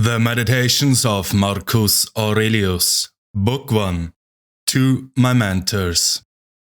The Meditations of Marcus Aurelius, Book 1. To my mentors.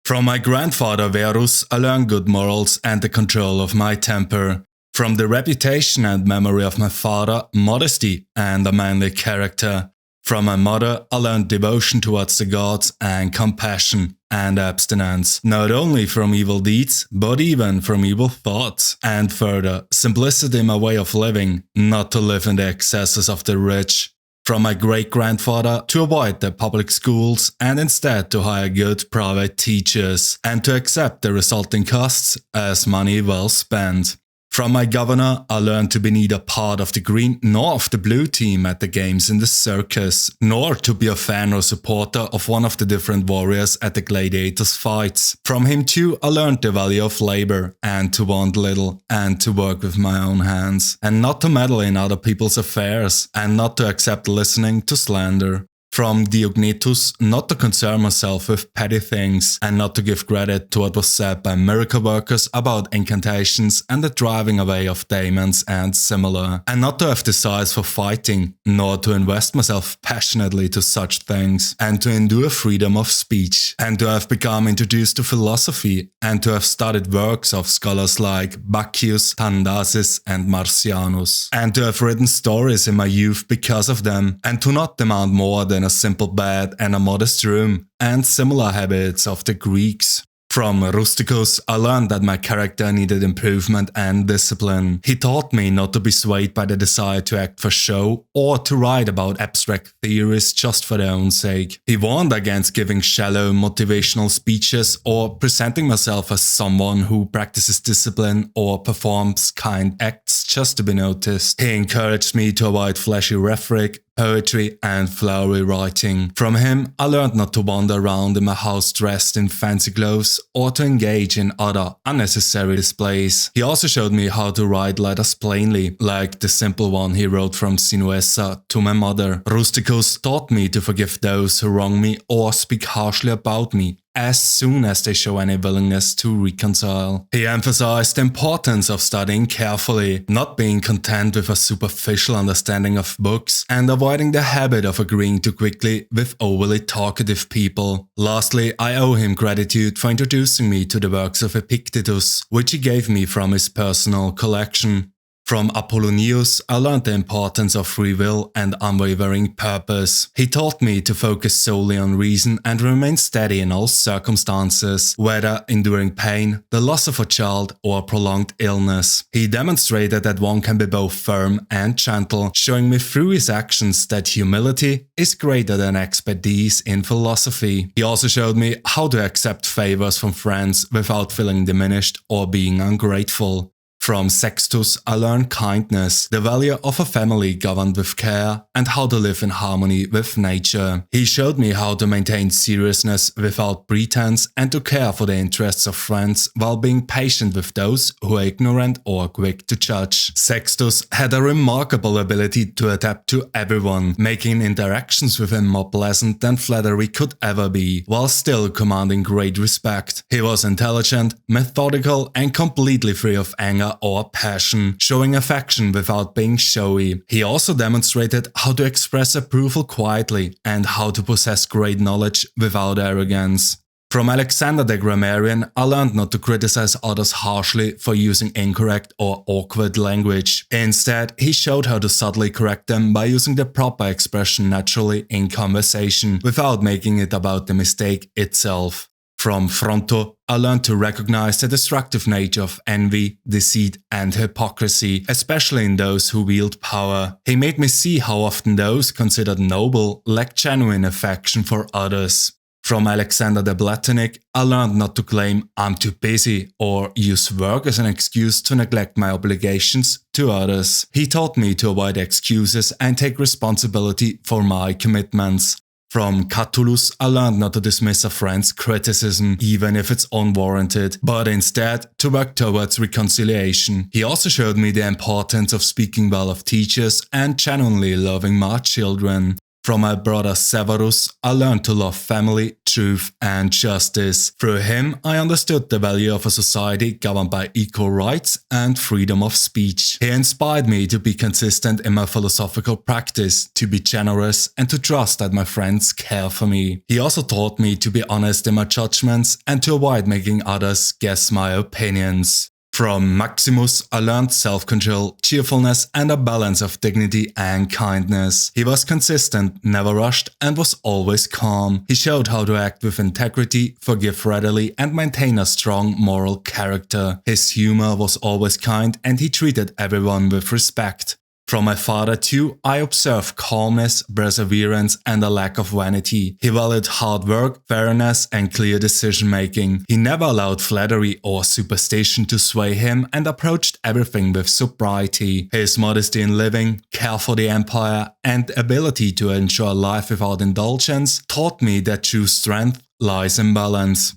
From my grandfather Verus, I learned good morals and the control of my temper. From the reputation and memory of my father, modesty and a manly character. From my mother, I learned devotion towards the gods and compassion and abstinence, not only from evil deeds, but even from evil thoughts. And further, simplicity in my way of living, not to live in the excesses of the rich. From my great-grandfather to avoid the public schools and instead to hire good private teachers and to accept the resulting costs as money well spent. From my governor, I learned to be neither part of the green nor of the blue team at the games in the circus, nor to be a fan or supporter of one of the different warriors at the gladiators' fights. From him too, I learned the value of labor, and to want little, and to work with my own hands, and not to meddle in other people's affairs, and not to accept listening to slander. From Diognetus, not to concern myself with petty things and not to give credit to what was said by miracle workers about incantations and the driving away of demons and similar, and not to have desires for fighting, nor to invest myself passionately to such things, and to endure freedom of speech, and to have become introduced to philosophy, and to have studied works of scholars like Bacchius, Tandasis and Marcianus, and to have written stories in my youth because of them, and to not demand more than a simple bed and a modest room, and similar habits of the Greeks. From Rusticus, I learned that my character needed improvement and discipline. He taught me not to be swayed by the desire to act for show or to write about abstract theories just for their own sake. He warned against giving shallow motivational speeches or presenting myself as someone who practices discipline or performs kind acts just to be noticed. He encouraged me to avoid flashy rhetoric, poetry and flowery writing. From him, I learned not to wander around in my house dressed in fancy clothes or to engage in other unnecessary displays. He also showed me how to write letters plainly, like the simple one he wrote from Sinuessa to my mother. Rusticus taught me to forgive those who wrong me or speak harshly about me, as soon as they show any willingness to reconcile. He emphasized the importance of studying carefully, not being content with a superficial understanding of books, and avoiding the habit of agreeing too quickly with overly talkative people. Lastly, I owe him gratitude for introducing me to the works of Epictetus, which he gave me from his personal collection. From Apollonius, I learned the importance of free will and unwavering purpose. He taught me to focus solely on reason and remain steady in all circumstances, whether enduring pain, the loss of a child, or prolonged illness. He demonstrated that one can be both firm and gentle, showing me through his actions that humility is greater than expertise in philosophy. He also showed me how to accept favors from friends without feeling diminished or being ungrateful. From Sextus, I learned kindness, the value of a family governed with care, and how to live in harmony with nature. He showed me how to maintain seriousness without pretense and to care for the interests of friends while being patient with those who are ignorant or quick to judge. Sextus had a remarkable ability to adapt to everyone, making interactions with him more pleasant than flattery could ever be, while still commanding great respect. He was intelligent, methodical, and completely free of anger or passion, showing affection without being showy. He also demonstrated how to express approval quietly and how to possess great knowledge without arrogance. From Alexander the Grammarian, I learned not to criticize others harshly for using incorrect or awkward language. Instead, he showed how to subtly correct them by using the proper expression naturally in conversation, without making it about the mistake itself. From Fronto, I learned to recognize the destructive nature of envy, deceit, and hypocrisy, especially in those who wield power. He made me see how often those considered noble lack genuine affection for others. From Alexander the Platonic, I learned not to claim I'm too busy or use work as an excuse to neglect my obligations to others. He taught me to avoid excuses and take responsibility for my commitments. From Catullus, I learned not to dismiss a friend's criticism, even if it's unwarranted, but instead to work towards reconciliation. He also showed me the importance of speaking well of teachers and genuinely loving my children. From my brother Severus, I learned to love family, truth, and justice. Through him, I understood the value of a society governed by equal rights and freedom of speech. He inspired me to be consistent in my philosophical practice, to be generous, and to trust that my friends care for me. He also taught me to be honest in my judgments and to avoid making others guess my opinions. From Maximus, I learned self-control, cheerfulness, and a balance of dignity and kindness. He was consistent, never rushed, and was always calm. He showed how to act with integrity, forgive readily, and maintain a strong moral character. His humor was always kind, and he treated everyone with respect. From my father too, I observed calmness, perseverance, and a lack of vanity. He valued hard work, fairness, and clear decision-making. He never allowed flattery or superstition to sway him and approached everything with sobriety. His modesty in living, care for the empire, and ability to ensure life without indulgence taught me that true strength lies in balance.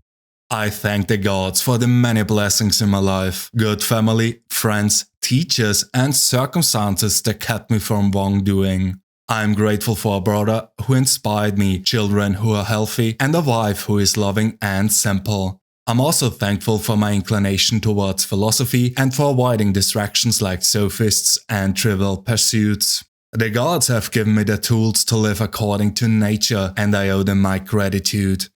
I thank the gods for the many blessings in my life, good family, friends, teachers, and circumstances that kept me from wrongdoing. I am grateful for a brother who inspired me, children who are healthy, and a wife who is loving and simple. I'm also thankful for my inclination towards philosophy and for avoiding distractions like sophists and trivial pursuits. The gods have given me the tools to live according to nature, and I owe them my gratitude.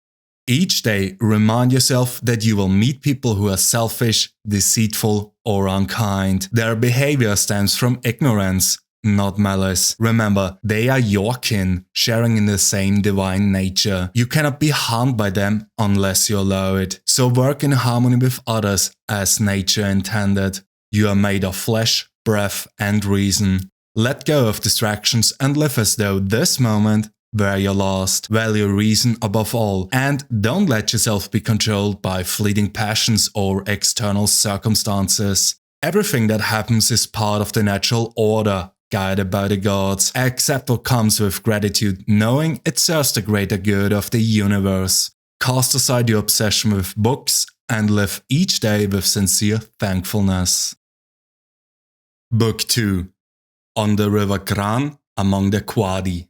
Each day, remind yourself that you will meet people who are selfish, deceitful, or unkind. Their behavior stems from ignorance, not malice. Remember, they are your kin, sharing in the same divine nature. You cannot be harmed by them unless you allow it. So work in harmony with others as nature intended. You are made of flesh, breath, and reason. Let go of distractions and live as though this moment were your last. Value reason above all, and don't let yourself be controlled by fleeting passions or external circumstances. Everything that happens is part of the natural order, guided by the gods. Accept what comes with gratitude, knowing it serves the greater good of the universe. Cast aside your obsession with books and live each day with sincere thankfulness. Book 2. On the river Gran, among the Quadi.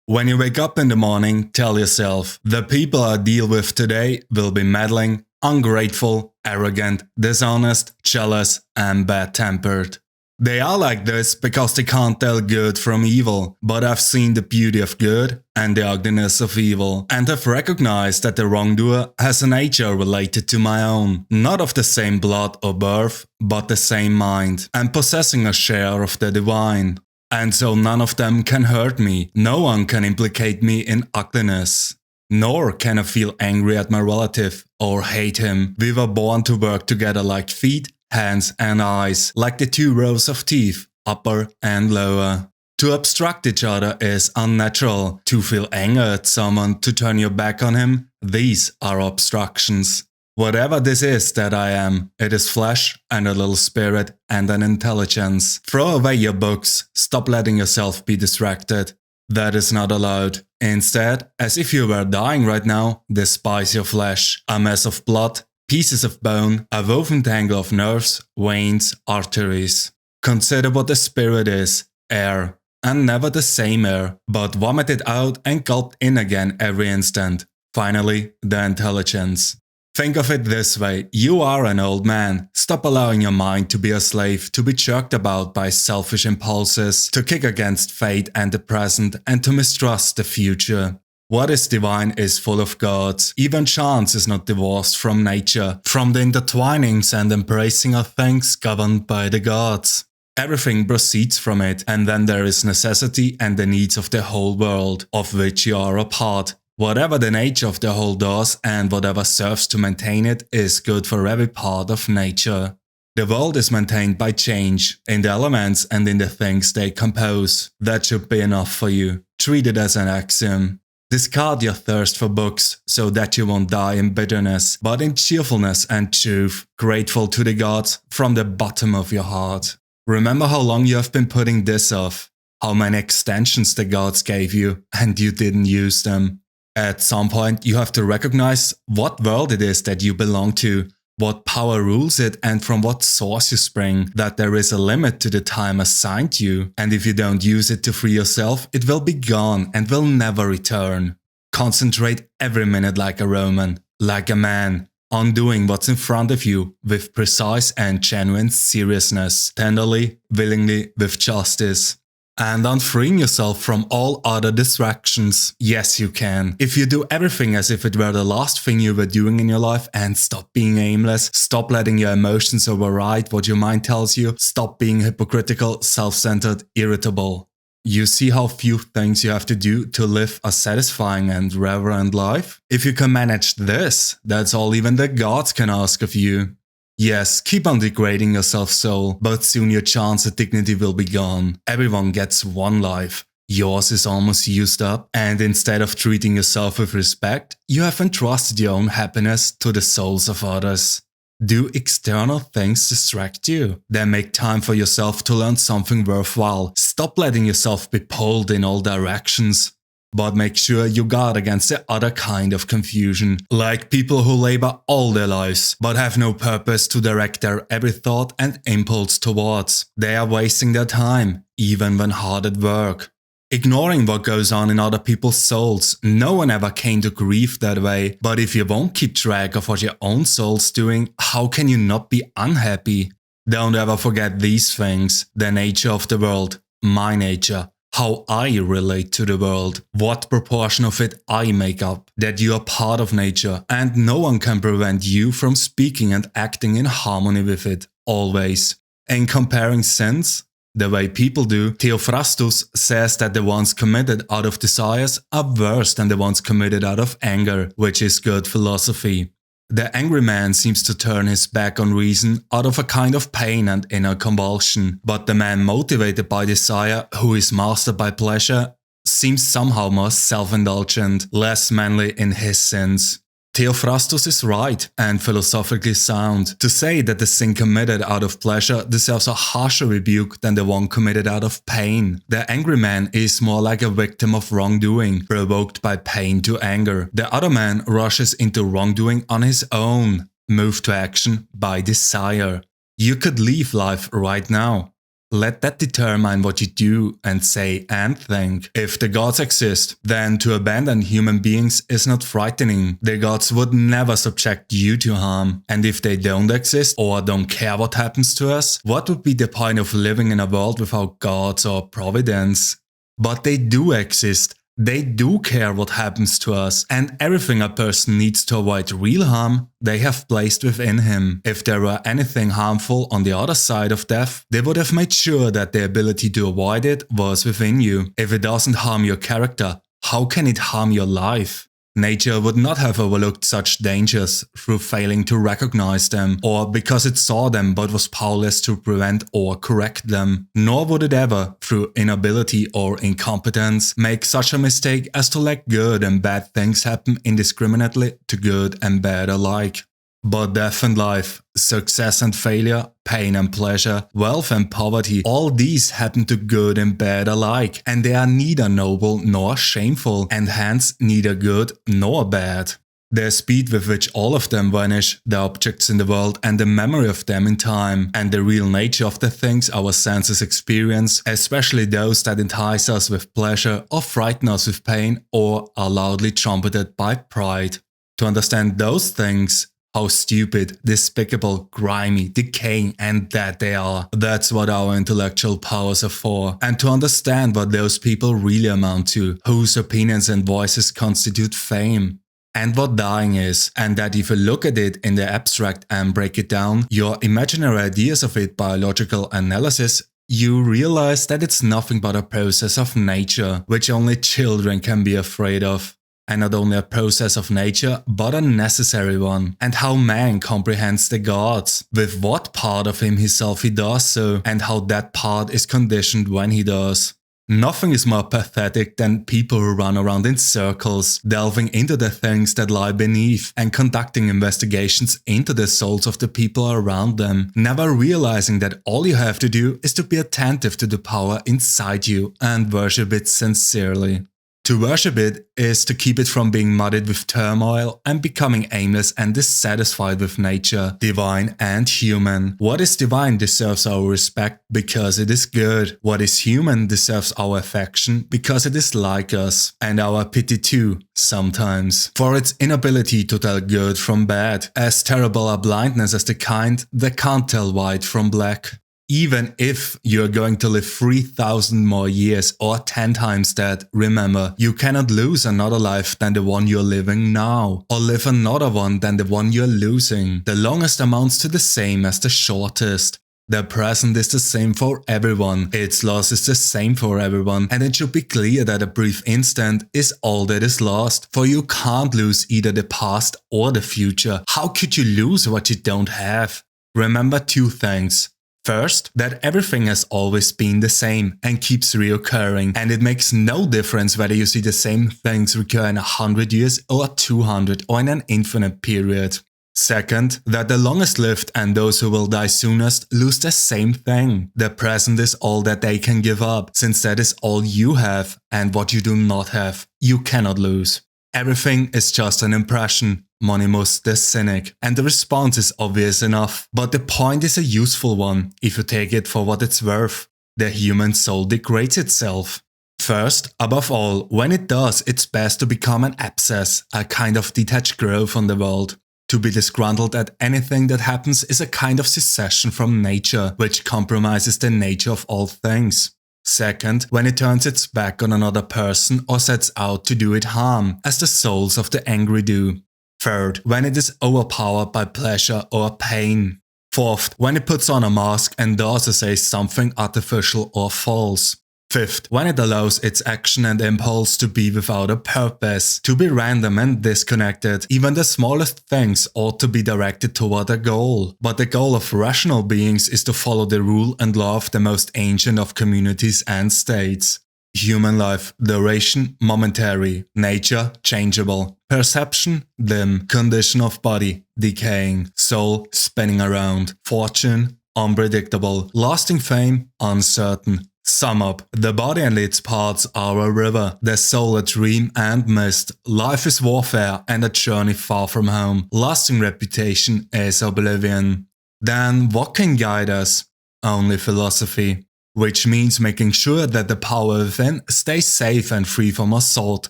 When you wake up in the morning, tell yourself, the people I deal with today will be meddling, ungrateful, arrogant, dishonest, jealous, and bad-tempered. They are like this because they can't tell good from evil, but I've seen the beauty of good and the ugliness of evil, and have recognized that the wrongdoer has a nature related to my own, not of the same blood or birth, but the same mind, and possessing a share of the divine. And so none of them can hurt me, no one can implicate me in ugliness. Nor can I feel angry at my relative or hate him. We were born to work together like feet, hands and eyes, like the two rows of teeth, upper and lower. To obstruct each other is unnatural. To feel anger at someone, to turn your back on him, these are obstructions. Whatever this is that I am, it is flesh and a little spirit and an intelligence. Throw away your books, stop letting yourself be distracted. That is not allowed. Instead, as if you were dying right now, despise your flesh. A mess of blood, pieces of bone, a woven tangle of nerves, veins, arteries. Consider what the spirit is, air. And never the same air, but vomit it out and gulped in again every instant. Finally, the intelligence. Think of it this way, you are an old man. Stop allowing your mind to be a slave, to be jerked about by selfish impulses, to kick against fate and the present, and to mistrust the future. What is divine is full of gods. Even chance is not divorced from nature, from the intertwinings and embracing of things governed by the gods. Everything proceeds from it, and then there is necessity and the needs of the whole world, of which you are a part. Whatever the nature of the whole does and whatever serves to maintain it is good for every part of nature. The world is maintained by change, in the elements and in the things they compose. That should be enough for you. Treat it as an axiom. Discard your thirst for books so that you won't die in bitterness, but in cheerfulness and truth, grateful to the gods from the bottom of your heart. Remember how long you have been putting this off, how many extensions the gods gave you and you didn't use them. At some point, you have to recognize what world it is that you belong to, what power rules it and from what source you spring, that there is a limit to the time assigned you, and if you don't use it to free yourself, it will be gone and will never return. Concentrate every minute like a Roman, like a man, on doing what's in front of you with precise and genuine seriousness, tenderly, willingly, with justice. And on freeing yourself from all other distractions. Yes, you can. If you do everything as if it were the last thing you were doing in your life and stop being aimless, stop letting your emotions override what your mind tells you, stop being hypocritical, self-centered, irritable. You see how few things you have to do to live a satisfying and reverent life? If you can manage this, that's all even the gods can ask of you. Yes, keep on degrading yourself, soul, but soon your chance at dignity will be gone. Everyone gets one life. Yours is almost used up, and instead of treating yourself with respect, you have entrusted your own happiness to the souls of others. Do external things distract you? Then make time for yourself to learn something worthwhile. Stop letting yourself be pulled in all directions. But make sure you guard against the other kind of confusion, like people who labor all their lives, but have no purpose to direct their every thought and impulse towards. They are wasting their time, even when hard at work. Ignoring what goes on in other people's souls. No one ever came to grief that way, but if you won't keep track of what your own soul's doing, how can you not be unhappy? Don't ever forget these things: the nature of the world, my nature. How I relate to the world, what proportion of it I make up, that you are part of nature and no one can prevent you from speaking and acting in harmony with it, always. In comparing sins, the way people do, Theophrastus says that the ones committed out of desires are worse than the ones committed out of anger, which is good philosophy. The angry man seems to turn his back on reason out of a kind of pain and inner convulsion, but the man motivated by desire, who is mastered by pleasure, seems somehow more self-indulgent, less manly in his sins. Theophrastus is right and philosophically sound to say that the sin committed out of pleasure deserves a harsher rebuke than the one committed out of pain. The angry man is more like a victim of wrongdoing, provoked by pain to anger. The other man rushes into wrongdoing on his own, moved to action by desire. You could leave life right now. Let that determine what you do and say and think. If the gods exist, then to abandon human beings is not frightening. The gods would never subject you to harm. And if they don't exist or don't care what happens to us, what would be the point of living in a world without gods or providence? But they do exist. They do care what happens to us, and everything a person needs to avoid real harm, they have placed within him. If there were anything harmful on the other side of death, they would have made sure that the ability to avoid it was within you. If it doesn't harm your character, how can it harm your life? Nature would not have overlooked such dangers through failing to recognize them, or because it saw them but was powerless to prevent or correct them. Nor would it ever, through inability or incompetence, make such a mistake as to let good and bad things happen indiscriminately to good and bad alike. But death and life, success and failure, pain and pleasure, wealth and poverty, all these happen to good and bad alike, and they are neither noble nor shameful, and hence neither good nor bad. The speed with which all of them vanish, the objects in the world and the memory of them in time, and the real nature of the things our senses experience, especially those that entice us with pleasure or frighten us with pain or are loudly trumpeted by pride. To understand those things, how stupid, despicable, grimy, decaying and dead they are. That's what our intellectual powers are for. And to understand what those people really amount to, whose opinions and voices constitute fame. And what dying is, and that if you look at it in the abstract and break it down, your imaginary ideas of it by logical analysis, you realize that it's nothing but a process of nature, which only children can be afraid of. And not only a process of nature, but a necessary one. And how man comprehends the gods, with what part of himself he does so, and how that part is conditioned when he does. Nothing is more pathetic than people who run around in circles, delving into the things that lie beneath, and conducting investigations into the souls of the people around them, never realizing that all you have to do is to be attentive to the power inside you and worship it sincerely. To worship it is to keep it from being muddied with turmoil and becoming aimless and dissatisfied with nature, divine and human. What is divine deserves our respect because it is good. What is human deserves our affection because it is like us, and our pity too, sometimes, for its inability to tell good from bad, as terrible a blindness as the kind that can't tell white from black. Even if you're going to live 3,000 more years or 10 times that, remember, you cannot lose another life than the one you're living now, or live another one than the one you're losing. The longest amounts to the same as the shortest. The present is the same for everyone, its loss is the same for everyone, and it should be clear that a brief instant is all that is lost, for you can't lose either the past or the future. How could you lose what you don't have? Remember two things. First, that everything has always been the same and keeps reoccurring, and it makes no difference whether you see the same things recur in 100 years or 200 or in an infinite period. Second, that the longest lived and those who will die soonest lose the same thing. The present is all that they can give up, since that is all you have, and what you do not have, you cannot lose. Everything is just an impression, Monimus the cynic, and the response is obvious enough. But the point is a useful one, if you take it for what it's worth. The human soul degrades itself. First, above all, when it does, it's best to become an abscess, a kind of detached growth on the world. To be disgruntled at anything that happens is a kind of secession from nature, which compromises the nature of all things. Second, when it turns its back on another person or sets out to do it harm, as the souls of the angry do. Third, when it is overpowered by pleasure or pain. Fourth, when it puts on a mask and dares to say something artificial or false. Fifth, when it allows its action and impulse to be without a purpose, to be random and disconnected. Even the smallest things ought to be directed toward a goal. But the goal of rational beings is to follow the rule and law of the most ancient of communities and states. Human life, duration, momentary, nature, changeable, perception, dim, condition of body, decaying, soul, spinning around, fortune, unpredictable, lasting fame, uncertain. Sum up, the body and its parts are a river, the soul a dream and mist. Life is warfare and a journey far from home. Lasting reputation is oblivion. Then what can guide us? Only philosophy. Which means making sure that the power within stays safe and free from assault,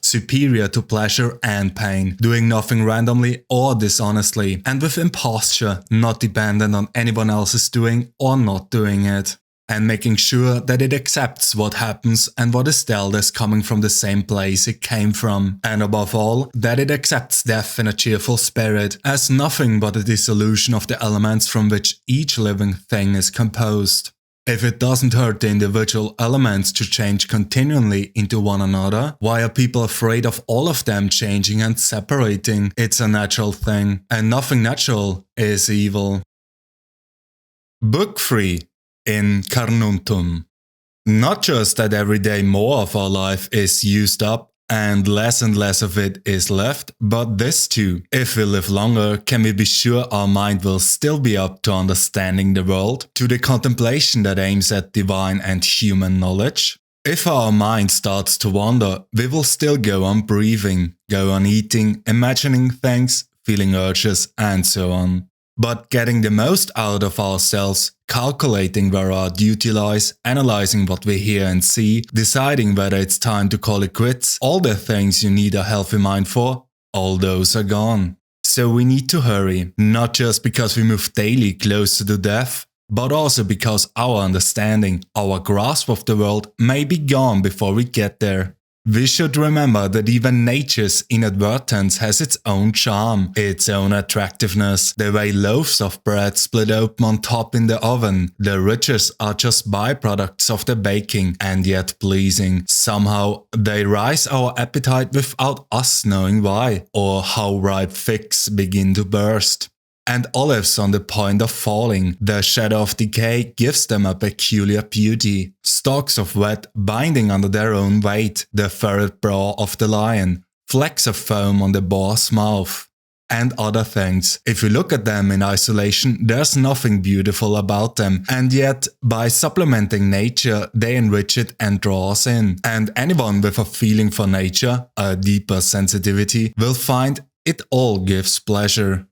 superior to pleasure and pain, doing nothing randomly or dishonestly, and with imposture, not dependent on anyone else's doing or not doing it. And making sure that it accepts what happens and what is dealt as coming from the same place it came from. And above all, that it accepts death in a cheerful spirit, as nothing but a dissolution of the elements from which each living thing is composed. If it doesn't hurt the individual elements to change continually into one another, why are people afraid of all of them changing and separating? It's a natural thing, and nothing natural is evil. Book 3. In Carnuntum. Not just that every day more of our life is used up and less of it is left, but this too. If we live longer, can we be sure our mind will still be up to understanding the world, to the contemplation that aims at divine and human knowledge? If our mind starts to wander, we will still go on breathing, go on eating, imagining things, feeling urges, and so on. But getting the most out of ourselves, calculating where our duty lies, analyzing what we hear and see, deciding whether it's time to call it quits, all the things you need a healthy mind for, all those are gone. So we need to hurry, not just because we move daily closer to death, but also because our understanding, our grasp of the world may be gone before we get there. We should remember that even nature's inadvertence has its own charm, its own attractiveness. The way loaves of bread split open on top in the oven, the riches are just byproducts of the baking, and yet pleasing. Somehow they rise our appetite without us knowing why, or how ripe figs begin to burst. And olives on the point of falling, the shadow of decay gives them a peculiar beauty. Stalks of wheat binding under their own weight, the furrowed brow of the lion, flecks of foam on the boar's mouth. and other things. If you look at them in isolation, there's nothing beautiful about them, and yet by supplementing nature, they enrich it and draw us in. And anyone with a feeling for nature, a deeper sensitivity, will find it all gives pleasure.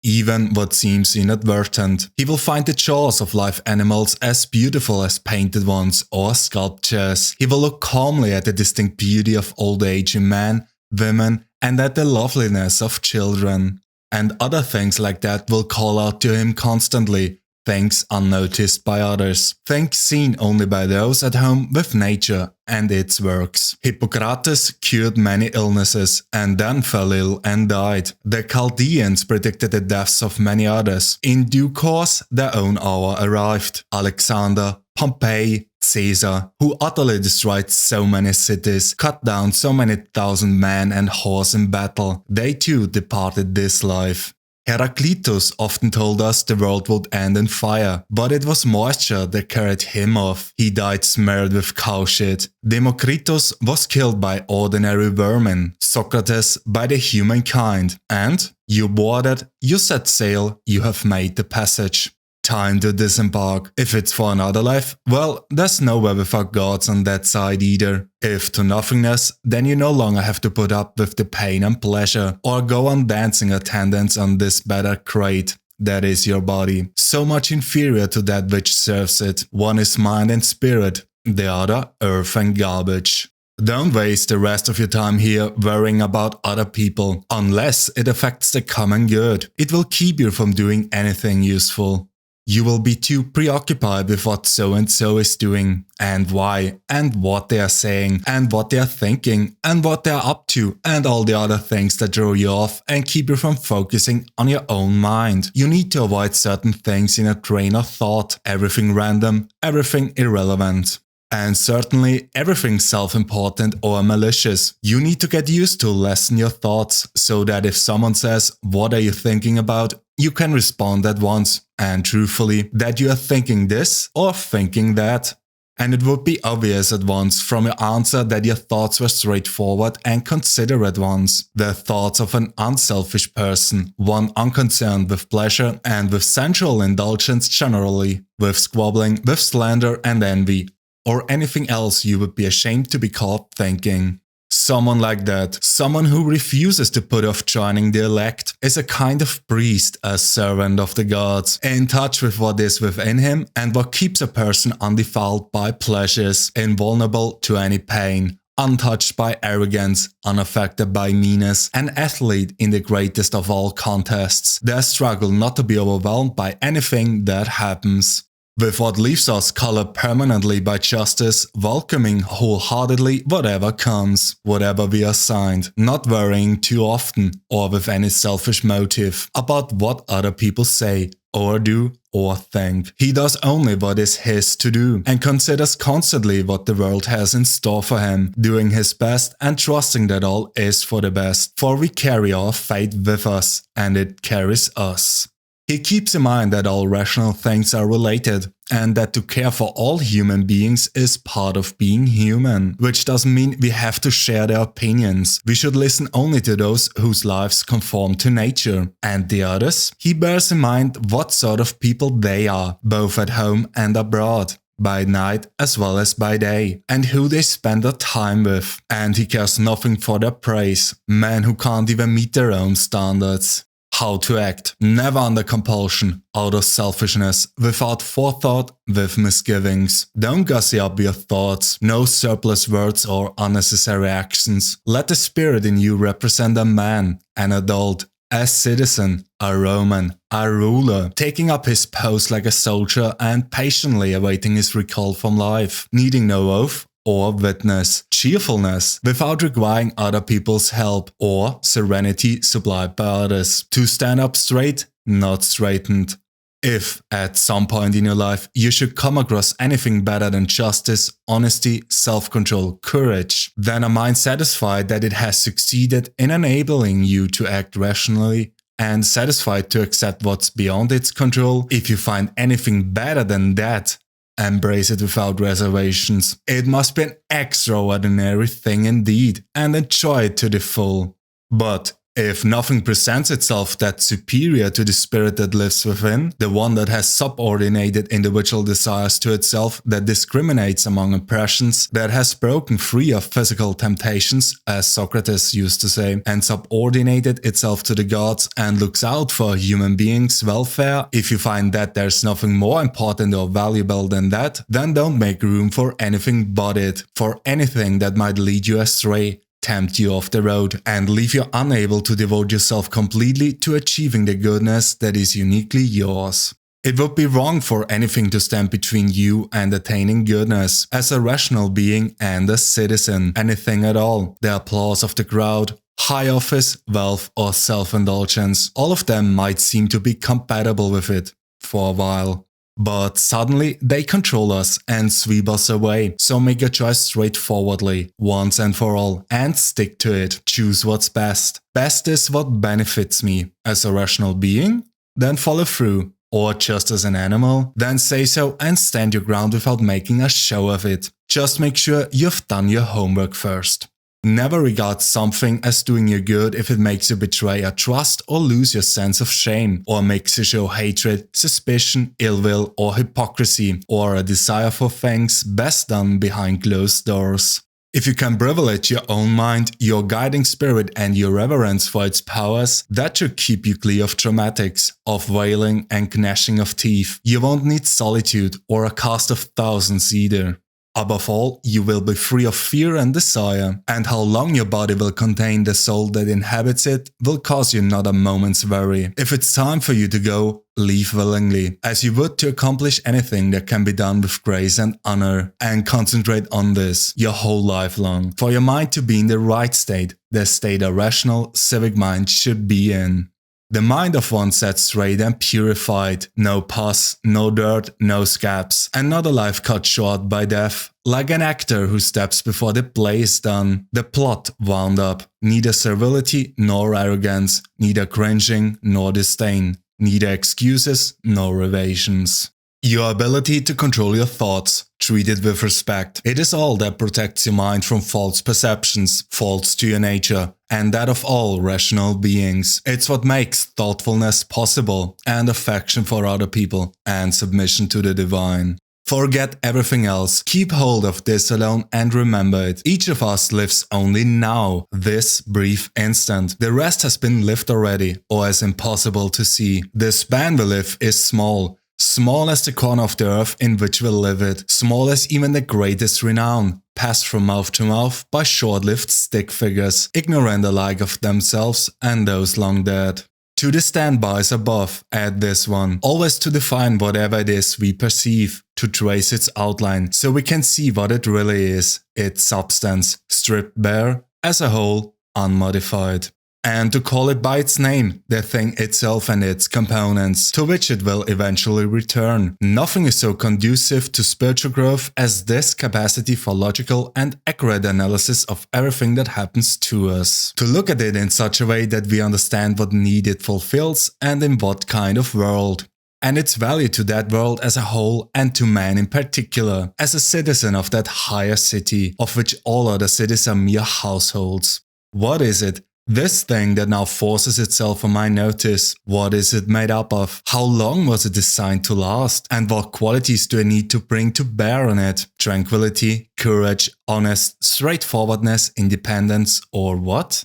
Even what seems inadvertent. He will find the jaws of live animals as beautiful as painted ones or sculptures. He will look calmly at the distinct beauty of old age in men, women, and at the loveliness of children. And other things like that will call out to him constantly. Things unnoticed by others. Things seen only by those at home with nature and its works. Hippocrates cured many illnesses and then fell ill and died. The Chaldeans predicted the deaths of many others. In due course, their own hour arrived. Alexander, Pompey, Caesar, who utterly destroyed so many cities, cut down so many thousand men and horse in battle, they too departed this life. Heraclitus often told us the world would end in fire, but it was moisture that carried him off. He died smeared with cow shit. Democritus was killed by ordinary vermin, Socrates by the humankind. And you boarded, you set sail, you have made the passage. Time to disembark. If it's for another life, well, there's nowhere without gods on that side either. If to nothingness, then you no longer have to put up with the pain and pleasure, or go on dancing attendance on this better crate. That is your body. So much inferior to that which serves it. One is mind and spirit, the other earth and garbage. Don't waste the rest of your time here worrying about other people, unless it affects the common good. It will keep you from doing anything useful. You will be too preoccupied with what so-and-so is doing, and why, and what they are saying, and what they are thinking, and what they are up to, and all the other things that throw you off and keep you from focusing on your own mind. You need to avoid certain things in a train of thought, everything random, everything irrelevant. And certainly everything self-important or malicious. You need to get used to lessen your thoughts, so that if someone says, "What are you thinking about?" you can respond at once, and truthfully, that you are thinking this or thinking that. And it would be obvious at once from your answer that your thoughts were straightforward and considerate ones. The thoughts of an unselfish person, one unconcerned with pleasure and with sensual indulgence generally, with squabbling, with slander and envy, or anything else you would be ashamed to be caught thinking. Someone like that, someone who refuses to put off joining the elect, is a kind of priest, a servant of the gods, in touch with what is within him and what keeps a person undefiled by pleasures, invulnerable to any pain, untouched by arrogance, unaffected by meanness, an athlete in the greatest of all contests, their struggle not to be overwhelmed by anything that happens. With what leaves us colored permanently by justice, welcoming wholeheartedly whatever comes, whatever we are assigned, not worrying too often or with any selfish motive about what other people say or do or think. He does only what is his to do and considers constantly what the world has in store for him, doing his best and trusting that all is for the best, for we carry our fate with us and it carries us. He keeps in mind that all rational things are related, and that to care for all human beings is part of being human, which doesn't mean we have to share their opinions. We should listen only to those whose lives conform to nature. And the others? He bears in mind what sort of people they are, both at home and abroad, by night as well as by day, and who they spend their time with. And he cares nothing for their praise, men who can't even meet their own standards. How to act, never under compulsion, out of selfishness, without forethought, with misgivings. Don't gussy up your thoughts, no surplus words or unnecessary actions. Let the spirit in you represent a man, an adult, a citizen, a Roman, a ruler, taking up his post like a soldier and patiently awaiting his recall from life, needing no oath or witness, cheerfulness without requiring other people's help, or serenity supplied by others, to stand up straight, not straightened. If, at some point in your life, you should come across anything better than justice, honesty, self-control, courage, then a mind satisfied that it has succeeded in enabling you to act rationally, and satisfied to accept what's beyond its control, if you find anything better than that, embrace it without reservations. It must be an extraordinary thing indeed, and enjoy it to the full. But If nothing presents itself that's superior to the spirit that lives within, the one that has subordinated individual desires to itself, that discriminates among impressions, that has broken free of physical temptations, as Socrates used to say, and subordinated itself to the gods and looks out for human beings' welfare, if you find that there's nothing more important or valuable than that, then don't make room for anything but it, for anything that might lead you astray, tempt you off the road, and leave you unable to devote yourself completely to achieving the goodness that is uniquely yours. It would be wrong for anything to stand between you and attaining goodness, as a rational being and a citizen, anything at all. The applause of the crowd, high office, wealth, or self-indulgence, all of them might seem to be compatible with it, for a while. But suddenly they control us and sweep us away, so make a choice straightforwardly, once and for all, and stick to it. Choose what's best. Best is what benefits me. As a rational being? Then follow through. Or just as an animal? Then say so and stand your ground without making a show of it. Just make sure you've done your homework first. Never regard something as doing you good if it makes you betray a trust or lose your sense of shame, or makes you show hatred, suspicion, ill will, or hypocrisy, or a desire for things best done behind closed doors. If you can privilege your own mind, your guiding spirit, and your reverence for its powers, that should keep you clear of dramatics, of wailing and gnashing of teeth. You won't need solitude or a cast of thousands either. Above all, you will be free of fear and desire, and how long your body will contain the soul that inhabits it will cause you not a moment's worry. If it's time for you to go, leave willingly, as you would to accomplish anything that can be done with grace and honor, and concentrate on this your whole life long, for your mind to be in the right state, the state a rational, civic mind should be in. The mind of one set straight and purified, no pus, no dirt, no scabs, and not a life cut short by death. Like an actor who steps before the play is done, the plot wound up, neither servility nor arrogance, neither cringing nor disdain, neither excuses nor evasions. Your ability to control your thoughts, treat it with respect. It is all that protects your mind from false perceptions, false to your nature, and that of all rational beings. It's what makes thoughtfulness possible, and affection for other people, and submission to the divine. Forget everything else, keep hold of this alone and remember it. Each of us lives only now, this brief instant. The rest has been lived already, or is impossible to see. The span we live is small. Small as the corner of the earth in which we live it, small as even the greatest renown, passed from mouth to mouth by short-lived stick figures, ignorant alike of themselves and those long dead. To the standbys above, add this one, always to define whatever it is we perceive, to trace its outline, so we can see what it really is, its substance, stripped bare, as a whole, unmodified. And to call it by its name, the thing itself and its components, to which it will eventually return. Nothing is so conducive to spiritual growth as this capacity for logical and accurate analysis of everything that happens to us. To look at it in such a way that we understand what need it fulfills and in what kind of world. And its value to that world as a whole and to man in particular, as a citizen of that higher city, of which all other cities are mere households. What is it? This thing that now forces itself on my notice, what is it made up of? How long was it designed to last? And what qualities do I need to bring to bear on it? Tranquility, courage, honest, straightforwardness, independence, or what?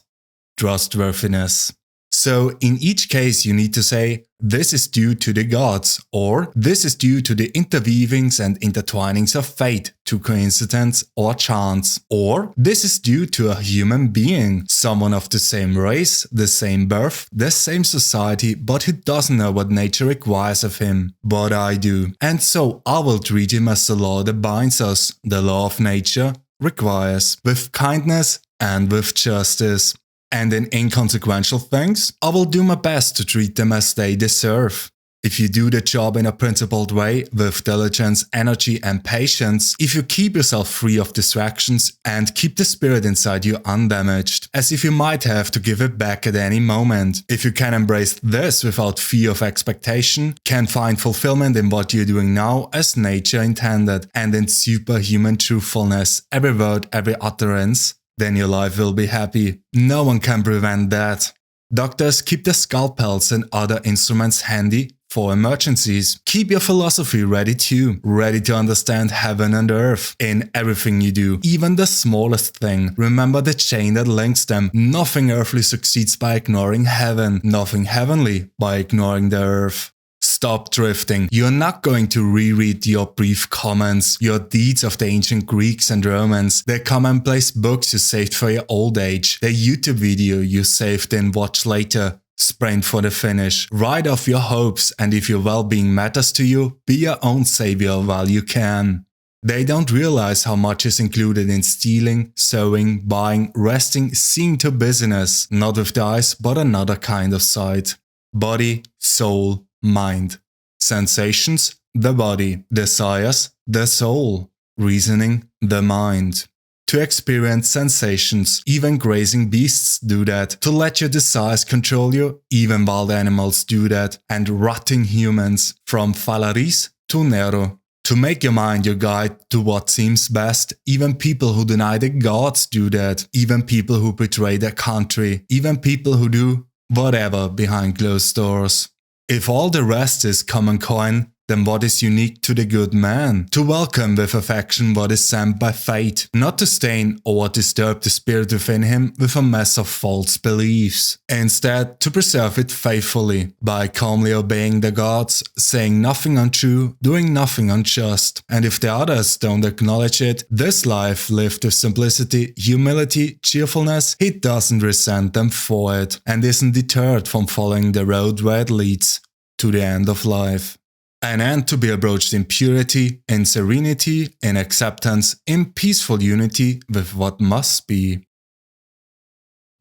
Trustworthiness. So in each case you need to say, this is due to the gods, or this is due to the interweavings and intertwinings of fate, to coincidence or chance, or this is due to a human being, someone of the same race, the same birth, the same society, but who doesn't know what nature requires of him. But I do, and so I will treat him as the law that binds us, the law of nature requires, with kindness and with justice. And in inconsequential things, I will do my best to treat them as they deserve. If you do the job in a principled way, with diligence, energy and patience, if you keep yourself free of distractions and keep the spirit inside you undamaged, as if you might have to give it back at any moment, if you can embrace this without fear of expectation, can find fulfillment in what you're doing now as nature intended, and in superhuman truthfulness, every word, every utterance, then your life will be happy. No one can prevent that. Doctors keep their scalpels and other instruments handy for emergencies. Keep your philosophy ready too, ready to understand heaven and earth in everything you do, even the smallest thing. Remember the chain that links them. Nothing earthly succeeds by ignoring heaven, nothing heavenly by ignoring the earth. Stop drifting. You're not going to reread your brief comments, your deeds of the ancient Greeks and Romans, their commonplace books you saved for your old age, the YouTube video you saved and watch later. Sprint for the finish. Ride off your hopes, and if your well-being matters to you, be your own savior while you can. They don't realize how much is included in stealing, sewing, buying, resting, seeing to business, not with the eyes but another kind of sight. Body, soul, mind. Sensations, the body. Desires, the soul. Reasoning, the mind. To experience sensations, even grazing beasts do that. To let your desires control you, even wild animals do that. And rotting humans, from Falaris to Nero. To make your mind your guide to what seems best, even people who deny the gods do that. Even people who betray their country. Even people who do whatever behind closed doors. If all the rest is common coin, then what is unique to the good man? To welcome with affection what is sent by fate, not to stain or disturb the spirit within him with a mess of false beliefs. Instead, to preserve it faithfully, by calmly obeying the gods, saying nothing untrue, doing nothing unjust. And if the others don't acknowledge it, this life lived with simplicity, humility, cheerfulness, he doesn't resent them for it, and isn't deterred from following the road where it leads to the end of life. An end to be approached in purity, in serenity, in acceptance, in peaceful unity with what must be.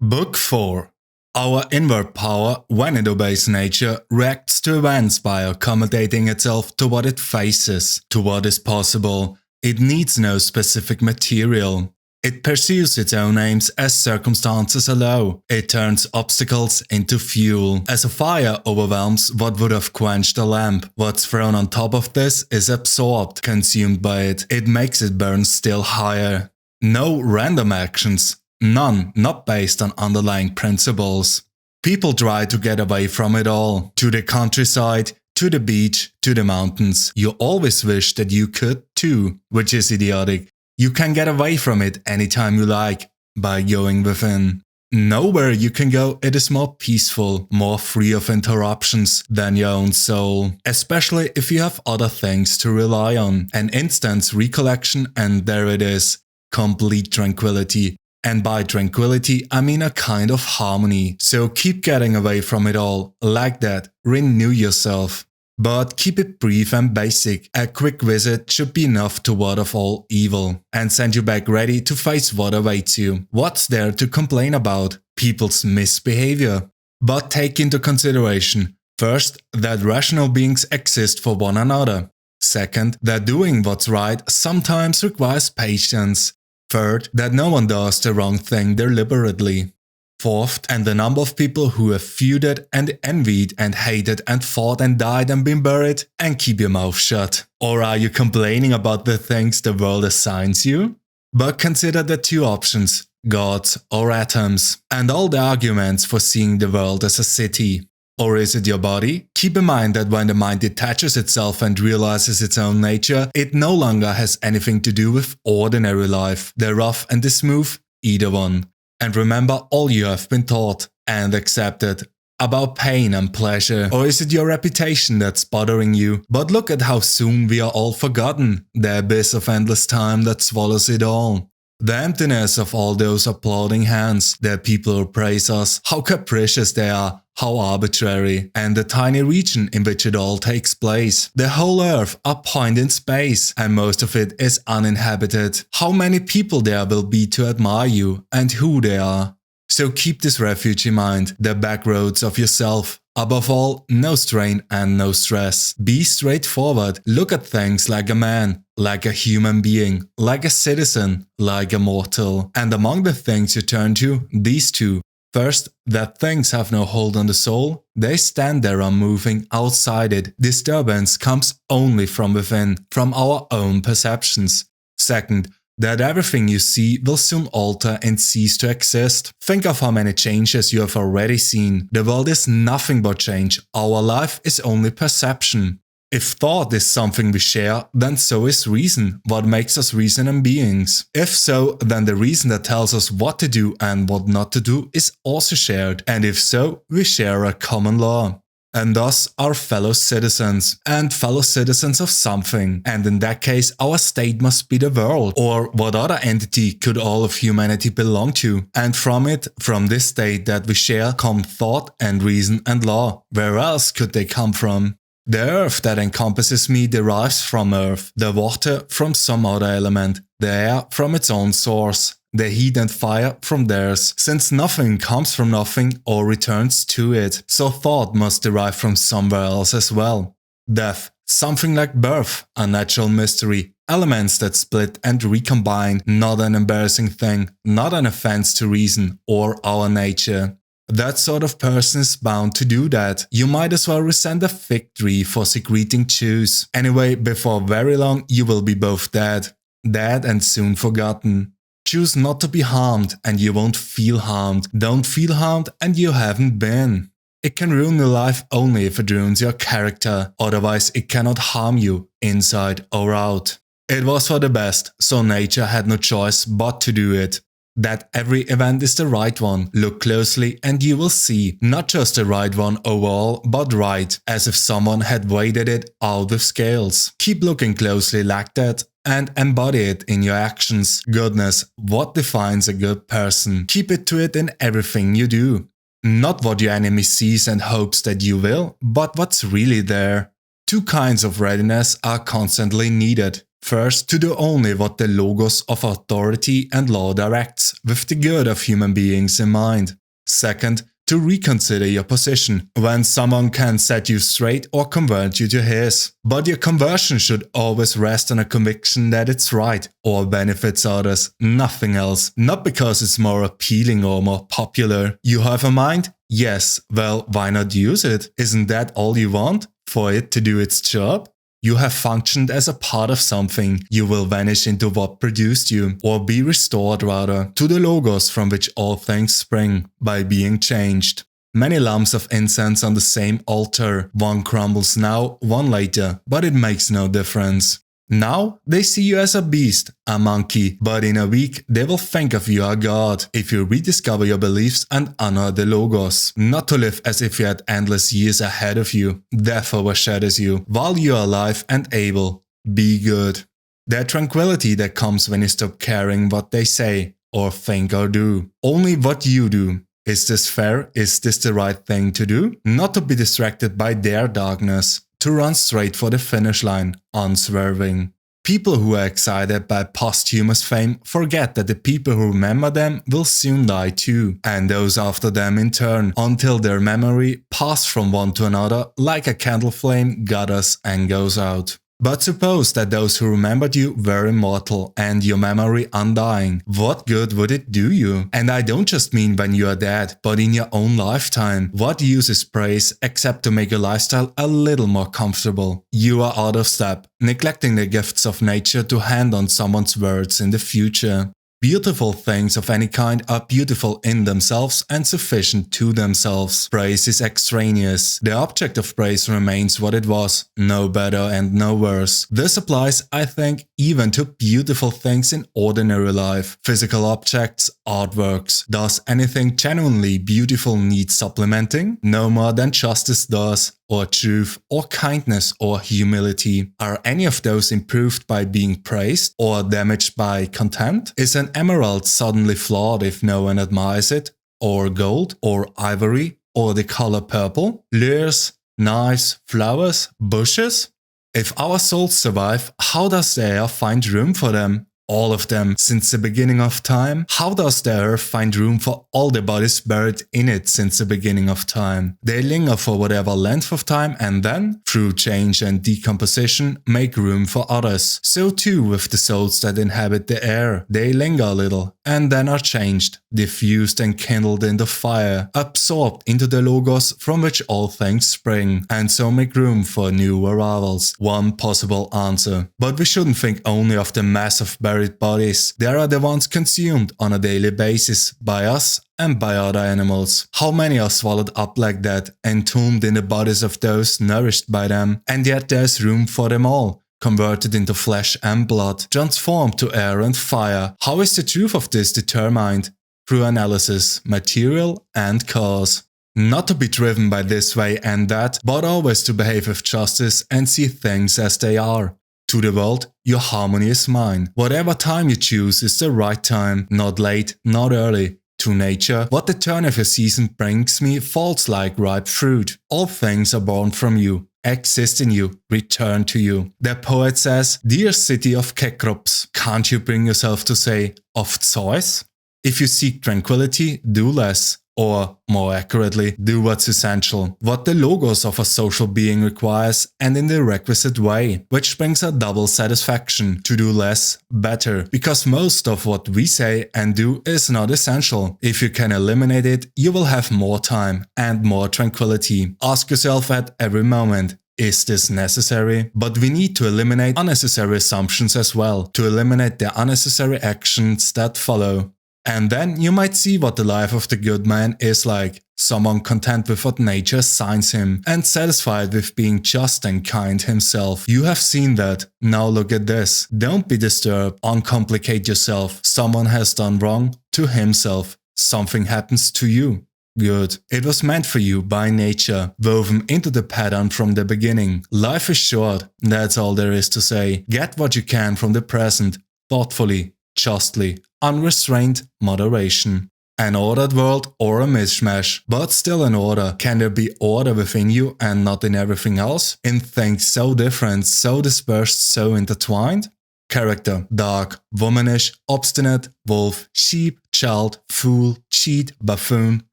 Book 4. Our inward power, when it obeys nature, reacts to events by accommodating itself to what it faces, to what is possible. It needs no specific material. It pursues its own aims as circumstances allow. It turns obstacles into fuel. As a fire overwhelms what would have quenched a lamp, what's thrown on top of this is absorbed, consumed by it. It makes it burn still higher. No random actions. None, not based on underlying principles. People try to get away from it all. To the countryside, to the beach, to the mountains. You always wish that you could too, which is idiotic. You can get away from it anytime you like, by going within. Nowhere you can go it is more peaceful, more free of interruptions than your own soul. Especially if you have other things to rely on. An instant's recollection and there it is. Complete tranquility. And by tranquility, I mean a kind of harmony. So keep getting away from it all. Like that. Renew yourself. But keep it brief and basic. A quick visit should be enough to ward off all evil and send you back ready to face what awaits you. What's there to complain about? People's misbehavior. But take into consideration, first, that rational beings exist for one another. Second, that doing what's right sometimes requires patience. Third, that no one does the wrong thing deliberately. Fourth, and the number of people who have feuded and envied and hated and fought and died and been buried, and keep your mouth shut. Or are you complaining about the things the world assigns you? But consider the two options, gods or atoms, and all the arguments for seeing the world as a city. Or is it your body? Keep in mind that when the mind detaches itself and realizes its own nature, it no longer has anything to do with ordinary life, the rough and the smooth, either one. And remember all you have been taught and accepted about pain and pleasure. Or is it your reputation that's bothering you? But look at how soon we are all forgotten, the abyss of endless time that swallows it all. The emptiness of all those applauding hands, the people who praise us, how capricious they are, how arbitrary, and the tiny region in which it all takes place. The whole earth, a point in space, and most of it is uninhabited. How many people there will be to admire you, and who they are. So keep this refuge in mind, the back roads of yourself. Above all, no strain and no stress. Be straightforward, look at things like a man, like a human being, like a citizen, like a mortal. And among the things you turn to, these two. First, that things have no hold on the soul. They stand there unmoving outside it. Disturbance comes only from within, from our own perceptions. Second, that everything you see will soon alter and cease to exist. Think of how many changes you have already seen. The world is nothing but change. Our life is only perception. If thought is something we share, then so is reason, what makes us reasoning beings. If so, then the reason that tells us what to do and what not to do is also shared, and if so, we share a common law. And thus are fellow citizens, and fellow citizens of something, and in that case our state must be the world, or what other entity could all of humanity belong to, and from it, from this state that we share, come thought and reason and law. Where else could they come from? The earth that encompasses me derives from earth, the water from some other element, the air from its own source, the heat and fire from theirs, since nothing comes from nothing or returns to it, so thought must derive from somewhere else as well. Death, something like birth, a natural mystery, elements that split and recombine, not an embarrassing thing, not an offense to reason or our nature. That sort of person is bound to do that. You might as well resent a fig tree for secreting juice. Anyway, before very long you will be both dead and soon forgotten. Choose not to be harmed and you won't feel harmed. Don't feel harmed and you haven't been. It can ruin your life only if it ruins your character, otherwise it cannot harm you, inside or out. It was for the best, so nature had no choice but to do it. That every event is the right one. Look closely and you will see, not just the right one overall, but right, as if someone had weighted it out with scales. Keep looking closely like that and embody it in your actions. Goodness, what defines a good person? Keep it to it in everything you do. Not what your enemy sees and hopes that you will, but what's really there. Two kinds of readiness are constantly needed. First, to do only what the logos of authority and law directs, with the good of human beings in mind. Second, to reconsider your position, when someone can set you straight or convert you to his. But your conversion should always rest on a conviction that it's right, or benefits others, nothing else. Not because it's more appealing or more popular. You have a mind? Yes, well, why not use it? Isn't that all you want? For it to do its job? You have functioned as a part of something, you will vanish into what produced you, or be restored rather, to the logos from which all things spring, by being changed. Many lumps of incense on the same altar, one crumbles now, one later, but it makes no difference. Now they see you as a beast, a monkey, but in a week they will think of you a god, if you rediscover your beliefs and honor the logos. Not to live as if you had endless years ahead of you, death overshadows you, while you are alive and able. Be good. That tranquility that comes when you stop caring what they say, or think or do. Only what you do. Is this fair? Is this the right thing to do? Not to be distracted by their darkness. To run straight for the finish line, unswerving. People who are excited by posthumous fame forget that the people who remember them will soon die too, and those after them in turn, until their memory passes from one to another like a candle flame gathers and goes out. But suppose that those who remembered you were immortal and your memory undying. What good would it do you? And I don't just mean when you are dead, but in your own lifetime. What use is praise except to make your lifestyle a little more comfortable? You are out of step, neglecting the gifts of nature to hand on someone's words in the future. Beautiful things of any kind are beautiful in themselves and sufficient to themselves. Praise is extraneous. The object of praise remains what it was, no better and no worse. This applies, I think, even to beautiful things in ordinary life. Physical objects, artworks. Does anything genuinely beautiful need supplementing? No more than justice does, or truth, or kindness, or humility. Are any of those improved by being praised, or damaged by contempt? Is an emerald suddenly flawed if no one admires it? Or gold, or ivory, or the color purple? Lures, knives, flowers, bushes? If our souls survive, how does the air find room for them? All of them, since the beginning of time? How does the earth find room for all the bodies buried in it since the beginning of time? They linger for whatever length of time and then, through change and decomposition, make room for others. So too with the souls that inhabit the air. They linger a little, and then are changed, diffused and kindled in the fire, absorbed into the logos from which all things spring, and so make room for new arrivals. One possible answer. But we shouldn't think only of the mass of buried buried bodies. They are the ones consumed on a daily basis by us and by other animals. How many are swallowed up like that, entombed in the bodies of those nourished by them, and yet there's room for them all, converted into flesh and blood, transformed to air and fire. How is the truth of this determined? Through analysis, material and cause. Not to be driven by this way and that, but always to behave with justice and see things as they are. To the world, your harmony is mine. Whatever time you choose is the right time, not late, not early. To nature, what the turn of your season brings me falls like ripe fruit. All things are born from you, exist in you, return to you. The poet says, "Dear city of Kekrops, can't you bring yourself to say, of Zeus? If you seek tranquility, do less. Or, more accurately, do what's essential, what the logos of a social being requires, and in the requisite way, which brings a double satisfaction, to do less, better, because most of what we say and do is not essential. If you can eliminate it, you will have more time and more tranquility. Ask yourself at every moment, is this necessary? But we need to eliminate unnecessary assumptions as well, to eliminate the unnecessary actions that follow. And then you might see what the life of the good man is like. Someone content with what nature assigns him and satisfied with being just and kind himself. You have seen that. Now look at this. Don't be disturbed. Uncomplicate yourself. Someone has done wrong to himself. Something happens to you. Good. It was meant for you by nature, woven into the pattern from the beginning. Life is short. That's all there is to say. Get what you can from the present, thoughtfully, justly, unrestrained moderation. An ordered world or a mishmash, but still an order. Can there be order within you and not in everything else? In things so different, so dispersed, so intertwined? Character: dark, womanish, obstinate, wolf, sheep, child, fool, cheat, buffoon,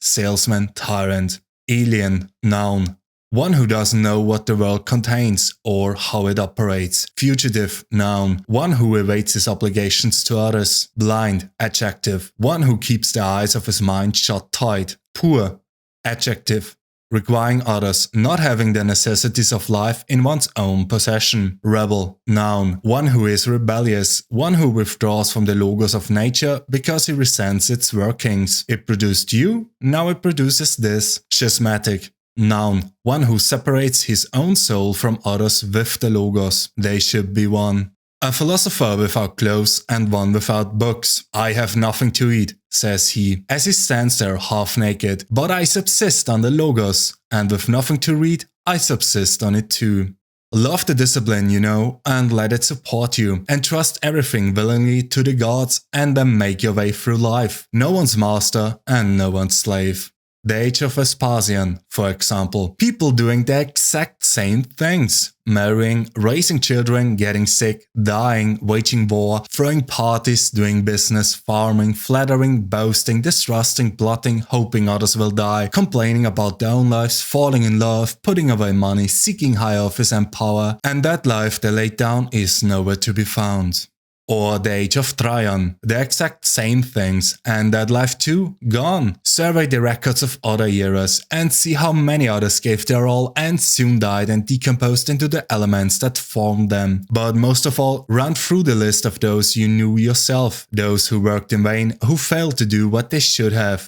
salesman, tyrant. Alien: noun, one who doesn't know what the world contains or how it operates. Fugitive: noun, one who evades his obligations to others. Blind: adjective, one who keeps the eyes of his mind shut tight. Poor: adjective, requiring others, not having the necessities of life in one's own possession. Rebel: noun, one who is rebellious, one who withdraws from the logos of nature because he resents its workings. It produced you, now it produces this. Schismatic: noun, one who separates his own soul from others with the logos. They should be one. A philosopher without clothes and one without books. I have nothing to eat, says he, as he stands there half naked, but I subsist on the logos, and with nothing to read, I subsist on it too. Love the discipline, you know, and let it support you, and trust everything willingly to the gods, and then make your way through life. No one's master and no one's slave. The age of Vespasian, for example. People doing the exact same things. Marrying, raising children, getting sick, dying, waging war, throwing parties, doing business, farming, flattering, boasting, distrusting, plotting, hoping others will die, complaining about their own lives, falling in love, putting away money, seeking high office and power, and that life they laid down is nowhere to be found. Or the age of Trajan, the exact same things, and that life too, gone. Survey the records of other eras and see how many others gave their all and soon died and decomposed into the elements that formed them. But most of all, run through the list of those you knew yourself, those who worked in vain, who failed to do what they should have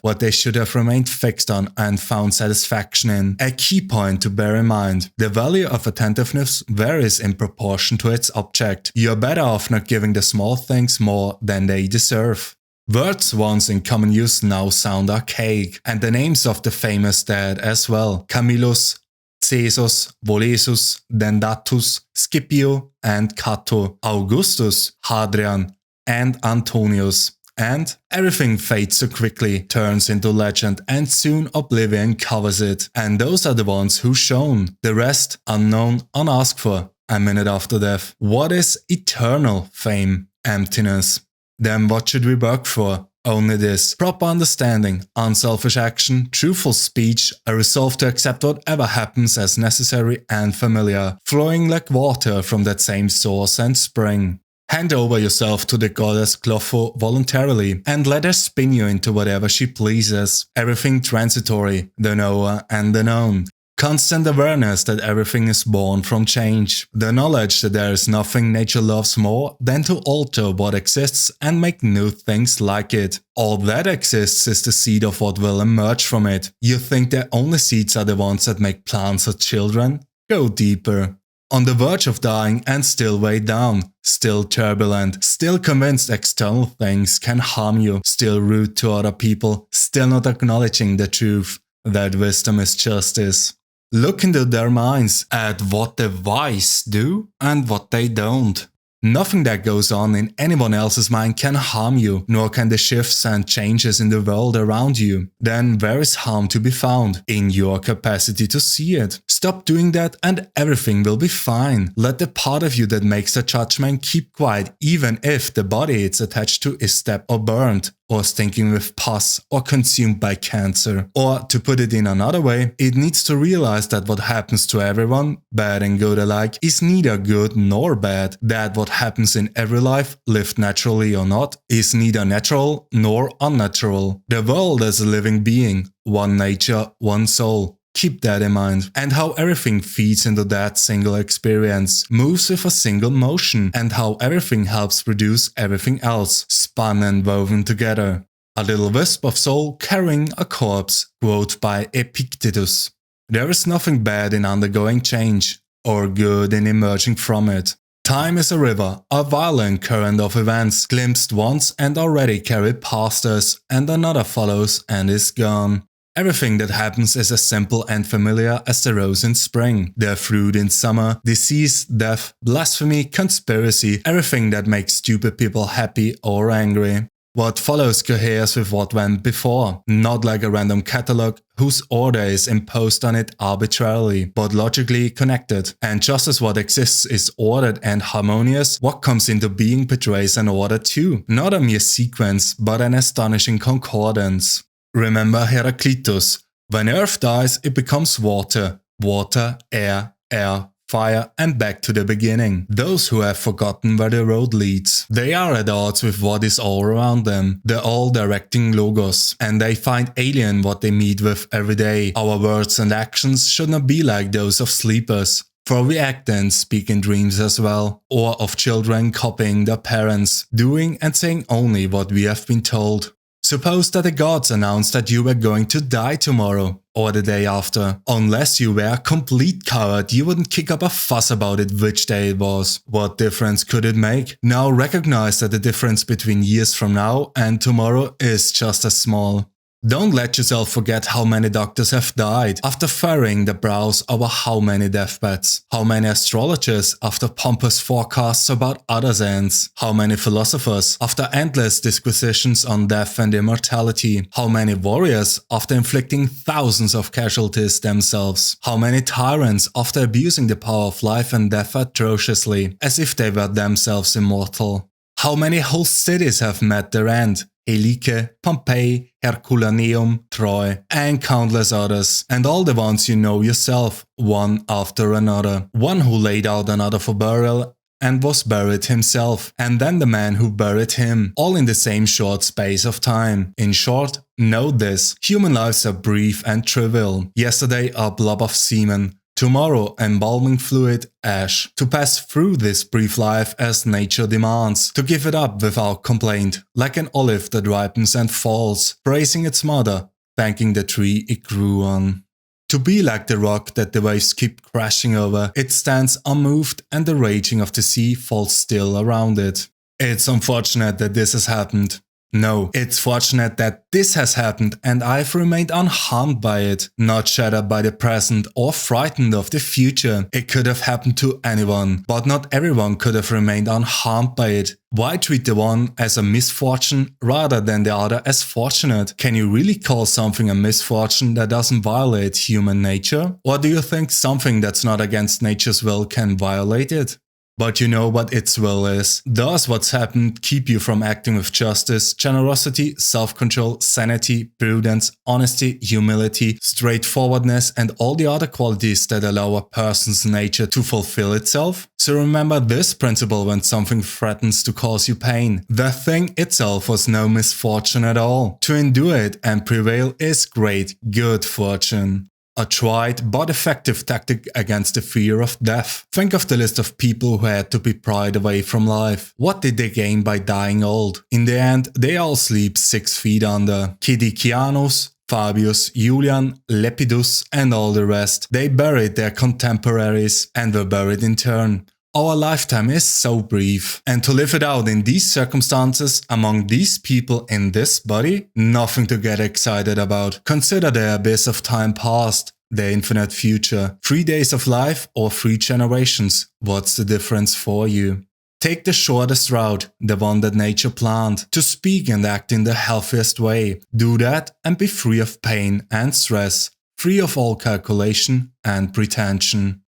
remained fixed on and found satisfaction in. A key point to bear in mind: the value of attentiveness varies in proportion to its object. You're better off not giving the small things more than they deserve. Words once in common use now sound archaic, and the names of the famous dead as well. Camillus, Caesus, Volesus, Dendatus, Scipio and Cato, Augustus, Hadrian and Antonius. And everything fades so quickly, turns into legend, and soon oblivion covers it. And those are the ones who shone. The rest, unknown, unasked for, a minute after death. What is eternal fame? Emptiness. Then what should we work for? Only this: proper understanding, unselfish action, truthful speech, a resolve to accept whatever happens as necessary and familiar, flowing like water from that same source and spring. Hand over yourself to the goddess Clotho voluntarily and let her spin you into whatever she pleases. Everything transitory, the knower and the known. Constant awareness that everything is born from change. The knowledge that there is nothing nature loves more than to alter what exists and make new things like it. All that exists is the seed of what will emerge from it. You think that only seeds are the ones that make plants or children? Go deeper. On the verge of dying and still weighed down, still turbulent, still convinced external things can harm you, still rude to other people, still not acknowledging the truth, that wisdom is justice. Look into their minds at what the wise do and what they don't. Nothing that goes on in anyone else's mind can harm you, nor can the shifts and changes in the world around you. Then where is harm to be found? In your capacity to see it. Stop doing that and everything will be fine. Let the part of you that makes the judgment keep quiet, even if the body it's attached to is stabbed or burned, or stinking with pus, or consumed by cancer. Or, to put it in another way, it needs to realize that what happens to everyone, bad and good alike, is neither good nor bad. That what happens in every life, lived naturally or not, is neither natural nor unnatural. The world is a living being, one nature, one soul. Keep that in mind. And how everything feeds into that single experience, moves with a single motion, and how everything helps produce everything else, spun and woven together. A little wisp of soul carrying a corpse, quote by Epictetus. There is nothing bad in undergoing change, or good in emerging from it. Time is a river, a violent current of events, glimpsed once and already carried past us, and another follows and is gone. Everything that happens is as simple and familiar as the rose in spring, the fruit in summer, disease, death, blasphemy, conspiracy, everything that makes stupid people happy or angry. What follows coheres with what went before, not like a random catalogue whose order is imposed on it arbitrarily, but logically connected. And just as what exists is ordered and harmonious, what comes into being betrays an order too, not a mere sequence, but an astonishing concordance. Remember Heraclitus. When earth dies, it becomes water, water, air, air, fire, and back to the beginning. Those who have forgotten where the road leads. They are at odds with what is all around them, the all-directing logos, and they find alien what they meet with every day. Our words and actions should not be like those of sleepers, for we act and speak in dreams as well, or of children copying their parents, doing and saying only what we have been told. Suppose that the gods announced that you were going to die tomorrow, or the day after. Unless you were a complete coward, you wouldn't kick up a fuss about it which day it was. What difference could it make? Now recognize that the difference between years from now and tomorrow is just as small. Don't let yourself forget how many doctors have died after furrowing their brows over how many deathbeds, how many astrologers after pompous forecasts about others' ends, how many philosophers after endless disquisitions on death and immortality, how many warriors after inflicting thousands of casualties themselves, how many tyrants after abusing the power of life and death atrociously, as if they were themselves immortal. How many whole cities have met their end, Helike, Pompeii, Herculaneum, Troy, and countless others, and all the ones you know yourself, one after another. One who laid out another for burial and was buried himself, and then the man who buried him, all in the same short space of time. In short, know this, human lives are brief and trivial. Yesterday a blob of semen, tomorrow embalming fluid, ash. To pass through this brief life as nature demands, to give it up without complaint, like an olive that ripens and falls, praising its mother, thanking the tree it grew on. To be like the rock that the waves keep crashing over, it stands unmoved and the raging of the sea falls still around it. It's unfortunate that this has happened. No, it's fortunate that this has happened and I've remained unharmed by it, not shattered by the present or frightened of the future. It could have happened to anyone, but not everyone could have remained unharmed by it. Why treat the one as a misfortune rather than the other as fortunate? Can you really call something a misfortune that doesn't violate human nature? Or do you think something that's not against nature's will can violate it? But you know what its will is. Does what's happened keep you from acting with justice, generosity, self-control, sanity, prudence, honesty, humility, straightforwardness, and all the other qualities that allow a person's nature to fulfill itself? So remember this principle when something threatens to cause you pain. The thing itself was no misfortune at all. To endure it and prevail is great good fortune. A tried but effective tactic against the fear of death. Think of the list of people who had to be pried away from life. What did they gain by dying old? In the end, they all sleep 6 feet under. Kidicianus, Fabius, Julian, Lepidus and all the rest. They buried their contemporaries and were buried in turn. Our lifetime is so brief, and to live it out in these circumstances, among these people in this body, nothing to get excited about. Consider the abyss of time past, the infinite future. 3 days of life or 3 generations, what's the difference for you? Take the shortest route, the one that nature planned, to speak and act in the healthiest way. Do that and be free of pain and stress, free of all calculation and pretension.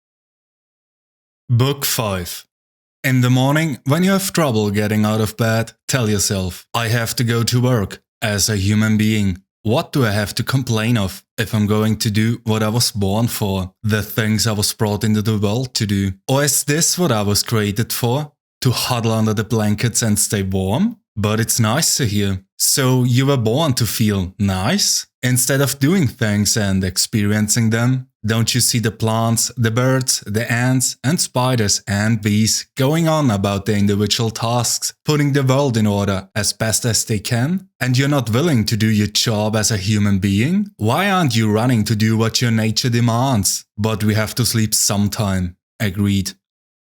Book 5. In the morning, when you have trouble getting out of bed, tell yourself, I have to go to work. As a human being, what do I have to complain of if I'm going to do what I was born for? The things I was brought into the world to do? Or is this what I was created for? To huddle under the blankets and stay warm? But it's nicer here. So you were born to feel nice? Instead of doing things and experiencing them? Don't you see the plants, the birds, the ants and spiders and bees going on about their individual tasks, putting the world in order as best as they can? And you're not willing to do your job as a human being? Why aren't you running to do what your nature demands? But we have to sleep sometime. Agreed.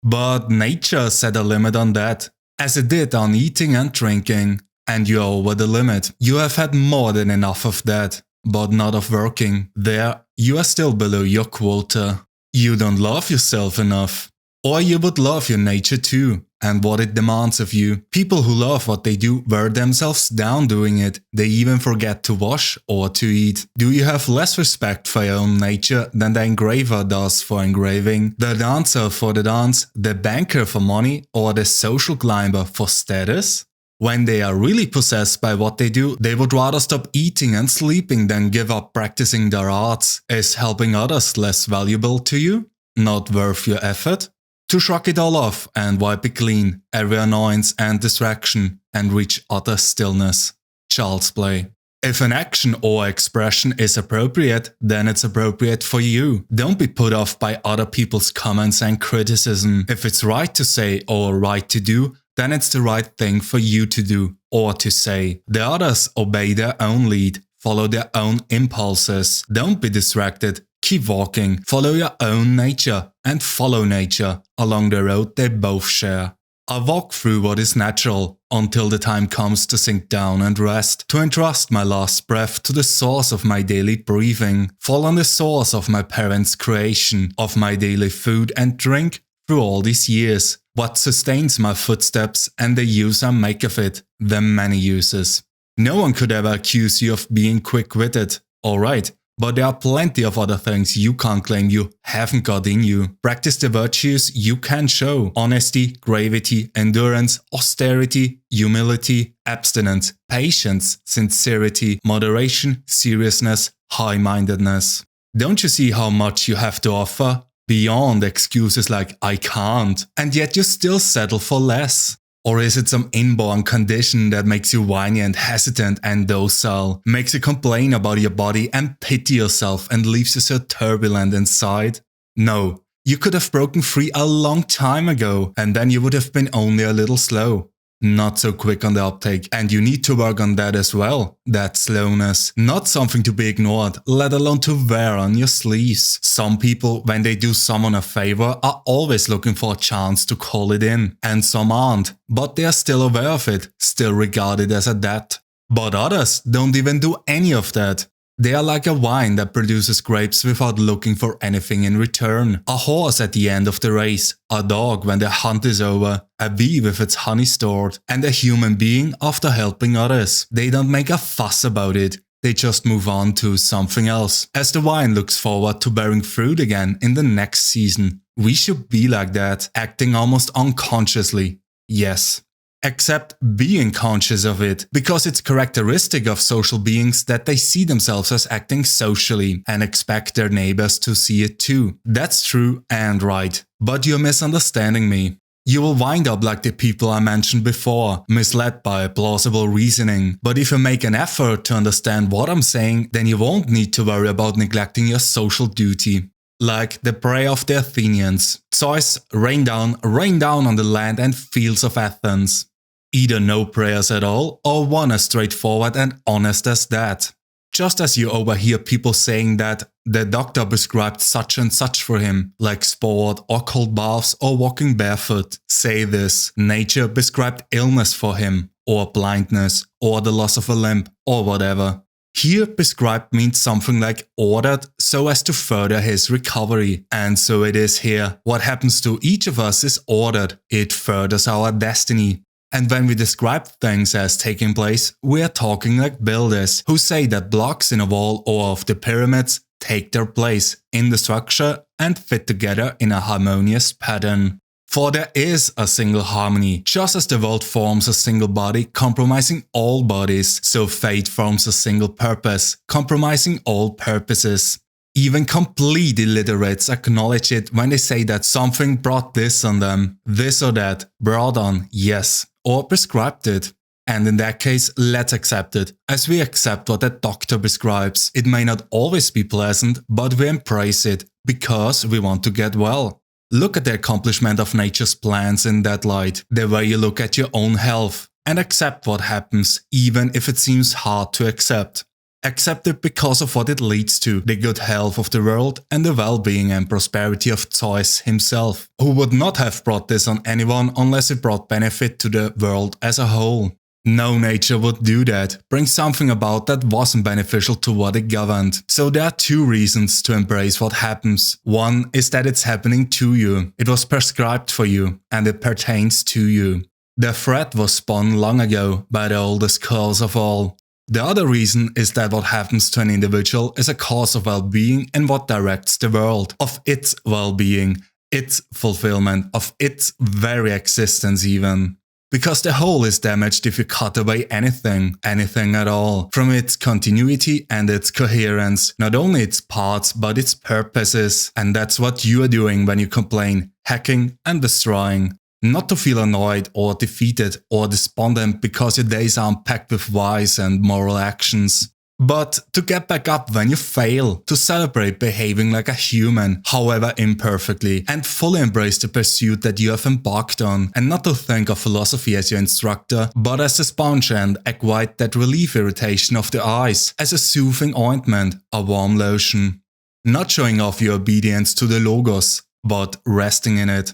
But nature set a limit on that, as it did on eating and drinking. And you're over the limit. You have had more than enough of that. But not of working. There, you are still below your quota. You don't love yourself enough. Or you would love your nature too, and what it demands of you. People who love what they do wear themselves down doing it. They even forget to wash or to eat. Do you have less respect for your own nature than the engraver does for engraving, the dancer for the dance, the banker for money, or the social climber for status? When they are really possessed by what they do, they would rather stop eating and sleeping than give up practicing their arts. Is helping others less valuable to you? Not worth your effort? To shrug it all off and wipe it clean, every annoyance and distraction, and reach utter stillness. Child's play. If an action or expression is appropriate, then it's appropriate for you. Don't be put off by other people's comments and criticism. If it's right to say or right to do, then it's the right thing for you to do or to say. The others obey their own lead, follow their own impulses. Don't be distracted, keep walking, follow your own nature and follow nature along the road they both share. I walk through what is natural until the time comes to sink down and rest, to entrust my last breath to the source of my daily breathing, fall on the source of my parents' creation, of my daily food and drink through all these years. What sustains my footsteps and the use I make of it, the many uses. No one could ever accuse you of being quick-witted. Alright, but there are plenty of other things you can't claim you haven't got in you. Practice the virtues you can show. Honesty, gravity, endurance, austerity, humility, abstinence, patience, sincerity, moderation, seriousness, high-mindedness. Don't you see how much you have to offer? Beyond excuses like I can't, and yet you still settle for less. Or is it some inborn condition that makes you whiny and hesitant and docile, makes you complain about your body and pity yourself and leaves you so turbulent inside? No, you could have broken free a long time ago, and then you would have been only a little slow. Not so quick on the uptake, and you need to work on that as well. That slowness, not something to be ignored, let alone to wear on your sleeves. Some people, when they do someone a favor, are always looking for a chance to call it in, and some aren't, but they are still aware of it, still regard it as a debt. But others don't even do any of that. They are like a wine that produces grapes without looking for anything in return. A horse at the end of the race, a dog when the hunt is over, a bee with its honey stored, and a human being after helping others. They don't make a fuss about it. They just move on to something else, as the vine looks forward to bearing fruit again in the next season. We should be like that, acting almost unconsciously. Yes. Except being conscious of it, because it's characteristic of social beings that they see themselves as acting socially and expect their neighbors to see it too. That's true and right. But you're misunderstanding me. You will wind up like the people I mentioned before, misled by plausible reasoning. But if you make an effort to understand what I'm saying, then you won't need to worry about neglecting your social duty. Like the prayer of the Athenians. Zeus, rain down on the land and fields of Athens. Either no prayers at all, or one as straightforward and honest as that. Just as you overhear people saying that the doctor prescribed such and such for him, like sport or cold baths or walking barefoot, say this: nature prescribed illness for him, or blindness, or the loss of a limb, or whatever. Here prescribed means something like ordered so as to further his recovery. And so it is here. What happens to each of us is ordered. It furthers our destiny. And when we describe things as taking place, we are talking like builders who say that blocks in a wall or of the pyramids take their place in the structure and fit together in a harmonious pattern. For there is a single harmony, just as the world forms a single body compromising all bodies, so fate forms a single purpose, compromising all purposes. Even complete illiterates acknowledge it when they say that something brought this on them, this or that, brought on, yes, or prescribed it. And in that case, let's accept it, as we accept what a doctor prescribes. It may not always be pleasant, but we embrace it, because we want to get well. Look at the accomplishment of nature's plans in that light, the way you look at your own health, and accept what happens, even if it seems hard to accept. Accept it because of what it leads to, the good health of the world and the well-being and prosperity of Zeus himself, who would not have brought this on anyone unless it brought benefit to the world as a whole. No nature would do that, bring something about that wasn't beneficial to what it governed. So there are two reasons to embrace what happens. One is that it's happening to you, it was prescribed for you, and it pertains to you. The thread was spun long ago by the oldest cause of all. The other reason is that what happens to an individual is a cause of well-being and what directs the world, of its well-being, its fulfillment, of its very existence even. Because the whole is damaged if you cut away anything at all, from its continuity and its coherence, not only its parts but its purposes. And that's what you are doing when you complain, hacking and destroying. Not to feel annoyed or defeated or despondent because your days aren't packed with wise and moral actions. But to get back up when you fail, to celebrate behaving like a human, however imperfectly, and fully embrace the pursuit that you have embarked on, and not to think of philosophy as your instructor, but as a sponge and egg white that relieve irritation of the eyes, as a soothing ointment, a warm lotion. Not showing off your obedience to the logos, but resting in it.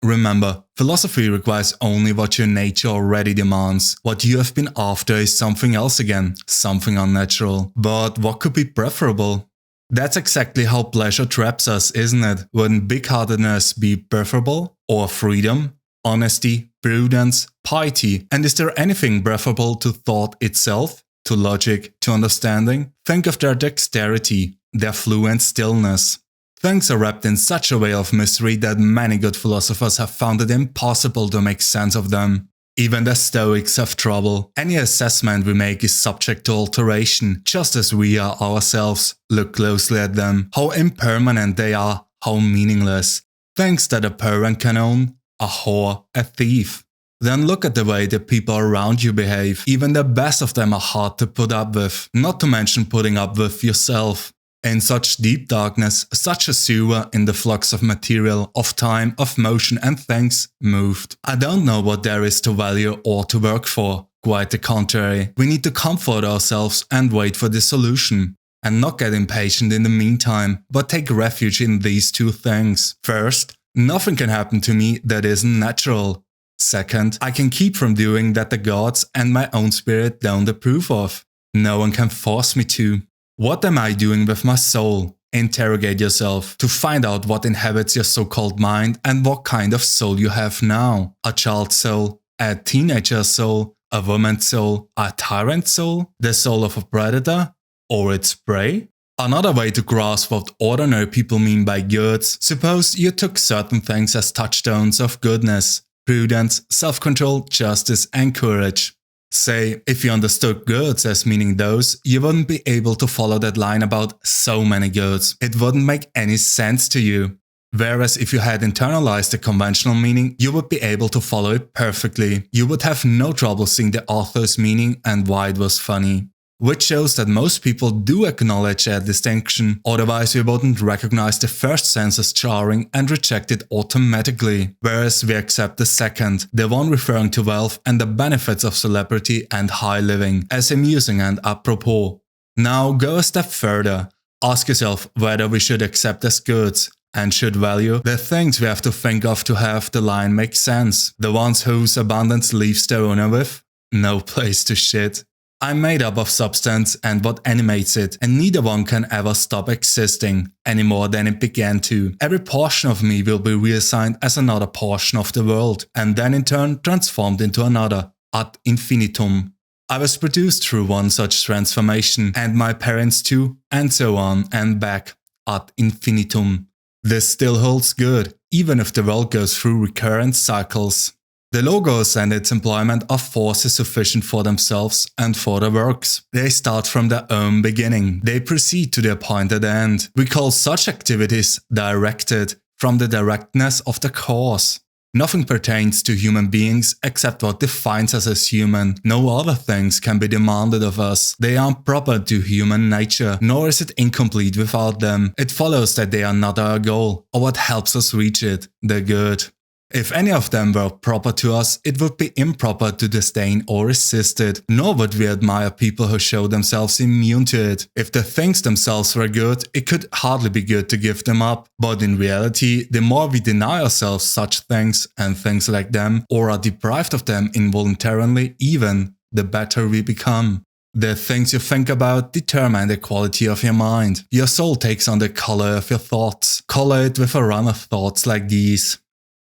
Remember, philosophy requires only what your nature already demands. What you have been after is something else again, something unnatural. But what could be preferable? That's exactly how pleasure traps us, isn't it? Wouldn't big-heartedness be preferable? Or freedom? Honesty? Prudence? Piety? And is there anything preferable to thought itself? To logic? To understanding? Think of their dexterity, their fluent stillness. Things are wrapped in such a veil of mystery that many good philosophers have found it impossible to make sense of them. Even the Stoics have trouble. Any assessment we make is subject to alteration, just as we are ourselves. Look closely at them. How impermanent they are, how meaningless. Things that a parent can own, a whore, a thief. Then look at the way the people around you behave. Even the best of them are hard to put up with, not to mention putting up with yourself. In such deep darkness, such a sewer in the flux of material, of time, of motion and things moved. I don't know what there is to value or to work for. Quite the contrary. We need to comfort ourselves and wait for the solution. And not get impatient in the meantime, but take refuge in these two things. First, nothing can happen to me that isn't natural. Second, I can keep from doing that the gods and my own spirit don't approve of. No one can force me to. What am I doing with my soul? Interrogate yourself to find out what inhabits your so-called mind and what kind of soul you have now. A child's soul, a teenager's soul, a woman's soul, a tyrant's soul, the soul of a predator, or its prey? Another way to grasp what ordinary people mean by goods, suppose you took certain things as touchstones of goodness: prudence, self-control, justice and courage. Say, if you understood goods as meaning those, you wouldn't be able to follow that line about so many goods. It wouldn't make any sense to you. Whereas if you had internalized the conventional meaning, you would be able to follow it perfectly. You would have no trouble seeing the author's meaning and why it was funny. Which shows that most people do acknowledge that distinction, otherwise we wouldn't recognize the first sense as jarring and reject it automatically, whereas we accept the second, the one referring to wealth and the benefits of celebrity and high living, as amusing and apropos. Now go a step further. Ask yourself whether we should accept as goods and should value the things we have to think of to have the line make sense, the ones whose abundance leaves their owner with no place to shit. I'm made up of substance and what animates it, and neither one can ever stop existing, any more than it began to. Every portion of me will be reassigned as another portion of the world, and then in turn transformed into another, ad infinitum. I was produced through one such transformation, and my parents too, and so on and back, ad infinitum. This still holds good, even if the world goes through recurrent cycles. The logos and its employment are forces sufficient for themselves and for their works. They start from their own beginning. They proceed to the appointed end. We call such activities directed, from the directness of the cause. Nothing pertains to human beings except what defines us as human. No other things can be demanded of us. They aren't proper to human nature, nor is it incomplete without them. It follows that they are not our goal, or what helps us reach it, the good. If any of them were proper to us, it would be improper to disdain or resist it, nor would we admire people who show themselves immune to it. If the things themselves were good, it could hardly be good to give them up. But in reality, the more we deny ourselves such things and things like them, or are deprived of them involuntarily even, the better we become. The things you think about determine the quality of your mind. Your soul takes on the color of your thoughts. Color it with a run of thoughts like these.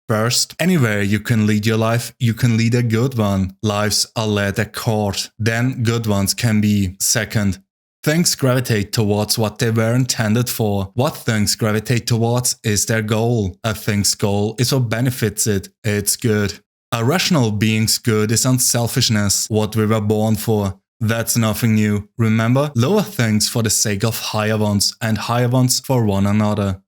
First, anywhere you can lead your life, you can lead a good one. Lives are led at court, then good ones can be. Second, things gravitate towards what they were intended for. What things gravitate towards is their goal. A thing's goal is what benefits it. It's good. A rational being's good is unselfishness, what we were born for. That's nothing new. Remember, lower things for the sake of higher ones, and higher ones for one another.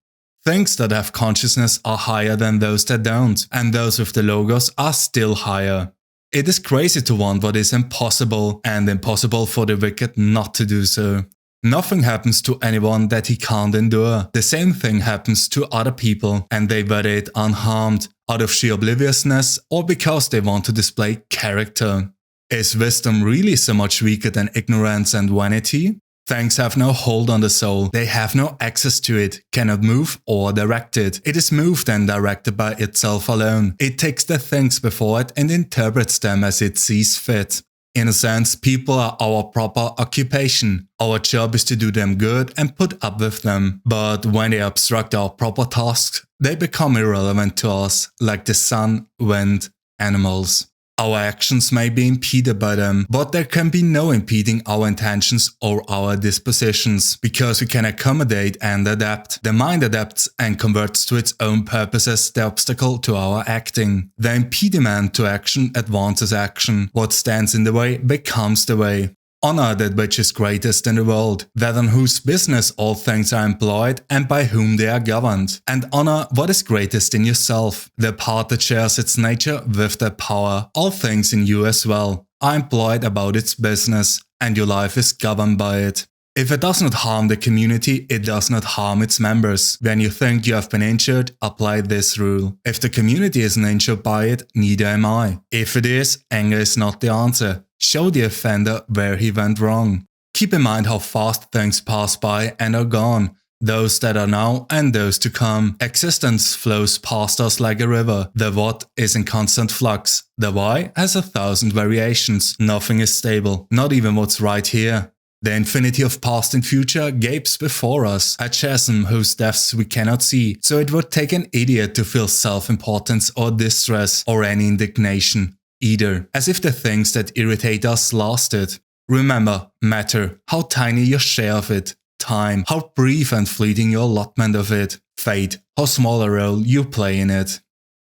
Things that have consciousness are higher than those that don't, and those with the logos are still higher. It is crazy to want what is impossible, and impossible for the wicked not to do so. Nothing happens to anyone that he can't endure. The same thing happens to other people, and they weather it unharmed, out of sheer obliviousness or because they want to display character. Is wisdom really so much weaker than ignorance and vanity? Things have no hold on the soul, they have no access to it, cannot move or direct it. It is moved and directed by itself alone. It takes the things before it and interprets them as it sees fit. In a sense, people are our proper occupation. Our job is to do them good and put up with them. But when they obstruct our proper tasks, they become irrelevant to us, like the sun, wind, animals. Our actions may be impeded by them, but there can be no impeding our intentions or our dispositions, because we can accommodate and adapt. The mind adapts and converts to its own purposes the obstacle to our acting. The impediment to action advances action. What stands in the way becomes the way. Honor that which is greatest in the world, that on whose business all things are employed and by whom they are governed. And honor what is greatest in yourself, the part that shares its nature with that power. All things in you as well are employed about its business, and your life is governed by it. If it does not harm the community, it does not harm its members. When you think you have been injured, apply this rule. If the community isn't injured by it, neither am I. If it is, anger is not the answer. Show the offender where he went wrong. Keep in mind how fast things pass by and are gone. Those that are now and those to come. Existence flows past us like a river. The what is in constant flux. The why has 1,000 variations. Nothing is stable, not even what's right here. The infinity of past and future gapes before us, a chasm whose depths we cannot see, so it would take an idiot to feel self-importance or distress or any indignation. Either, as if the things that irritate us lasted. Remember, matter, how tiny your share of it. Time, how brief and fleeting your allotment of it. Fate, how small a role you play in it.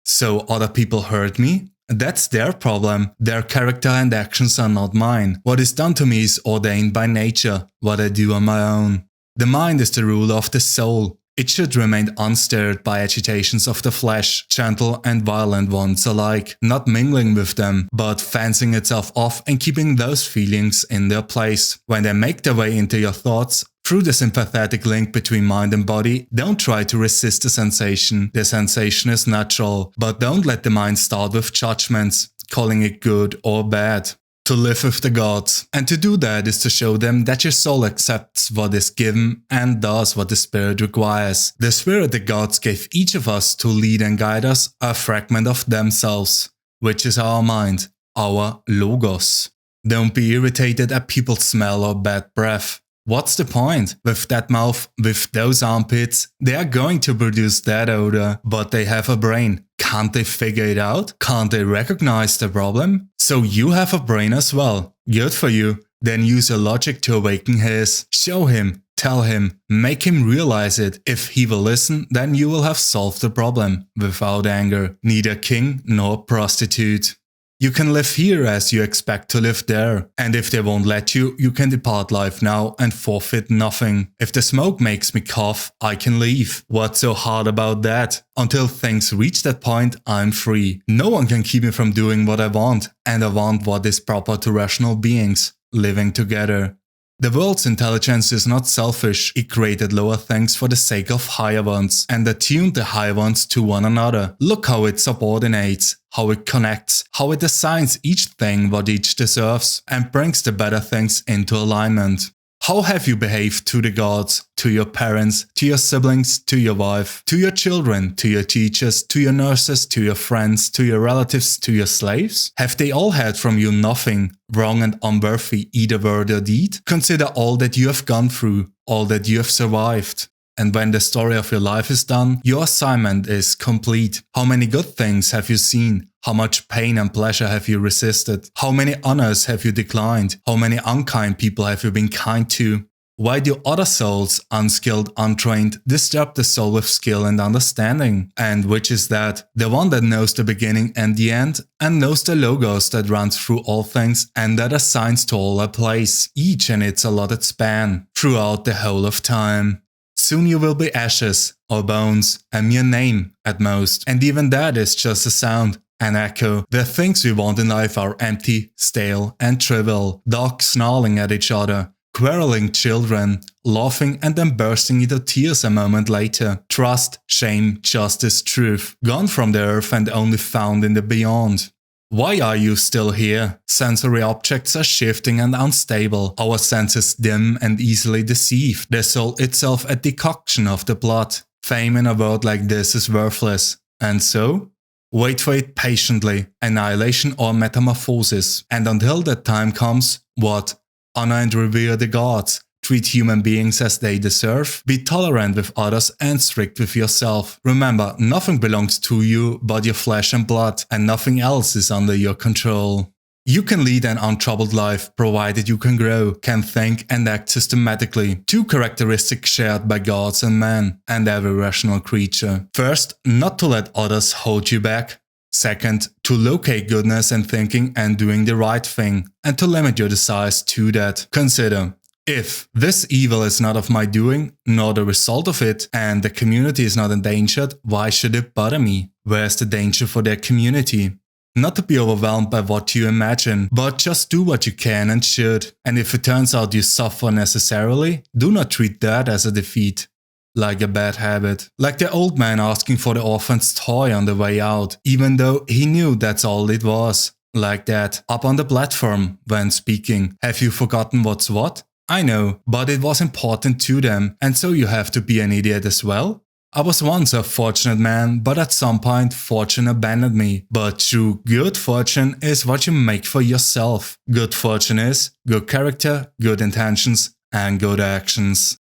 So other people hurt me? That's their problem. Their character and actions are not mine. What is done to me is ordained by nature, what I do on my own. The mind is the ruler of the soul. It should remain unstirred by agitations of the flesh, gentle and violent ones alike, not mingling with them, but fencing itself off and keeping those feelings in their place. When they make their way into your thoughts, through the sympathetic link between mind and body, don't try to resist the sensation. The sensation is natural, but don't let the mind start with judgments, calling it good or bad. To live with the gods. And to do that is to show them that your soul accepts what is given and does what the spirit requires. The spirit the gods gave each of us to lead and guide us a fragment of themselves, which is our mind, our logos. Don't be irritated at people's smell or bad breath. What's the point? With that mouth, with those armpits, they are going to produce that odor, but they have a brain. Can't they figure it out? Can't they recognize the problem? So you have a brain as well. Good for you. Then use your logic to awaken his. Show him, tell him, make him realize it. If he will listen, then you will have solved the problem without anger. Neither king nor prostitute. You can live here as you expect to live there. And if they won't let you, you can depart life now and forfeit nothing. If the smoke makes me cough, I can leave. What's so hard about that? Until things reach that point, I'm free. No one can keep me from doing what I want. And I want what is proper to rational beings, living together. The world's intelligence is not selfish. It created lower things for the sake of higher ones and attuned the higher ones to one another. Look how it subordinates, how it connects, how it assigns each thing what each deserves and brings the better things into alignment. How have you behaved to the gods, to your parents, to your siblings, to your wife, to your children, to your teachers, to your nurses, to your friends, to your relatives, to your slaves? Have they all had from you nothing, wrong and unworthy, either word or deed? Consider all that you have gone through, all that you have survived. And when the story of your life is done, your assignment is complete. How many good things have you seen? How much pain and pleasure have you resisted? How many honors have you declined? How many unkind people have you been kind to? Why do other souls, unskilled, untrained, disturb the soul with skill and understanding? And which is that? The one that knows the beginning and the end, and knows the logos that runs through all things and that assigns to all a place, each in its allotted span, throughout the whole of time. Soon you will be ashes, or bones, a mere name at most, and even that is just a sound, an echo. The things we want in life are empty, stale, and trivial, dogs snarling at each other, quarreling children, laughing and then bursting into tears a moment later. Trust, shame, justice, truth, gone from the earth and only found in the beyond. Why are you still here? Sensory objects are shifting and unstable, our senses dim and easily deceived, the soul itself a decoction of the blood. Fame in a world like this is worthless. And so? Wait for it patiently, annihilation or metamorphosis. And until that time comes, what? Honor and revere the gods. Treat human beings as they deserve. Be tolerant with others and strict with yourself. Remember, nothing belongs to you but your flesh and blood, and nothing else is under your control. You can lead an untroubled life, provided you can grow, can think and act systematically. Two characteristics shared by gods and men, and every rational creature. First, not to let others hold you back. Second, to locate goodness in thinking and doing the right thing, and to limit your desires to that. Consider, if this evil is not of my doing, nor the result of it, and the community is not endangered, why should it bother me? Where's the danger for their community? Not to be overwhelmed by what you imagine, but just do what you can and should. And if it turns out you suffer necessarily, do not treat that as a defeat. Like a bad habit. Like the old man asking for the orphan's toy on the way out, even though he knew that's all it was. Like that, up on the platform, when speaking. Have you forgotten what's what? I know, but it was important to them, and so you have to be an idiot as well? I was once a fortunate man, but at some point fortune abandoned me. But true good fortune is what you make for yourself. Good fortune is good character, good intentions, and good actions.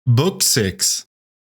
Book 6.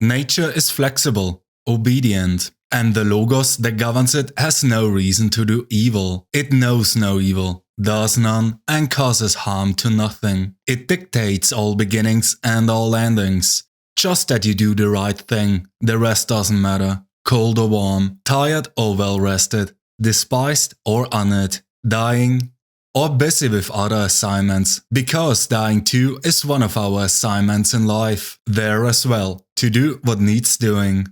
Nature is flexible, obedient, and the logos that governs it has no reason to do evil. It knows no evil, does none, and causes harm to nothing. It dictates all beginnings and all endings. Just that you do the right thing, the rest doesn't matter. Cold or warm, tired or well rested, despised or honored, dying or busy with other assignments, because dying too is one of our assignments in life, there as well, to do what needs doing.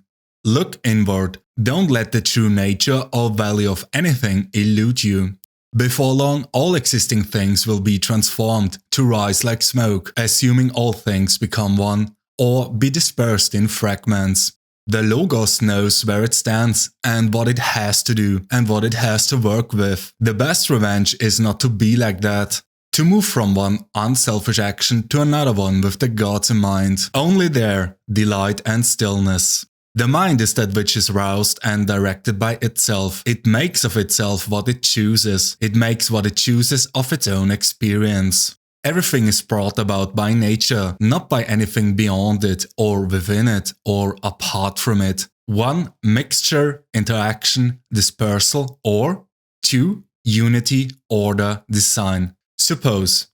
Look inward, don't let the true nature or value of anything elude you. Before long, all existing things will be transformed to rise like smoke, assuming all things become one, or be dispersed in fragments. The Logos knows where it stands and what it has to do and what it has to work with. The best revenge is not to be like that. To move from one unselfish action to another one with the gods in mind. Only there, delight and stillness. The mind is that which is roused and directed by itself. It makes of itself what it chooses. It makes what it chooses of its own experience. Everything is brought about by nature, not by anything beyond it, or within it, or apart from it. 1. Mixture, interaction, dispersal, or 2. Unity, order, design. Suppose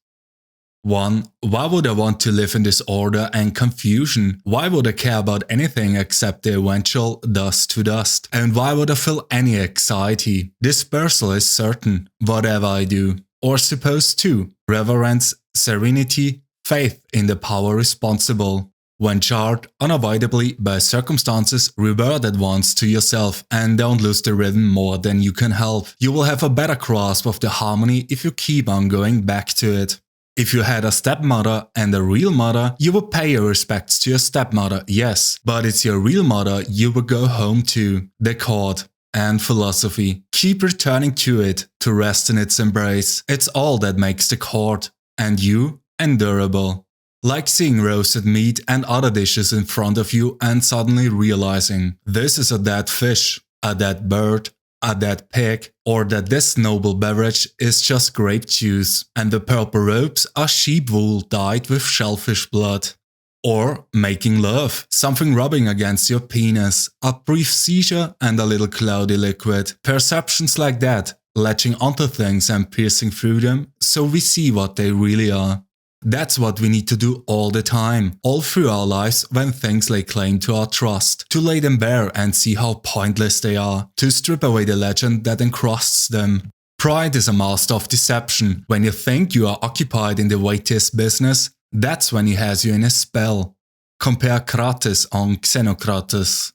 1. Why would I want to live in disorder and confusion? Why would I care about anything except the eventual dust to dust? And why would I feel any anxiety? Dispersal is certain, whatever I do. Or suppose 2. Reverence, serenity, faith in the power responsible. When jarred unavoidably by circumstances, revert at once to yourself and don't lose the rhythm more than you can help. You will have a better grasp of the harmony if you keep on going back to it. If you had a stepmother and a real mother, you would pay your respects to your stepmother, yes, but it's your real mother you would go home to, the court. And philosophy. Keep returning to it, to rest in its embrace. It's all that makes the court, and you, endurable. Like seeing roasted meat and other dishes in front of you and suddenly realizing this is a dead fish, a dead bird, a dead pig, or that this noble beverage is just grape juice, and the purple robes are sheep wool dyed with shellfish blood. Or making love, something rubbing against your penis, a brief seizure and a little cloudy liquid. Perceptions like that, latching onto things and piercing through them, so we see what they really are. That's what we need to do all the time, all through our lives when things lay claim to our trust, to lay them bare and see how pointless they are, to strip away the legend that encrusts them. Pride is a master of deception. When you think you are occupied in the weightiest business, that's when he has you in a spell. Compare Crates on Xenocrates.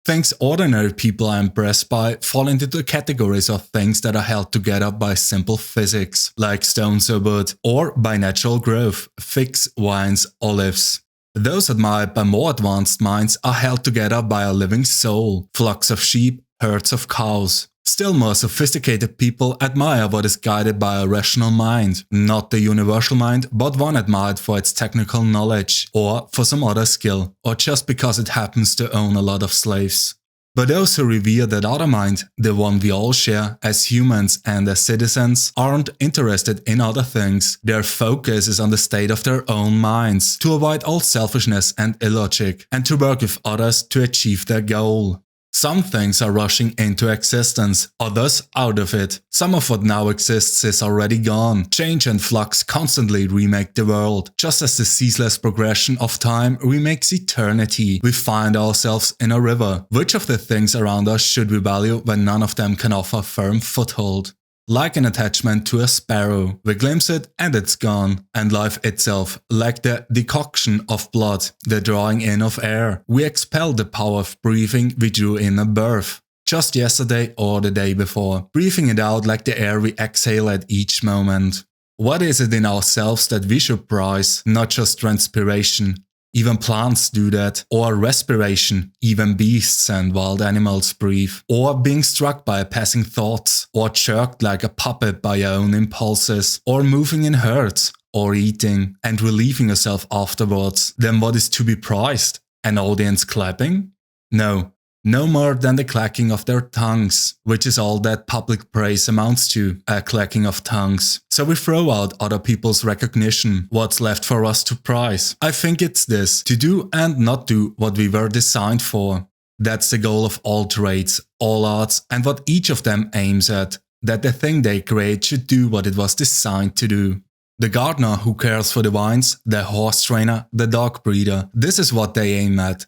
Things ordinary people are impressed by fall into the categories of things that are held together by simple physics, like stones or wood, or by natural growth, figs, vines, olives. Those admired by more advanced minds are held together by a living soul, flocks of sheep, herds of cows. Still more sophisticated people admire what is guided by a rational mind, not the universal mind, but one admired for its technical knowledge, or for some other skill, or just because it happens to own a lot of slaves. But those who revere that other mind, the one we all share as humans and as citizens, aren't interested in other things. Their focus is on the state of their own minds, to avoid all selfishness and illogic, and to work with others to achieve their goal. Some things are rushing into existence, others out of it. Some of what now exists is already gone. Change and flux constantly remake the world. Just as the ceaseless progression of time remakes eternity, we find ourselves in a river. Which of the things around us should we value when none of them can offer firm foothold? Like an attachment to a sparrow, we glimpse it and it's gone. And life itself, like the decoction of blood, the drawing in of air. We expel the power of breathing we drew in at birth, just yesterday or the day before, breathing it out like the air we exhale at each moment. What is it in ourselves that we should prize, not just transpiration? Even plants do that, or respiration, even beasts and wild animals breathe, or being struck by a passing thought, or jerked like a puppet by your own impulses, or moving in herds, or eating, and relieving yourself afterwards. Then what is to be prized? An audience clapping? No more than the clacking of their tongues, which is all that public praise amounts to, a clacking of tongues. So we throw out other people's recognition. What's left for us to prize? I think it's this, to do and not do what we were designed for. That's the goal of all trades, all arts, and what each of them aims at, that the thing they create should do what it was designed to do. The gardener who cares for the vines, the horse trainer, the dog breeder, this is what they aim at.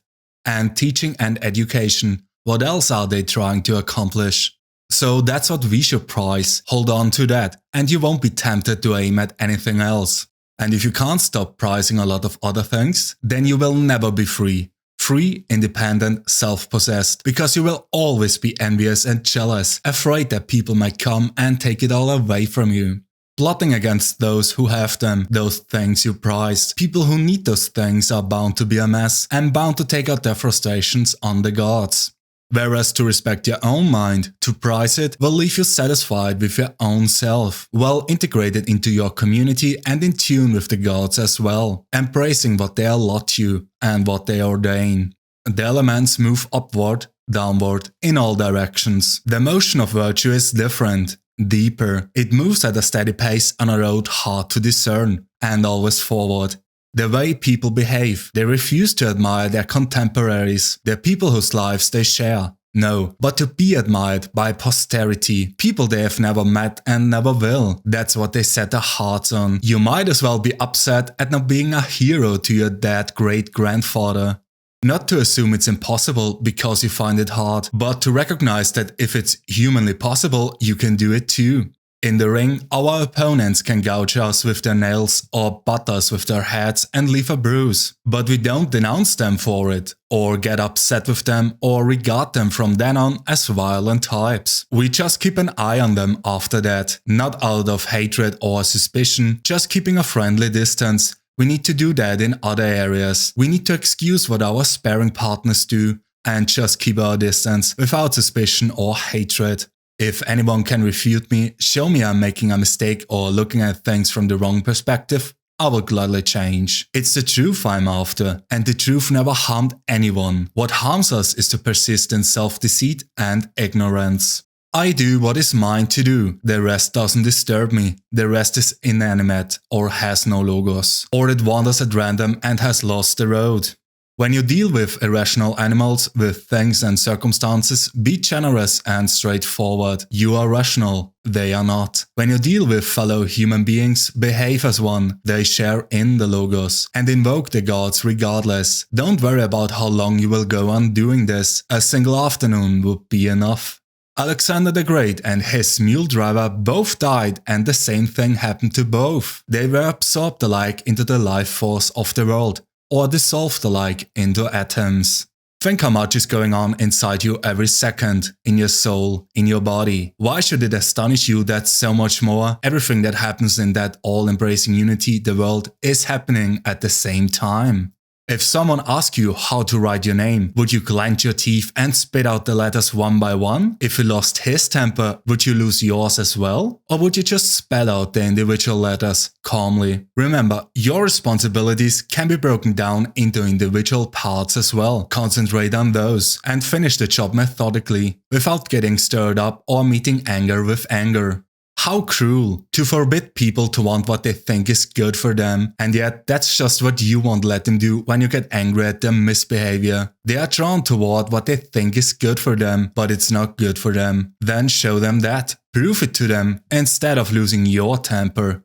And teaching and education, what else are they trying to accomplish? So that's what we should prize. Hold on to that, and you won't be tempted to aim at anything else. And if you can't stop prizing a lot of other things, then you will never be free. Free, independent, self-possessed, because you will always be envious and jealous, afraid that people might come and take it all away from you. Plotting against those who have them, those things you prized. People who need those things are bound to be a mess and bound to take out their frustrations on the gods. Whereas to respect your own mind, to prize it, will leave you satisfied with your own self, well integrated into your community and in tune with the gods as well, embracing what they allot you and what they ordain. The elements move upward, downward, in all directions. The motion of virtue is different, deeper. It moves at a steady pace on a road hard to discern, and always forward. The way people behave, they refuse to admire their contemporaries, the people whose lives they share. No, but to be admired by posterity, people they have never met and never will. That's what they set their hearts on. You might as well be upset at not being a hero to your dead great-grandfather. Not to assume it's impossible because you find it hard, but to recognize that if it's humanly possible, you can do it too. In the ring, our opponents can gouge us with their nails or butt us with their heads and leave a bruise. But we don't denounce them for it, or get upset with them, or regard them from then on as violent types. We just keep an eye on them after that, not out of hatred or suspicion, just keeping a friendly distance. We need to do that in other areas. We need to excuse what our sparring partners do, and just keep our distance without suspicion or hatred. If anyone can refute me, show me I'm making a mistake or looking at things from the wrong perspective, I will gladly change. It's the truth I'm after, and the truth never harmed anyone. What harms us is to persist in self-deceit and ignorance. I do what is mine to do, the rest doesn't disturb me, the rest is inanimate or has no logos, or it wanders at random and has lost the road. When you deal with irrational animals, with things and circumstances, be generous and straightforward. You are rational, they are not. When you deal with fellow human beings, behave as one. They share in the logos and invoke the gods regardless. Don't worry about how long you will go on doing this. A single afternoon would be enough. Alexander the Great and his mule driver both died, and the same thing happened to both. They were absorbed alike into the life force of the world, or dissolved alike into atoms. Think how much is going on inside you every second, in your soul, in your body. Why should it astonish you that so much more, everything that happens in that all-embracing unity, the world, is happening at the same time? If someone asked you how to write your name, would you clench your teeth and spit out the letters one by one? If he lost his temper, would you lose yours as well? Or would you just spell out the individual letters calmly? Remember, your responsibilities can be broken down into individual parts as well. Concentrate on those and finish the job methodically, without getting stirred up or meeting anger with anger. How cruel to forbid people to want what they think is good for them, and yet that's just what you won't let them do when you get angry at their misbehavior. They are drawn toward what they think is good for them, but it's not good for them. Then show them that. Prove it to them, instead of losing your temper.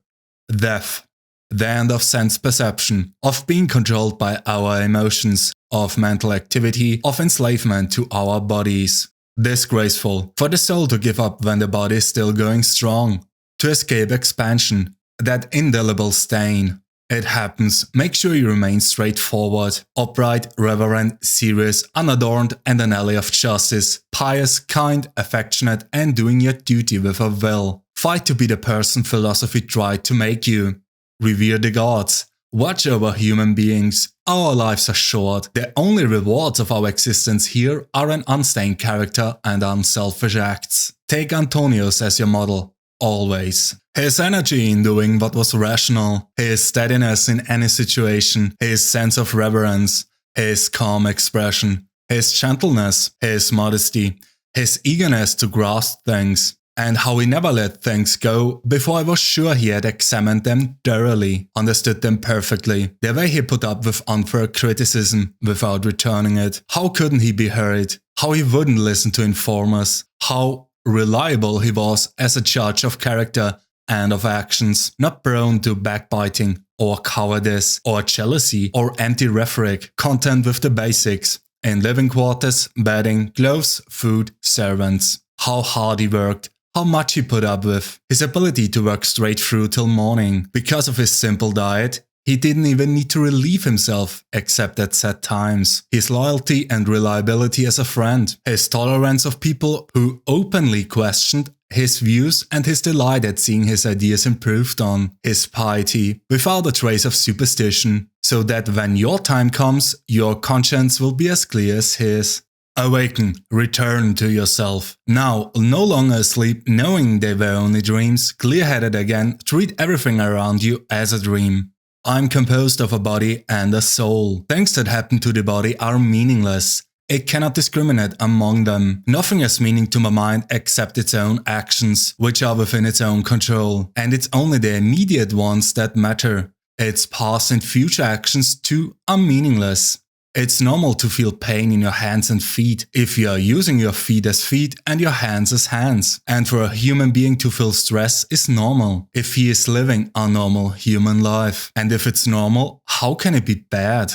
Death. The end of sense perception, of being controlled by our emotions, of mental activity, of enslavement to our bodies. Disgraceful for the soul to give up when the body is still going strong, to escape expansion, that indelible stain. It happens, make sure you remain straightforward, upright, reverent, serious, unadorned, and an ally of justice, pious, kind, affectionate, and doing your duty with a will. Fight to be the person philosophy tried to make you. Revere the gods. Watch over human beings. Our lives are short. The only rewards of our existence here are an unstained character and unselfish acts. Take Antonius as your model, always. His energy in doing what was rational, his steadiness in any situation, his sense of reverence, his calm expression, his gentleness, his modesty, his eagerness to grasp things. And how he never let things go before I was sure he had examined them thoroughly, understood them perfectly. The way he put up with unfair criticism without returning it. How couldn't he be hurried? How he wouldn't listen to informers. How reliable he was as a judge of character and of actions, not prone to backbiting or cowardice or jealousy or empty rhetoric, content with the basics. In living quarters, bedding, clothes, food, servants. how hard he worked, how much he put up with, his ability to work straight through till morning. Because of his simple diet, he didn't even need to relieve himself except at set times. His loyalty and reliability as a friend, his tolerance of people who openly questioned his views and his delight at seeing his ideas improved on, his piety without a trace of superstition, so that when your time comes, your conscience will be as clear as his. Awaken, return to yourself. Now, no longer asleep, knowing they were only dreams, clear-headed again, treat everything around you as a dream. I'm composed of a body and a soul. Things that happen to the body are meaningless. It cannot discriminate among them. Nothing has meaning to my mind except its own actions, which are within its own control. And it's only the immediate ones that matter. Its past and future actions too are meaningless. It's normal to feel pain in your hands and feet if you are using your feet as feet and your hands as hands. And for a human being to feel stress is normal if he is living a normal human life. And if it's normal, how can it be bad?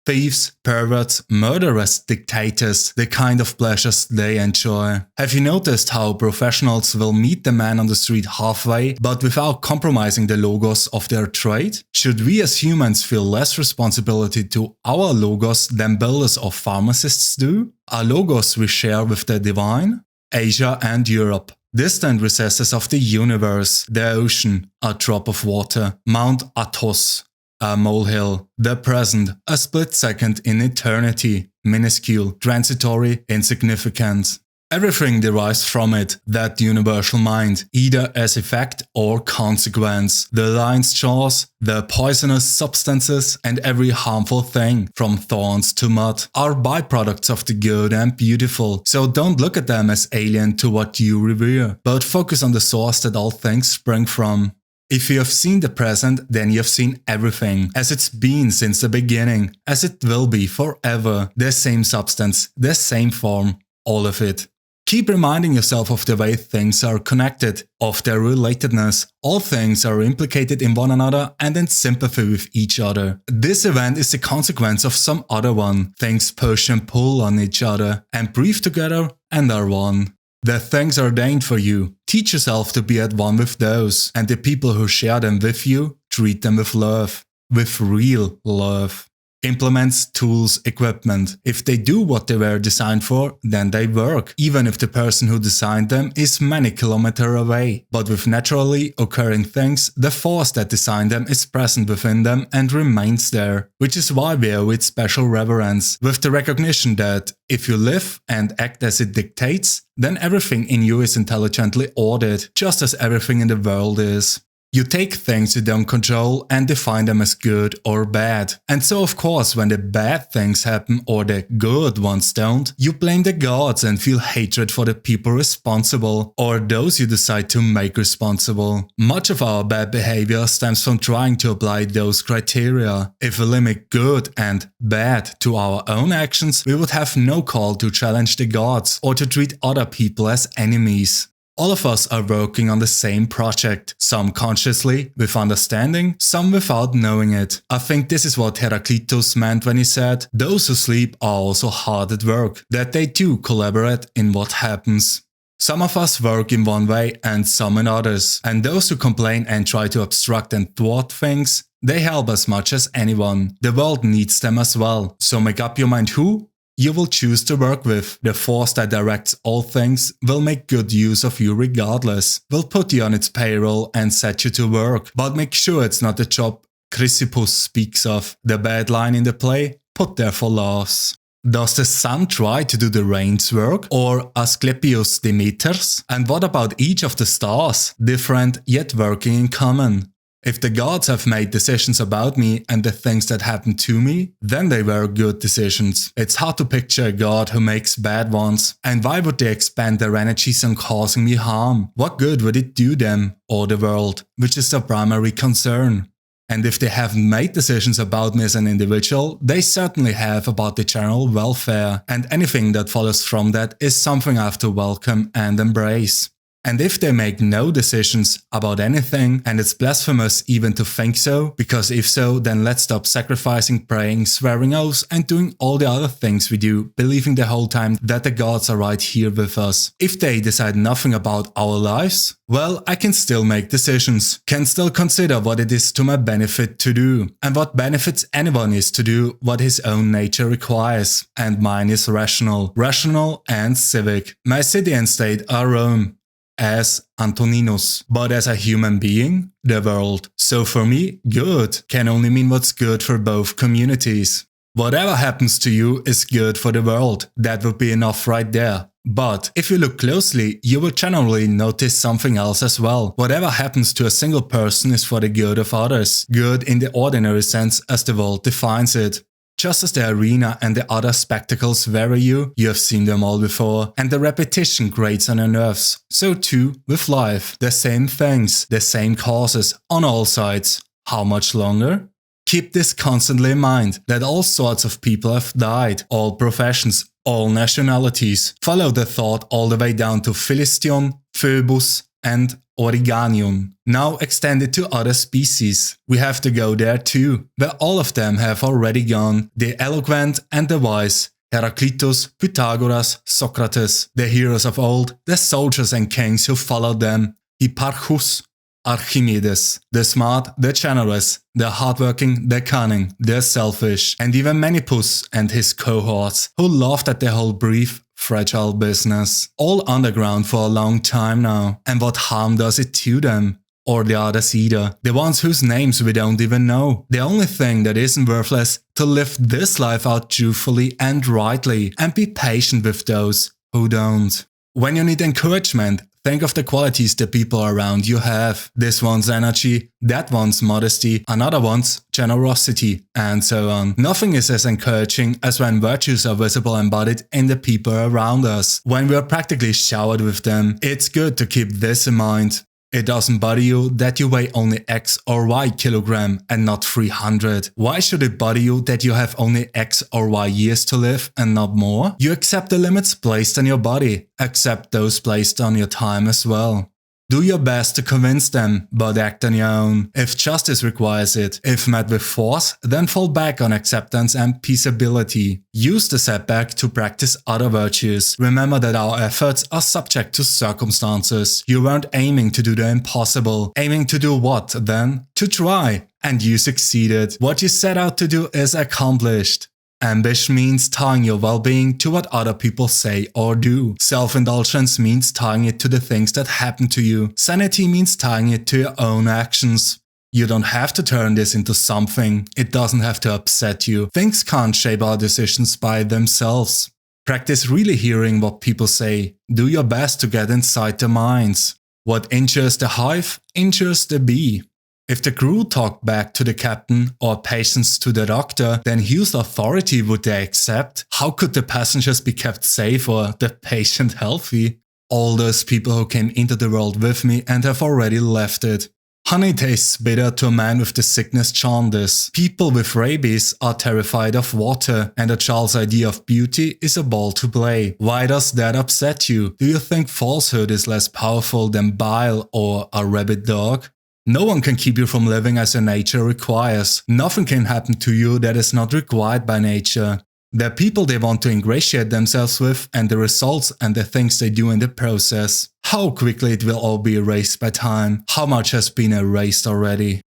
Thieves, perverts, murderers, dictators, the kind of pleasures they enjoy. Have you noticed how professionals will meet the man on the street halfway, but without compromising the logos of their trade? Should we as humans feel less responsibility to our logos than builders or pharmacists do? Are logos we share with the divine? Asia and Europe. Distant recesses of the universe, the ocean, a drop of water, Mount Athos, a molehill, the present, a split second in eternity, minuscule, transitory, insignificant. Everything derives from it, that universal mind, either as effect or consequence. The lion's jaws, the poisonous substances, and every harmful thing, from thorns to mud, are byproducts of the good and beautiful. So don't look at them as alien to what you revere, but focus on the source that all things spring from. If you have seen the present, then you have seen everything, as it's been since the beginning, as it will be forever, the same substance, the same form, all of it. Keep reminding yourself of the way things are connected, of their relatedness. All things are implicated in one another and in sympathy with each other. This event is the consequence of some other one. Things push and pull on each other and breathe together and are one. The things are ordained for you. Teach yourself to be at one with those, and the people who share them with you, treat them with love. With real love. Implements, tools, equipment. If they do what they were designed for, then they work, even if the person who designed them is many kilometers away. But with naturally occurring things, the force that designed them is present within them and remains there, which is why we owe it special reverence, with the recognition that if you live and act as it dictates, then everything in you is intelligently ordered, just as everything in the world is. You take things you don't control and define them as good or bad. And so of course when the bad things happen or the good ones don't, you blame the gods and feel hatred for the people responsible or those you decide to make responsible. Much of our bad behavior stems from trying to apply those criteria. If we limit good and bad to our own actions, we would have no call to challenge the gods or to treat other people as enemies. All of us are working on the same project, some consciously, with understanding, some without knowing it. I think this is what Heraclitus meant when he said, those who sleep are also hard at work, that they too collaborate in what happens. Some of us work in one way and some in others, and those who complain and try to obstruct and thwart things, they help as much as anyone. The world needs them as well, so make up your mind who you will choose to work with. The force that directs all things will make good use of you regardless, will put you on its payroll and set you to work. But make sure it's not the job Chrysippus speaks of, the bad line in the play, put there for laughs. Does the sun try to do the rain's work, or Asclepius Demeter's? And what about each of the stars, different yet working in common? If the gods have made decisions about me and the things that happen to me, then they were good decisions. It's hard to picture a god who makes bad ones. And why would they expend their energies on causing me harm? What good would it do them or the world, which is their primary concern? And if they haven't made decisions about me as an individual, they certainly have about the general welfare. And anything that follows from that is something I have to welcome and embrace. And if they make no decisions about anything, and it's blasphemous even to think so, because if so, then let's stop sacrificing, praying, swearing oaths, and doing all the other things we do, believing the whole time that the gods are right here with us. If they decide nothing about our lives, well, I can still make decisions, can still consider what it is to my benefit to do, and what benefits anyone is to do what his own nature requires. And mine is rational and civic. My city and state are Rome, as Antoninus, but as a human being, the world. So for me, good can only mean what's good for both communities. Whatever happens to you is good for the world. That would be enough right there. But if you look closely, you will generally notice something else as well. Whatever happens to a single person is for the good of others. Good in the ordinary sense as the world defines it. Just as the arena and the other spectacles vary you have seen them all before, and the repetition grates on your nerves. So too with life. The same things, the same causes, on all sides. How much longer? Keep this constantly in mind, that all sorts of people have died, all professions, all nationalities. Follow the thought all the way down to Philistion, Phoebus, and Origanium. Now extend it to other species. We have to go there too, where all of them have already gone, the eloquent and the wise, Heraclitus, Pythagoras, Socrates, the heroes of old, the soldiers and kings who followed them, Hipparchus, Archimedes, the smart, the generous, the hardworking, the cunning, the selfish, and even Menipus and his cohorts, who laughed at the whole brief, fragile business. All underground for a long time now. And what harm does it to them? Or the others either. The ones whose names we don't even know. The only thing that isn't worthless, to live this life out truthfully and rightly, and be patient with those who don't. When you need encouragement, think of the qualities the people around you have. This one's energy, that one's modesty, another one's generosity, and so on. Nothing is as encouraging as when virtues are visible embodied in the people around us, when we are practically showered with them. It's good to keep this in mind. It doesn't bother you that you weigh only X or Y kilogram and not 300. Why should it bother you that you have only X or Y years to live and not more? You accept the limits placed on your body. Accept those placed on your time as well. Do your best to convince them, but act on your own. If justice requires it, if met with force, then fall back on acceptance and peaceability. Use the setback to practice other virtues. Remember that our efforts are subject to circumstances. You weren't aiming to do the impossible. Aiming to do what, then? To try. And you succeeded. What you set out to do is accomplished. Ambition means tying your well-being to what other people say or do. Self-indulgence means tying it to the things that happen to you. Sanity means tying it to your own actions. You don't have to turn this into something. It doesn't have to upset you. Things can't shape our decisions by themselves. Practice really hearing what people say. Do your best to get inside their minds. What injures the hive, injures the bee. If the crew talked back to the captain or patients to the doctor, then whose authority would they accept? How could the passengers be kept safe or the patient healthy? All those people who came into the world with me and have already left it. Honey tastes bitter to a man with the sickness jaundice. People with rabies are terrified of water, and a child's idea of beauty is a ball to play. Why does that upset you? Do you think falsehood is less powerful than bile or a rabid dog? No one can keep you from living as your nature requires. Nothing can happen to you that is not required by nature. They're people they want to ingratiate themselves with, and the results and the things they do in the process. How quickly it will all be erased by time. How much has been erased already.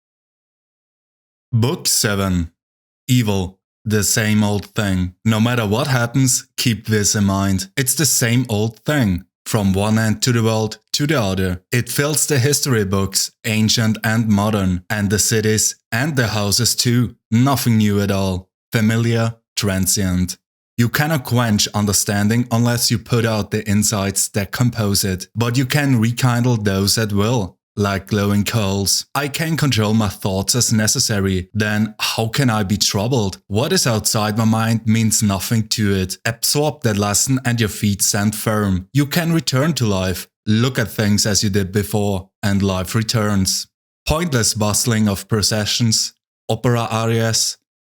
Book 7. Evil. The same old thing. No matter what happens, keep this in mind. It's the same old thing. From one end to the world to the other. It fills the history books, ancient and modern, and the cities and the houses too. Nothing new at all. Familiar, transient. You cannot quench understanding unless you put out the insights that compose it. But you can rekindle those at will. Like glowing coals. I can control my thoughts as necessary. Then how can I be troubled? What is outside my mind means nothing to it. Absorb that lesson and your feet stand firm. You can return to life. Look at things as you did before, and life returns. Pointless bustling of processions, opera arias,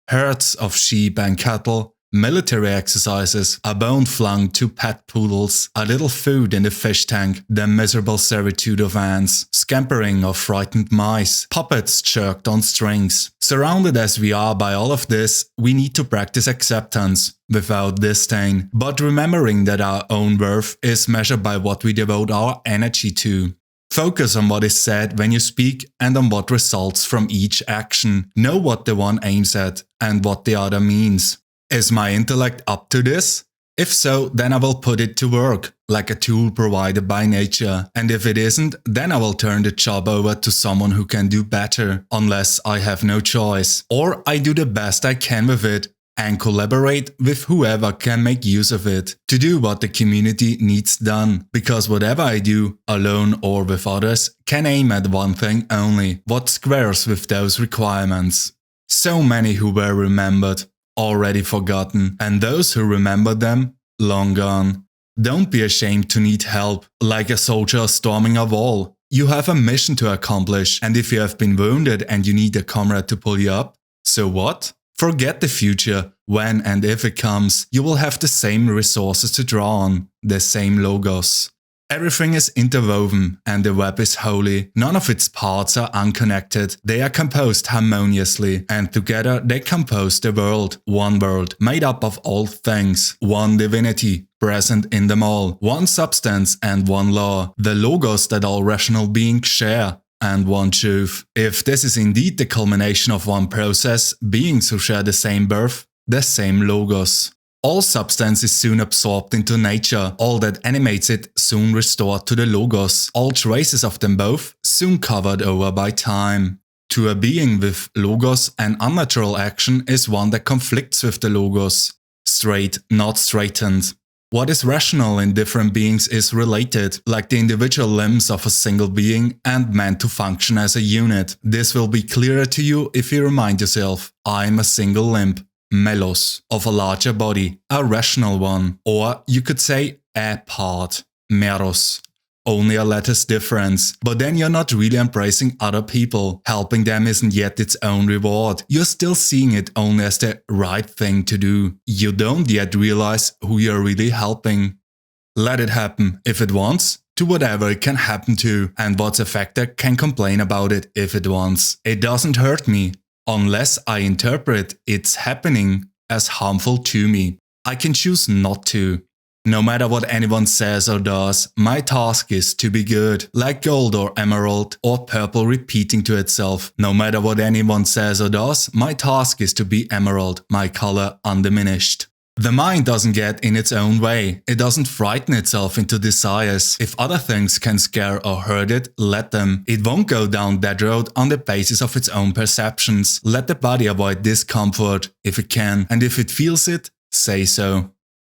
herds of sheep and cattle, military exercises, a bone flung to pet poodles, a little food in the fish tank, the miserable servitude of ants, scampering of frightened mice, puppets jerked on strings. Surrounded as we are by all of this, we need to practice acceptance, without disdain, but remembering that our own worth is measured by what we devote our energy to. Focus on what is said when you speak and on what results from each action. Know what the one aims at and what the other means. Is my intellect up to this? If so, then I will put it to work, like a tool provided by nature. And if it isn't, then I will turn the job over to someone who can do better, unless I have no choice. Or I do the best I can with it, and collaborate with whoever can make use of it, to do what the community needs done. Because whatever I do, alone or with others, can aim at one thing only, what squares with those requirements. So many who were remembered, already forgotten, and those who remembered them, long gone. Don't be ashamed to need help, like a soldier storming a wall. You have a mission to accomplish, and if you have been wounded and you need a comrade to pull you up, so what? Forget the future. When and if it comes, you will have the same resources to draw on, the same logos. Everything is interwoven, and the web is holy. None of its parts are unconnected. They are composed harmoniously, and together they compose the world. One world, made up of all things. One divinity, present in them all. One substance and one law. The logos that all rational beings share. And one truth. If this is indeed the culmination of one process, beings who share the same birth, the same logos. All substance is soon absorbed into nature, all that animates it soon restored to the logos, all traces of them both soon covered over by time. To a being with logos, an unnatural action is one that conflicts with the logos. Straight, not straightened. What is rational in different beings is related, like the individual limbs of a single being, and meant to function as a unit. This will be clearer to you if you remind yourself, I am a single limb, melos, of a larger body, a rational one. Or you could say a part, meros. Only a letter's difference. But then you're not really embracing other people. Helping them isn't yet its own reward. You're still seeing it only as the right thing to do. You don't yet realize who you're really helping. Let it happen, if it wants, to whatever it can happen to, and what's affected can complain about it if it wants. It doesn't hurt me, unless I interpret its happening as harmful to me. I can choose not to. No matter what anyone says or does, my task is to be good, like gold or emerald or purple repeating to itself. No matter what anyone says or does, my task is to be emerald, my color undiminished. The mind doesn't get in its own way. It doesn't frighten itself into desires. If other things can scare or hurt it, let them. It won't go down that road on the basis of its own perceptions. Let the body avoid discomfort, if it can, and if it feels it, say so.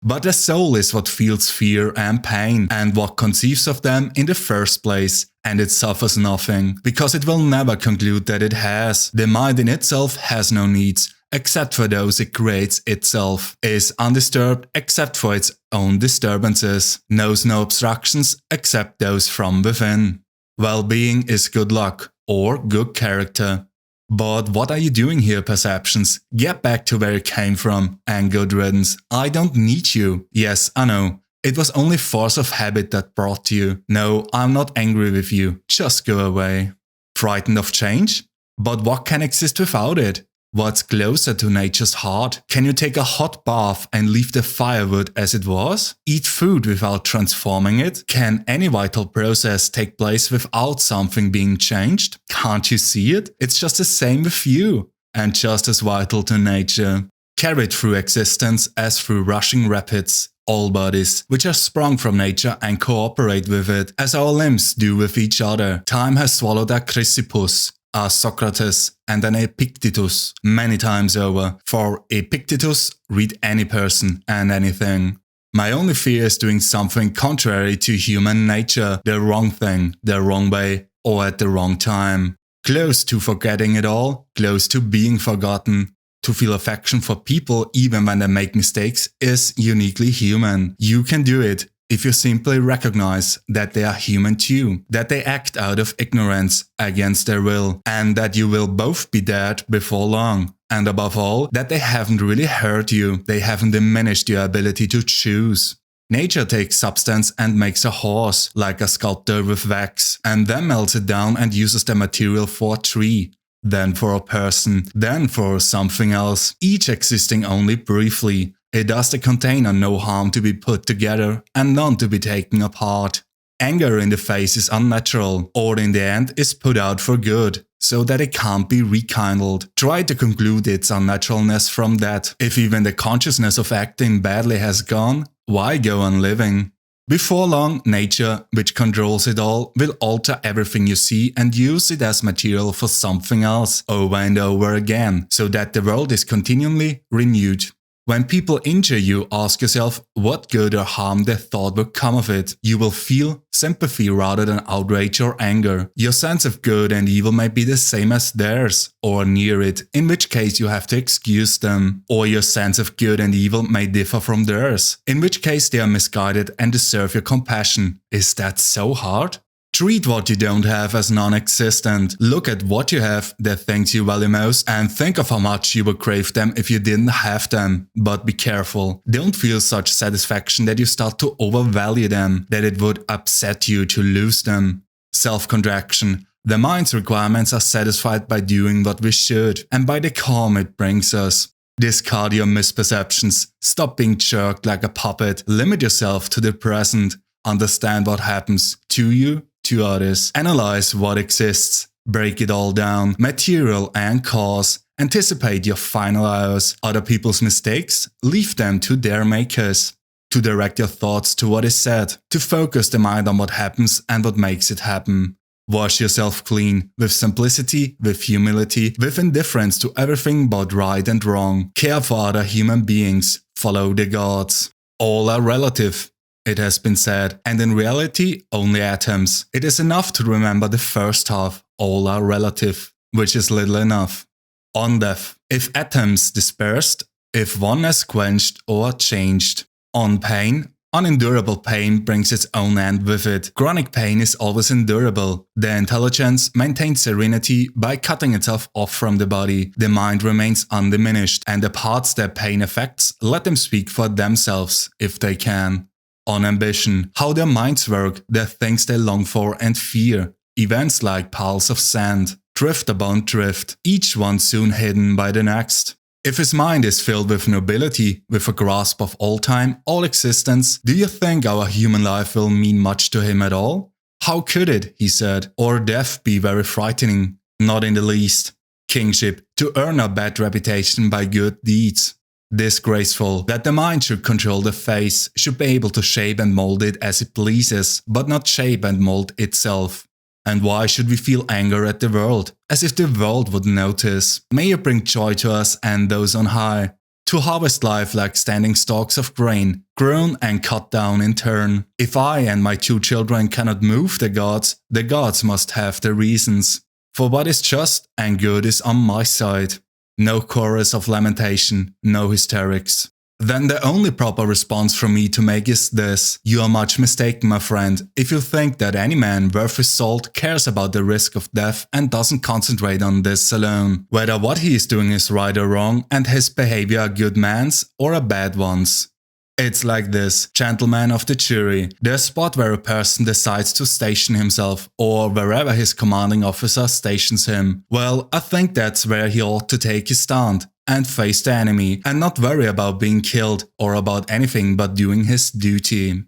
But the soul is what feels fear and pain, and what conceives of them in the first place, and it suffers nothing, because it will never conclude that it has. The mind in itself has no needs, except for those it creates itself, is undisturbed except for its own disturbances, knows no obstructions except those from within. Well-being is good luck, or good character. But what are you doing here, perceptions? Get back to where you came from, and good riddance. I don't need you. Yes, I know. It was only force of habit that brought you. No, I'm not angry with you. Just go away. Frightened of change? But what can exist without it? What's closer to nature's heart? Can you take a hot bath and leave the firewood as it was? Eat food without transforming it? Can any vital process take place without something being changed? Can't you see it? It's just the same with you, and just as vital to nature. Carried through existence as through rushing rapids. All bodies, which are sprung from nature and cooperate with it, as our limbs do with each other. Time has swallowed a Chrysippus, a Socrates, and an Epictetus many times over. For Epictetus, read any person and anything. My only fear is doing something contrary to human nature, the wrong thing, the wrong way, or at the wrong time. Close to forgetting it all, close to being forgotten. To feel affection for people even when they make mistakes is uniquely human. You can do it if you simply recognize that they are human too, that they act out of ignorance against their will, and that you will both be dead before long, And above all, that they haven't really hurt you, they haven't diminished your ability to choose. Nature takes substance and makes a horse, like a sculptor with wax, and then melts it down and uses the material for a tree, then for a person, then for something else, each existing only briefly. It does the container no harm to be put together and none to be taken apart. Anger in the face is unnatural, or in the end is put out for good, so that it can't be rekindled. Try to conclude its unnaturalness from that. If even the consciousness of acting badly has gone, why go on living? Before long, nature, which controls it all, will alter everything you see and use it as material for something else over and over again, so that the world is continually renewed. When people injure you, ask yourself what good or harm they thought would come of it. You will feel sympathy rather than outrage or anger. Your sense of good and evil may be the same as theirs, or near it, in which case you have to excuse them. Or your sense of good and evil may differ from theirs, in which case they are misguided and deserve your compassion. Is that so hard? Treat what you don't have as non-existent. Look at what you have, the things you value most, and think of how much you would crave them if you didn't have them. But be careful. Don't feel such satisfaction that you start to overvalue them, that it would upset you to lose them. Self-contraction. The mind's requirements are satisfied by doing what we should, and by the calm it brings us. Discard your misperceptions. Stop being jerked like a puppet. Limit yourself to the present. Understand what happens to you, to others. Analyze what exists. Break it all down, material and cause. Anticipate your final hours. Other people's mistakes? Leave them to their makers. To direct your thoughts to what is said. To focus the mind on what happens and what makes it happen. Wash yourself clean, with simplicity, with humility, with indifference to everything but right and wrong. Care for other human beings. Follow the gods. All are relative, it has been said, and in reality, only atoms. It is enough to remember the first half, all are relative, which is little enough. On death, if atoms dispersed, if oneness quenched or changed. On pain, unendurable pain brings its own end with it. Chronic pain is always endurable. The intelligence maintains serenity by cutting itself off from the body. The mind remains undiminished, and the parts that pain affects, let them speak for themselves, if they can. On ambition, how their minds work, the things they long for and fear. Events like piles of sand, drift upon drift, each one soon hidden by the next. If his mind is filled with nobility, with a grasp of all time, all existence, do you think our human life will mean much to him at all? How could it, he said, or death be very frightening? Not in the least. Kingship, to earn a bad reputation by good deeds. Disgraceful, that the mind should control the face, should be able to shape and mold it as it pleases, but not shape and mold itself. And why should we feel anger at the world, as if the world would notice? May it bring joy to us and those on high, to harvest life like standing stalks of grain, grown and cut down in turn. If I and my 2 children cannot move the gods must have their reasons. For what is just and good is on my side. No chorus of lamentation, no hysterics. Then the only proper response from me to make is this: you are much mistaken, my friend, if you think that any man worth his salt cares about the risk of death and doesn't concentrate on this alone, whether what he is doing is right or wrong and his behavior a good man's or a bad one's. It's like this, gentlemen of the jury, the spot where a person decides to station himself, or wherever his commanding officer stations him. Well, I think that's where he ought to take his stand, and face the enemy, and not worry about being killed, or about anything but doing his duty.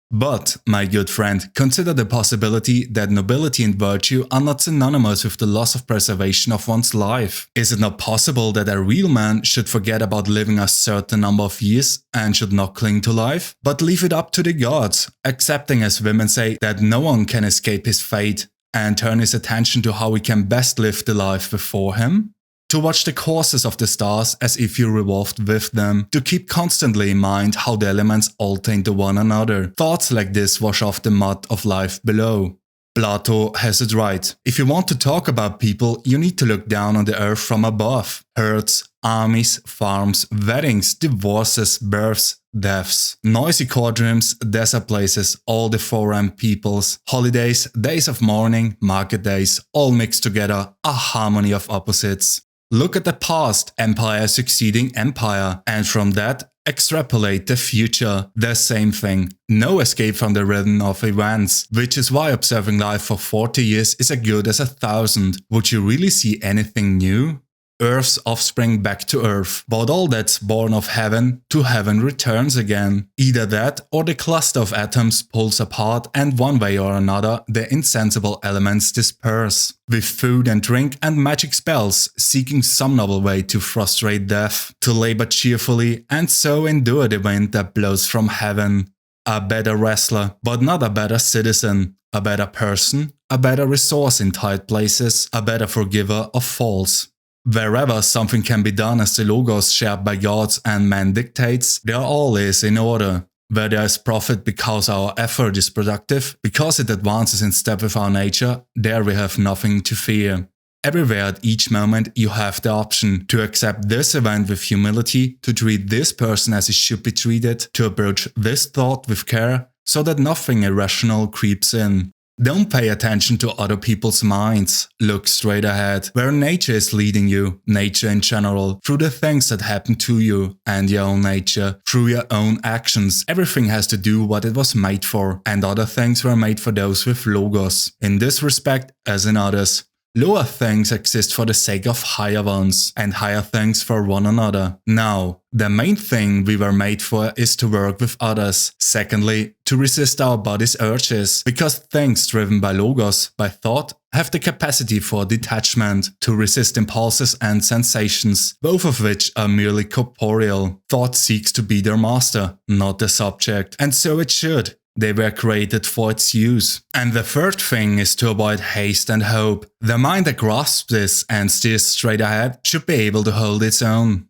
But, my good friend, consider the possibility that nobility and virtue are not synonymous with the loss of preservation of one's life. Is it not possible that a real man should forget about living a certain number of years and should not cling to life, but leave it up to the gods, accepting, as women say, that no one can escape his fate, and turn his attention to how he can best live the life before him? To watch the courses of the stars as if you revolved with them, to keep constantly in mind how the elements alter into one another. Thoughts like this wash off the mud of life below. Plato has it right. If you want to talk about people, you need to look down on the earth from above. Herds, armies, farms, weddings, divorces, births, deaths, noisy courtrooms, desert places, all the foreign peoples, holidays, days of mourning, market days, all mixed together, a harmony of opposites. Look at the past, empire succeeding empire, and from that, extrapolate the future, the same thing. No escape from the rhythm of events, which is why observing life for 40 years is as good as 1,000. Would you really see anything new? Earth's offspring back to Earth, but all that's born of heaven to heaven returns again. Either that or the cluster of atoms pulls apart and one way or another the insensible elements disperse. With food and drink and magic spells, seeking some novel way to frustrate death, to labor cheerfully and so endure the wind that blows from heaven. A better wrestler, but not a better citizen. A better person, a better resource in tight places, a better forgiver of faults. Wherever something can be done as the logos shared by gods and man dictates, there all is in order. Where there is profit because our effort is productive, because it advances in step with our nature, there we have nothing to fear. Everywhere at each moment you have the option to accept this event with humility, to treat this person as he should be treated, to approach this thought with care, so that nothing irrational creeps in. Don't pay attention to other people's minds. Look straight ahead, where nature is leading you, nature in general, through the things that happen to you, and your own nature, through your own actions. Everything has to do what it was made for, and other things were made for those with logos. In this respect, as in others. Lower things exist for the sake of higher ones, and higher things for one another. Now, the main thing we were made for is to work with others. Secondly, to resist our body's urges, because things driven by logos, by thought, have the capacity for detachment, to resist impulses and sensations, both of which are merely corporeal. Thought seeks to be their master, not the subject, and so it should. They were created for its use. And the third thing is to avoid haste and hope. The mind that grasps this and steers straight ahead should be able to hold its own.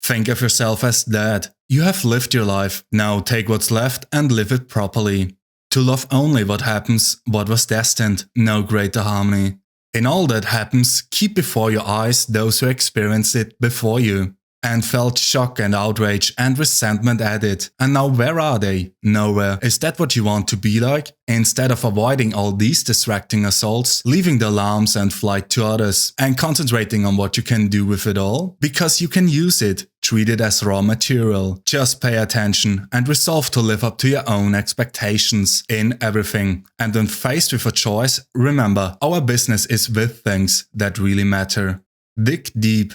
Think of yourself as dead. You have lived your life. Now take what's left and live it properly. To love only what happens, what was destined, no greater harmony. In all that happens, keep before your eyes those who experienced it before you. And felt shock and outrage and resentment at it. And now where are they? Nowhere. Is that what you want to be like? Instead of avoiding all these distracting assaults, leaving the alarms and flight to others, and concentrating on what you can do with it all? Because you can use it. Treat it as raw material. Just pay attention and resolve to live up to your own expectations in everything. And when faced with a choice, remember, our business is with things that really matter. Dig deep.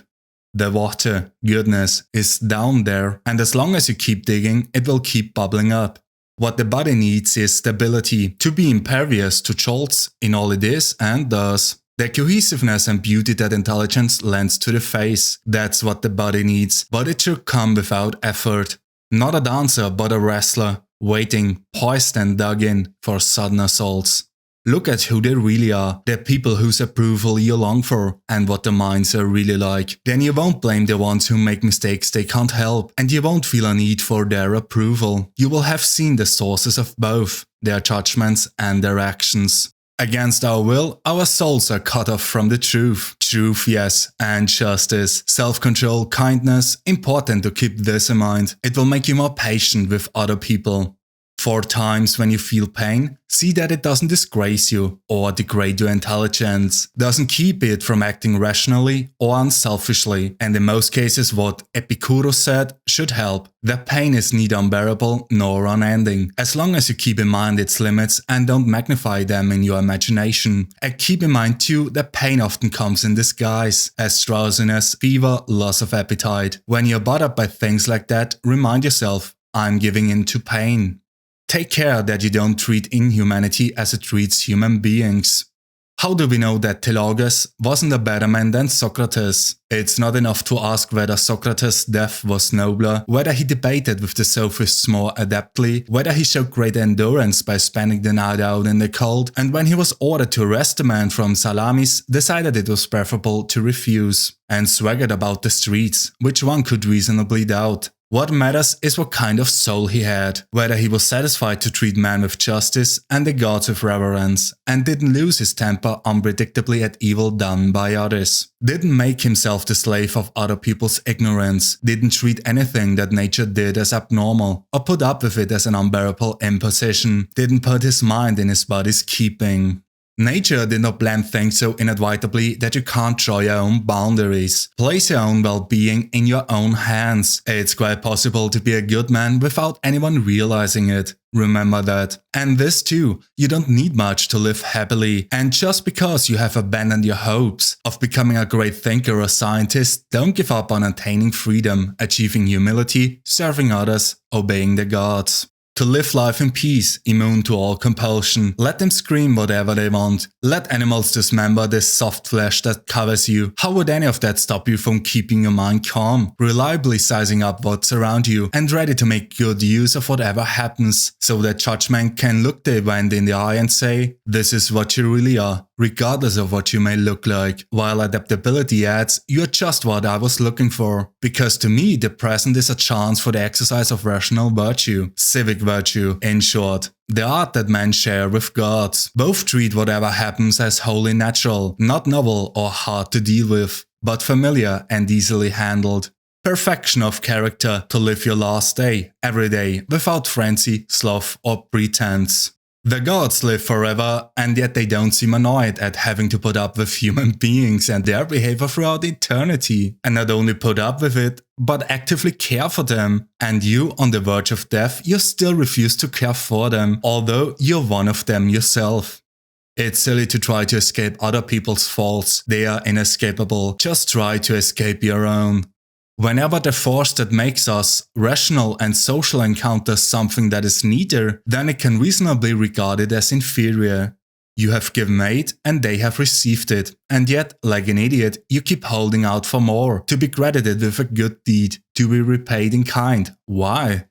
The water, goodness, is down there, and as long as you keep digging, it will keep bubbling up. What the body needs is stability, to be impervious to jolts in all it is and does. The cohesiveness and beauty that intelligence lends to the face, that's what the body needs, but it should come without effort. Not a dancer, but a wrestler, waiting, poised and dug in for sudden assaults. Look at who they really are, the people whose approval you long for, and what their minds are really like. Then you won't blame the ones who make mistakes they can't help, and you won't feel a need for their approval. You will have seen the sources of both, their judgments and their actions. Against our will, our souls are cut off from the truth. Truth, yes, and justice. Self-control, kindness, important to keep this in mind. It will make you more patient with other people. 4 times when you feel pain, see that it doesn't disgrace you or degrade your intelligence, doesn't keep it from acting rationally or unselfishly, and in most cases what Epicurus said should help. That pain is neither unbearable nor unending, as long as you keep in mind its limits and don't magnify them in your imagination. And keep in mind too that pain often comes in disguise, as drowsiness, fever, loss of appetite. When you're bothered by things like that, remind yourself, I'm giving in to pain. Take care that you don't treat inhumanity as it treats human beings. How do we know that Telegus wasn't a better man than Socrates? It's not enough to ask whether Socrates' death was nobler, whether he debated with the sophists more adeptly, whether he showed great endurance by spending the night out in the cold, and when he was ordered to arrest a man from Salamis, decided it was preferable to refuse, and swaggered about the streets, which one could reasonably doubt. What matters is what kind of soul he had, whether he was satisfied to treat man with justice and the gods with reverence, and didn't lose his temper unpredictably at evil done by others, didn't make himself the slave of other people's ignorance, didn't treat anything that nature did as abnormal, or put up with it as an unbearable imposition, didn't put his mind in his body's keeping. Nature did not plan things so inevitably that you can't draw your own boundaries. Place your own well-being in your own hands. It's quite possible to be a good man without anyone realizing it. Remember that. And this too, you don't need much to live happily. And just because you have abandoned your hopes of becoming a great thinker or scientist, don't give up on attaining freedom, achieving humility, serving others, obeying the gods. To live life in peace, immune to all compulsion. Let them scream whatever they want. Let animals dismember this soft flesh that covers you. How would any of that stop you from keeping your mind calm, reliably sizing up what's around you, and ready to make good use of whatever happens, so that judgment can look the event in the eye and say, this is what you really are, regardless of what you may look like, while adaptability adds, you're just what I was looking for. Because to me, the present is a chance for the exercise of rational virtue, civic virtue, in short. The art that men share with gods. Both treat whatever happens as wholly natural, not novel or hard to deal with, but familiar and easily handled. Perfection of character to live your last day, every day, without frenzy, sloth or pretense. The gods live forever, and yet they don't seem annoyed at having to put up with human beings and their behavior throughout eternity. And not only put up with it, but actively care for them. And you, on the verge of death, you still refuse to care for them, although you're one of them yourself. It's silly to try to escape other people's faults. They are inescapable. Just try to escape your own. Whenever the force that makes us rational and social encounters something that is neither, then it can reasonably regard it as inferior. You have given aid and they have received it, and yet, like an idiot, you keep holding out for more, to be credited with a good deed, to be repaid in kind. Why?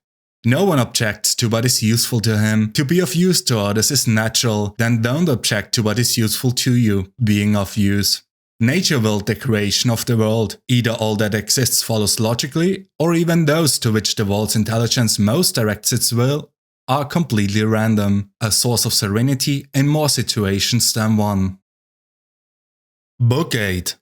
No one objects to what is useful to him. To be of use to others is natural, then don't object to what is useful to you, being of use. Nature willed the creation of the world. Either all that exists follows logically, or even those to which the world's intelligence most directs its will are completely random, a source of serenity in more situations than one. Book 8.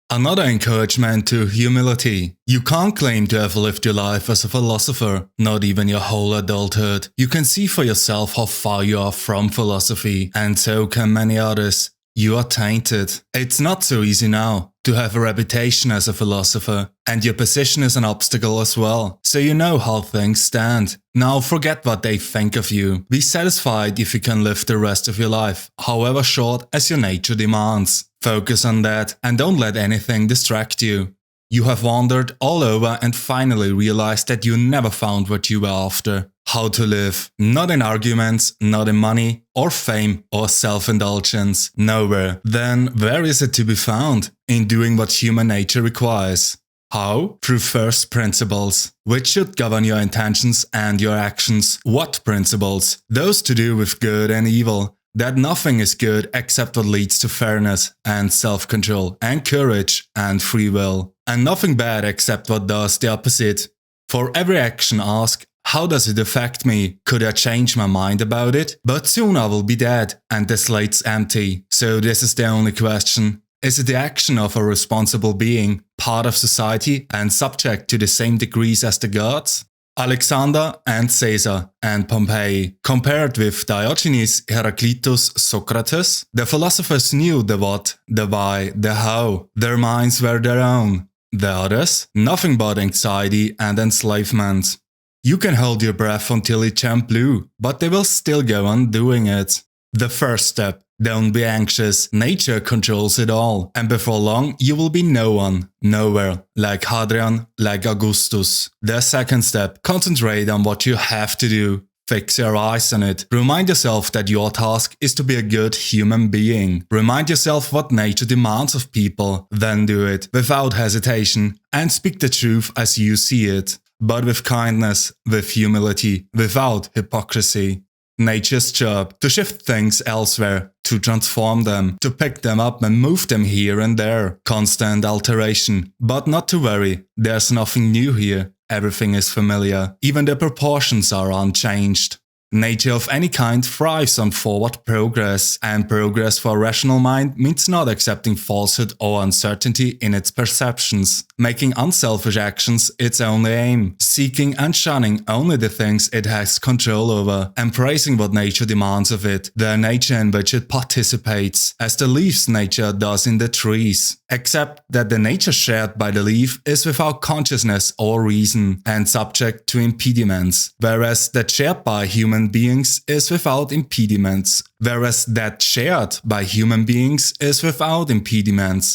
Another encouragement to humility. You can't claim to have lived your life as a philosopher, not even your whole adulthood. You can see for yourself how far you are from philosophy, and so can many others. You are tainted. It's not so easy now to have a reputation as a philosopher, and your position is an obstacle as well, so you know how things stand. Now forget what they think of you. Be satisfied if you can live the rest of your life, however short as your nature demands. Focus on that and don't let anything distract you. You have wandered all over and finally realized that you never found what you were after. How to live. Not in arguments, not in money, or fame, or self-indulgence. Nowhere. Then where is it to be found? In doing what human nature requires. How? Through first principles, which should govern your intentions and your actions. What principles? Those to do with good and evil. That nothing is good except what leads to fairness and self-control and courage and free will. And nothing bad except what does the opposite. For every action ask, how does it affect me? Could I change my mind about it? But soon I will be dead and the slate's empty. So this is the only question. Is it the action of a responsible being, part of society and subject to the same degrees as the gods? Alexander and Caesar and Pompey. Compared with Diogenes, Heraclitus, Socrates, the philosophers knew the what, the why, the how. Their minds were their own. The others? Nothing but anxiety and enslavement. You can hold your breath until it turns blue, but they will still go on doing it. The first step. Don't be anxious, nature controls it all, and before long you will be no one, nowhere, like Hadrian, like Augustus. The second step, concentrate on what you have to do. Fix your eyes on it. Remind yourself that your task is to be a good human being. Remind yourself what nature demands of people, then do it, without hesitation, and speak the truth as you see it, but with kindness, with humility, without hypocrisy. Nature's job, to shift things elsewhere, to transform them, to pick them up and move them here and there. Constant alteration. But not to worry, there's nothing new here. Everything is familiar. Even the proportions are unchanged. Nature of any kind thrives on forward progress, and progress for a rational mind means not accepting falsehood or uncertainty in its perceptions, making unselfish actions its only aim, seeking and shunning only the things it has control over, embracing what nature demands of it, the nature in which it participates, as the leaf's nature does in the trees, except that the nature shared by the leaf is without consciousness or reason, and subject to impediments, whereas that shared by human beings is without impediments,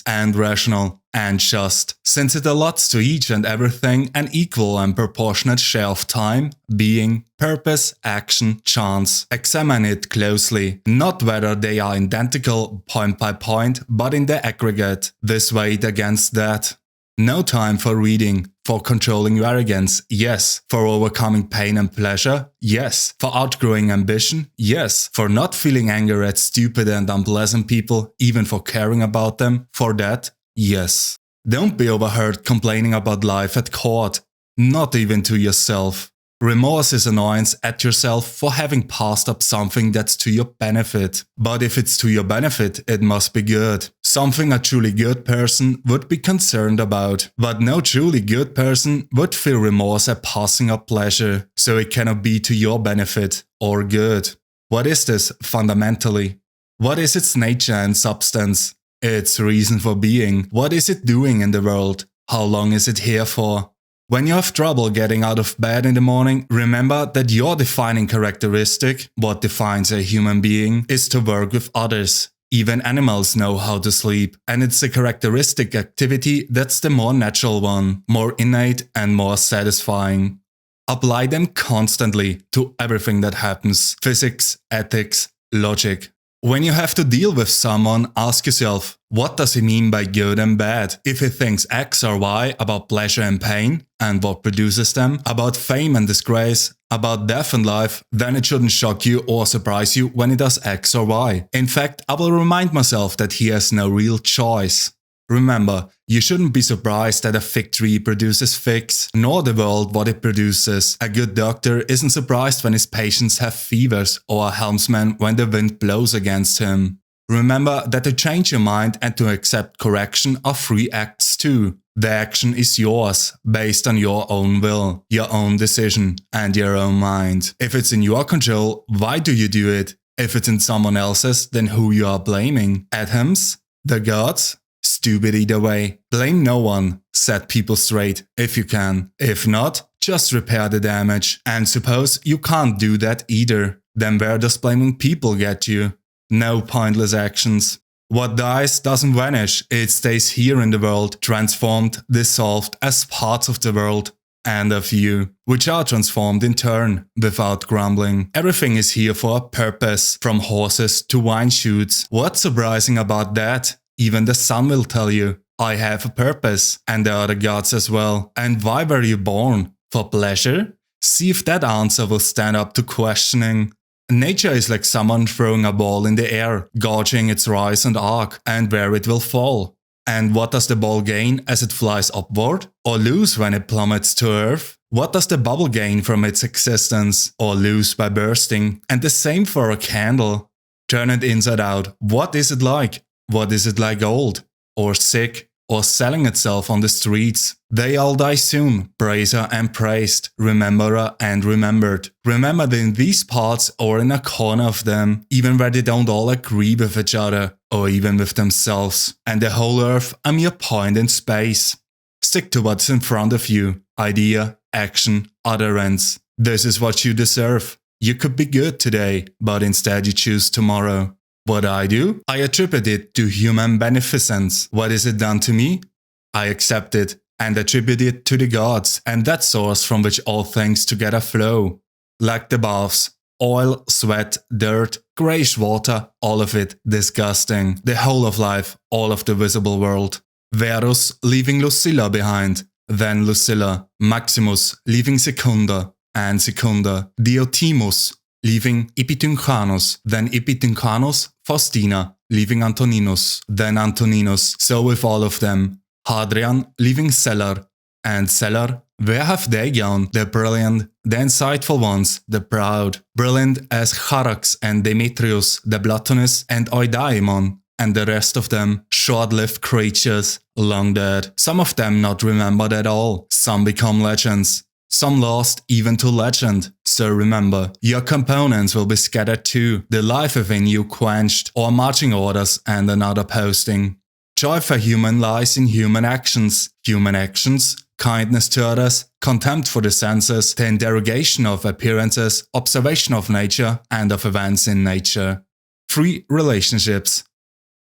and rational and just, since it allots to each and everything an equal and proportionate share of time, being, purpose, action, chance. Examine it closely, not whether they are identical point by point, but in the aggregate. This weighed against that. No time for reading, for controlling your arrogance, yes. For overcoming pain and pleasure, yes. For outgrowing ambition, yes. For not feeling anger at stupid and unpleasant people, even for caring about them, for that, yes. Don't be overheard complaining about life at court, not even to yourself. Remorse is annoyance at yourself for having passed up something that's to your benefit. But if it's to your benefit, it must be good. Something a truly good person would be concerned about. But no truly good person would feel remorse at passing up pleasure. So it cannot be to your benefit or good. What is this fundamentally? What is its nature and substance? Its reason for being? What is it doing in the world? How long is it here for? When you have trouble getting out of bed in the morning, remember that your defining characteristic, what defines a human being, is to work with others. Even animals know how to sleep, and it's a characteristic activity that's the more natural one, more innate and more satisfying. Apply them constantly to everything that happens: physics, ethics, logic. When you have to deal with someone, ask yourself, what does he mean by good and bad? If he thinks X or Y about pleasure and pain, and what produces them, about fame and disgrace, about death and life, then it shouldn't shock you or surprise you when he does X or Y. In fact, I will remind myself that he has no real choice. Remember, you shouldn't be surprised that a fig tree produces figs, nor the world what it produces. A good doctor isn't surprised when his patients have fevers, or a helmsman when the wind blows against him. Remember that to change your mind and to accept correction are free acts too. The action is yours, based on your own will, your own decision, and your own mind. If it's in your control, why do you do it? If it's in someone else's, then who you are blaming? Atoms? The gods? Stupid either way. Blame no one. Set people straight, if you can. If not, just repair the damage. And suppose you can't do that either. Then where does blaming people get you? No pointless actions. What dies doesn't vanish. It stays here in the world, transformed, dissolved as parts of the world and of you, which are transformed in turn, without grumbling. Everything is here for a purpose, from horses to wine shoots. What's surprising about that? Even the sun will tell you, I have a purpose, and the other gods as well. And why were you born? For pleasure? See if that answer will stand up to questioning. Nature is like someone throwing a ball in the air, gauging its rise and arc, and where it will fall. And what does the ball gain as it flies upward? Or lose when it plummets to earth? What does the bubble gain from its existence? Or lose by bursting? And the same for a candle. Turn it inside out. What is it like? What is it like old? Or sick? Or selling itself on the streets? They all die soon, praiser and praised, rememberer and remembered. Remembered in these parts or in a corner of them, even where they don't all agree with each other, or even with themselves. And the whole earth a mere point in space. Stick to what's in front of you. Idea, action, utterance. This is what you deserve. You could be good today, but instead you choose tomorrow. What I do? I attribute it to human beneficence. What is it done to me? I accept it and attribute it to the gods and that source from which all things together flow. Like the baths, oil, sweat, dirt, greyish water, all of it disgusting. The whole of life, all of the visible world. Verus leaving Lucilla behind, then Lucilla. Maximus leaving Secunda, and Secunda. Diotimus leaving Epitynchanos, then Epitynchanos, Faustina, leaving Antoninus, then Antoninus, so with all of them. Hadrian leaving Cellar, and Cellar Where have they gone? The brilliant, the insightful ones, the proud, brilliant as Charax and Demetrius, the Platonist and Eudaimon, and the rest of them, short-lived creatures, long dead. Some of them not remembered at all, some become legends. Some lost even to legend. So remember, your components will be scattered too, the life within you quenched, or marching orders and another posting. Joy for human lies in human actions. Human actions, kindness to others, contempt for the senses, the interrogation of appearances, observation of nature and of events in nature. 3 relationships.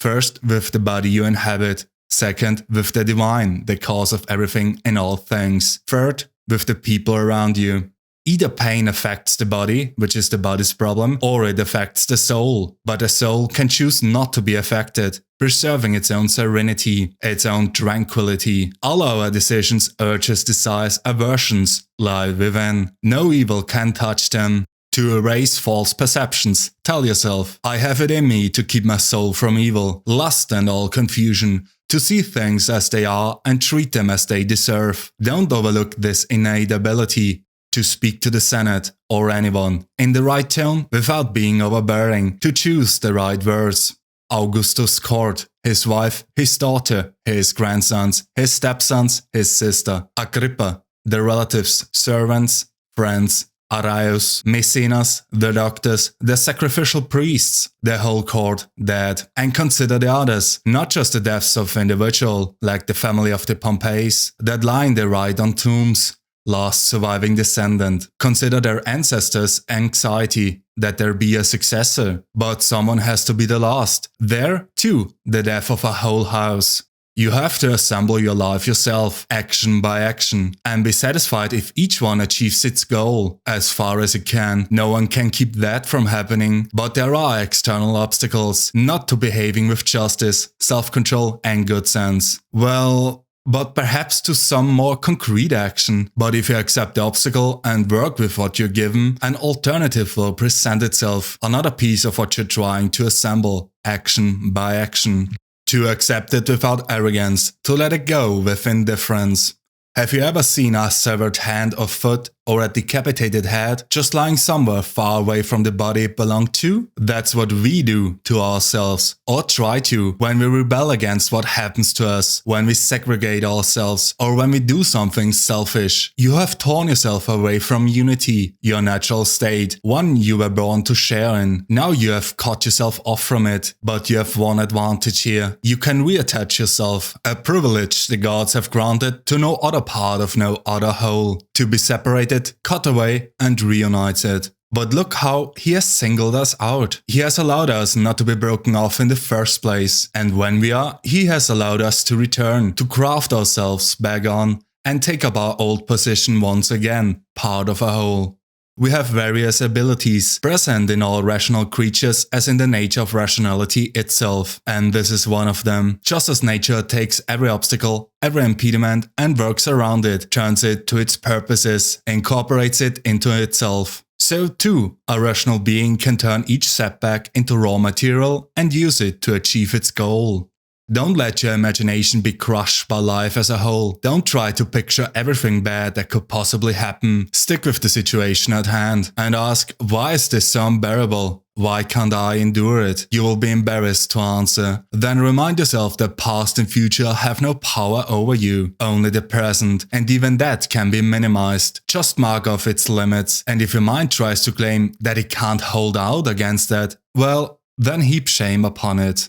First, with the body you inhabit. Second, with the divine, the cause of everything in all things. Third, with the people around you. Either pain affects the body, which is the body's problem, or it affects the soul. But the soul can choose not to be affected, preserving its own serenity, its own tranquility. All our decisions, urges, desires, aversions lie within. No evil can touch them. To erase false perceptions, tell yourself, I have it in me to keep my soul from evil, lust and all confusion, to see things as they are and treat them as they deserve. Don't overlook this innate ability to speak to the Senate or anyone in the right tone without being overbearing, to choose the right words. Augustus' court, his wife, his daughter, his grandsons, his stepsons, his sister, Agrippa, the relatives, servants, friends, Arius, Maecenas, the doctors, the sacrificial priests, the whole court dead. And consider the others, not just the deaths of individual, like the family of the Pompeys, that lie in their right on tombs, last surviving descendant. Consider their ancestors' anxiety that there be a successor, but someone has to be the last. There, too, the death of a whole house. You have to assemble your life yourself, action by action, and be satisfied if each one achieves its goal, as far as it can. No one can keep that from happening, but there are external obstacles, not to behaving with justice, self-control and good sense. Well, but perhaps to some more concrete action. But if you accept the obstacle and work with what you're given, an alternative will present itself, another piece of what you're trying to assemble, action by action. To accept it without arrogance, to let it go with indifference. Have you ever seen a severed hand or foot or a decapitated head just lying somewhere far away from the body it belonged to? That's what we do to ourselves, or try to, when we rebel against what happens to us, when we segregate ourselves, or when we do something selfish. You have torn yourself away from unity, your natural state, one you were born to share in. Now you have cut yourself off from it, but you have one advantage here. You can reattach yourself, a privilege the gods have granted to no other part of no other whole, to be separated, cut away and reunited. But look how he has singled us out. He has allowed us not to be broken off in the first place, and when we are, he has allowed us to return, to graft ourselves back on, and take up our old position once again, part of a whole. We have various abilities present in all rational creatures as in the nature of rationality itself, and this is one of them. Just as nature takes every obstacle, every impediment and works around it, turns it to its purposes, incorporates it into itself. So too, a rational being can turn each setback into raw material and use it to achieve its goal. Don't let your imagination be crushed by life as a whole. Don't try to picture everything bad that could possibly happen. Stick with the situation at hand and ask, why is this so unbearable? Why can't I endure it? You will be embarrassed to answer. Then remind yourself that past and future have no power over you, only the present, and even that can be minimized. Just mark off its limits, and if your mind tries to claim that it can't hold out against that, well, then heap shame upon it.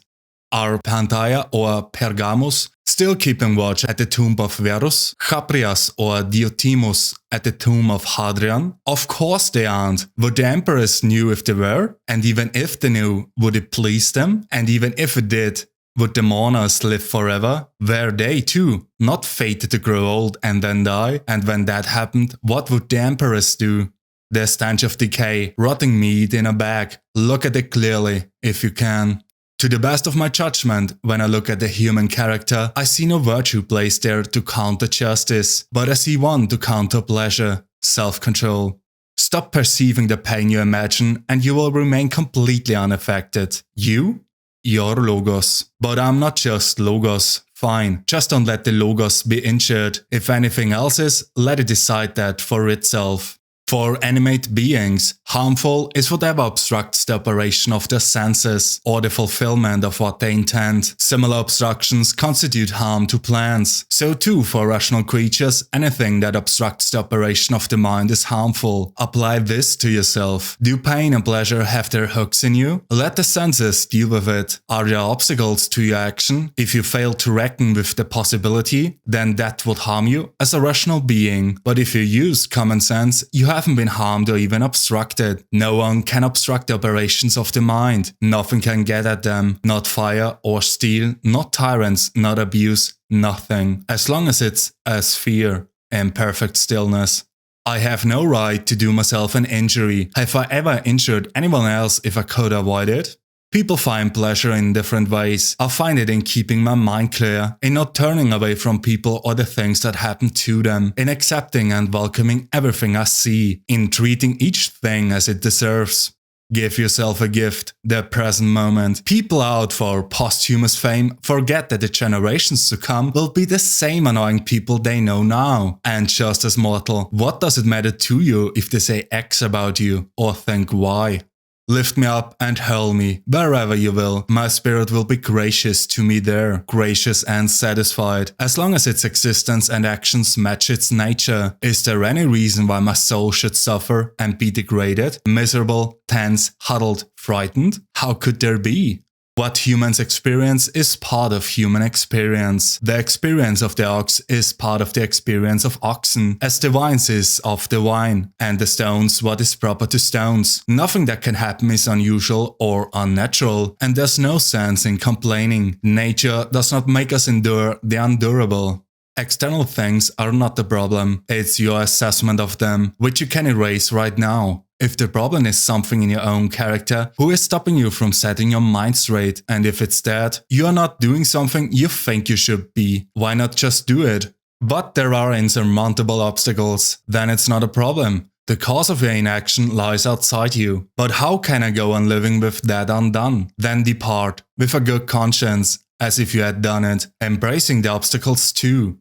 Are Pantaia or Pergamus still keeping watch at the tomb of Verus, Chaprias or Diotimus at the tomb of Hadrian? Of course they aren't. Would the emperors knew if they were? And even if they knew, would it please them? And even if it did, would the mourners live forever? Were they too not fated to grow old and then die? And when that happened, what would the emperors do? The stench of decay, rotting meat in a bag. Look at it clearly, if you can. To the best of my judgment, when I look at the human character, I see no virtue placed there to counter justice, but I see one to counter pleasure, self-control. Stop perceiving the pain you imagine and you will remain completely unaffected. You're Logos. But I'm not just Logos, Fine, just don't let the logos be injured. If anything else is, let it decide that for itself. For animate beings, harmful is whatever obstructs the operation of their senses or the fulfillment of what they intend. Similar obstructions constitute harm to plants. So too for rational creatures, anything that obstructs the operation of the mind is harmful. Apply this to yourself. Do pain and pleasure have their hooks in you? Let the senses deal with it. Are there obstacles to your action? If you fail to reckon with the possibility, then that would harm you as a rational being. But if you use common sense, you haven't been harmed or even obstructed. No one can obstruct the operations of the mind. Nothing can get at them. Not fire or steel, not tyrants, not abuse, nothing. As long as it's a sphere in perfect stillness. I have no right to do myself an injury. Have I ever injured anyone else if I could avoid it? People find pleasure in different ways. I find it in keeping my mind clear, in not turning away from people or the things that happen to them, in accepting and welcoming everything I see, in treating each thing as it deserves. Give yourself a gift, the present moment. People out for posthumous fame forget that the generations to come will be the same annoying people they know now. And just as mortal, what does it matter to you if they say X about you or think Y? Lift me up and hurl me, wherever you will. My spirit will be gracious to me there, gracious and satisfied, as long as its existence and actions match its nature. Is there any reason why my soul should suffer and be degraded, miserable, tense, huddled, frightened? How could there be? What humans experience is part of human experience. The experience of the ox is part of the experience of oxen, as the wine is of the wine, and the stones what is proper to stones. Nothing that can happen is unusual or unnatural, and there's no sense in complaining. Nature does not make us endure the unendurable. External things are not the problem, it's your assessment of them, which you can erase right now. If the problem is something in your own character, who is stopping you from setting your mind straight? And if it's that, you are not doing something you think you should be. Why not just do it? But there are insurmountable obstacles. Then it's not a problem. The cause of your inaction lies outside you. But how can I go on living with that undone? Then depart, with a good conscience, as if you had done it, embracing the obstacles too.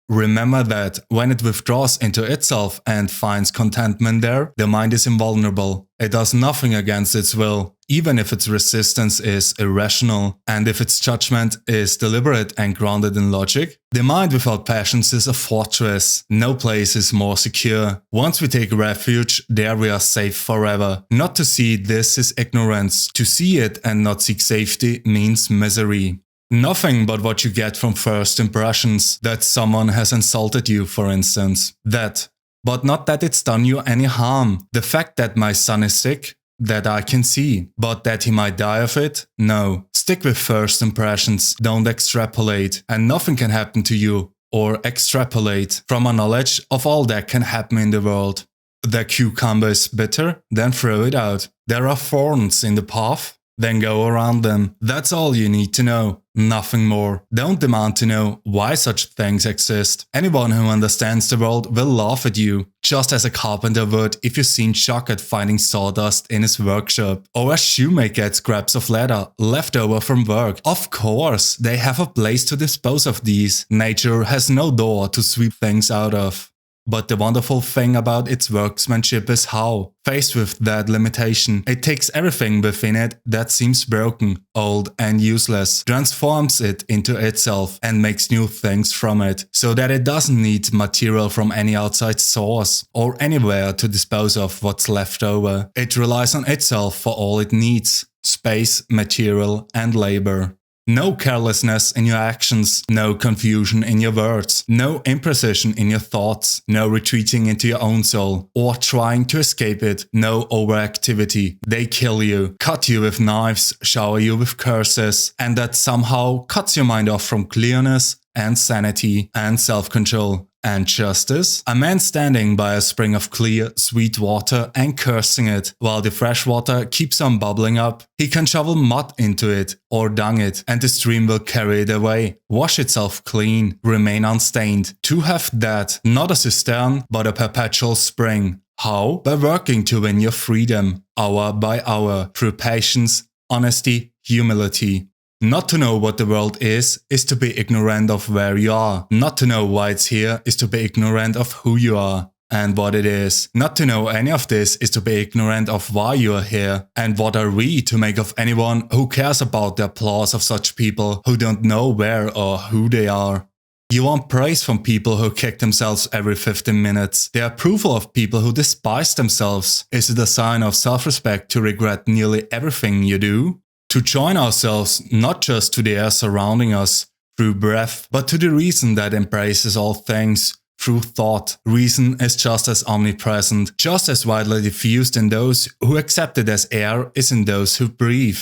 Remember that when it withdraws into itself and finds contentment there, the mind is invulnerable. It does nothing against its will, even if its resistance is irrational, and if its judgment is deliberate and grounded in logic. The mind without passions is a fortress. No place is more secure. Once we take refuge, there we are safe forever. Not to see this is ignorance. To see it and not seek safety means misery. Nothing but what you get from first impressions, that someone has insulted you, for instance. That. But not that it's done you any harm. The fact that my son is sick, that I can see. But that he might die of it? No. Stick with first impressions, don't extrapolate. And nothing can happen to you, or extrapolate, from a knowledge of all that can happen in the world. The cucumber is bitter? Then throw it out. There are thorns in the path? Then go around them. That's all you need to know. Nothing more. Don't demand to know why such things exist. Anyone who understands the world will laugh at you, just as a carpenter would if you seemed shocked at finding sawdust in his workshop. Or a shoemaker at scraps of leather left over from work. Of course, they have a place to dispose of these. Nature has no door to sweep things out of. But the wonderful thing about its workmanship is how, faced with that limitation, it takes everything within it that seems broken, old and useless, transforms it into itself and makes new things from it, so that it doesn't need material from any outside source or anywhere to dispose of what's left over. It relies on itself for all it needs: space, material, and labor. No carelessness in your actions, no confusion in your words, no imprecision in your thoughts, no retreating into your own soul or trying to escape it, no overactivity. They kill you, cut you with knives, shower you with curses, and that somehow cuts your mind off from clearness and sanity and self-control. And justice? A man standing by a spring of clear, sweet water and cursing it, while the fresh water keeps on bubbling up. He can shovel mud into it or dung it, and the stream will carry it away, wash itself clean, remain unstained. To have that, not a cistern, but a perpetual spring. How? By working to win your freedom, hour by hour, through patience, honesty, humility. Not to know what the world is to be ignorant of where you are. Not to know why it's here is to be ignorant of who you are and what it is. Not to know any of this is to be ignorant of why you are here. And what are we to make of anyone who cares about the applause of such people who don't know where or who they are? You want praise from people who kick themselves every 15 minutes. The approval of people who despise themselves. Is it a sign of self-respect to regret nearly everything you do? To join ourselves not just to the air surrounding us through breath, but to the reason that embraces all things through thought. Reason is just as omnipresent, just as widely diffused in those who accept it as air is in those who breathe.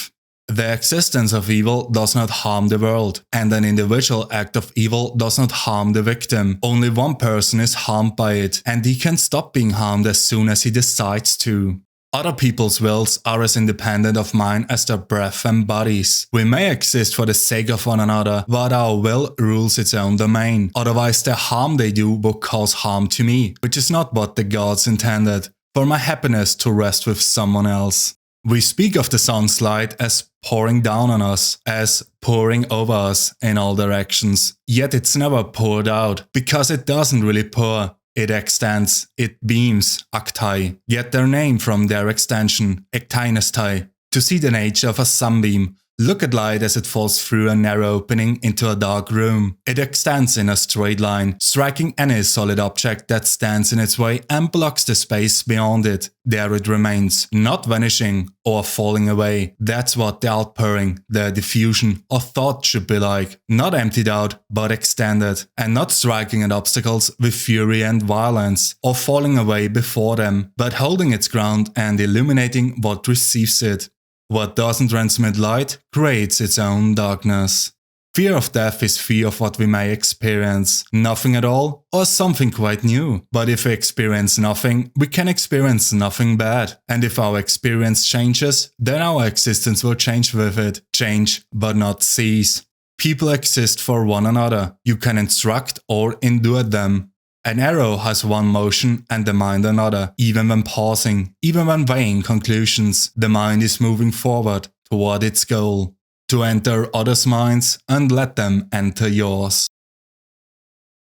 The existence of evil does not harm the world, and an individual act of evil does not harm the victim. Only one person is harmed by it, and he can stop being harmed as soon as he decides to. Other people's wills are as independent of mine as their breath and bodies. We may exist for the sake of one another, but our will rules its own domain. Otherwise, the harm they do will cause harm to me, which is not what the gods intended, for my happiness to rest with someone else. We speak of the sun's light as pouring down on us, as pouring over us in all directions. Yet it's never poured out, because it doesn't really pour. It extends, it beams, actai, get their name from their extension, ektainestai, to see the nature of a sunbeam. Look at light as it falls through a narrow opening into a dark room. It extends in a straight line, striking any solid object that stands in its way and blocks the space beyond it. There it remains, not vanishing or falling away. That's what the outpouring, the diffusion of thought should be like. Not emptied out, but extended, and not striking at obstacles with fury and violence, or falling away before them, but holding its ground and illuminating what receives it. What doesn't transmit light creates its own darkness. Fear of death is fear of what we may experience. Nothing at all, or something quite new. But if we experience nothing, we can experience nothing bad. And if our experience changes, then our existence will change with it. Change, but not cease. People exist for one another. You can instruct or endure them. An arrow has one motion and the mind another, even when pausing, even when weighing conclusions. The mind is moving forward toward its goal, to enter others' minds and let them enter yours.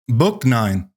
Book 9.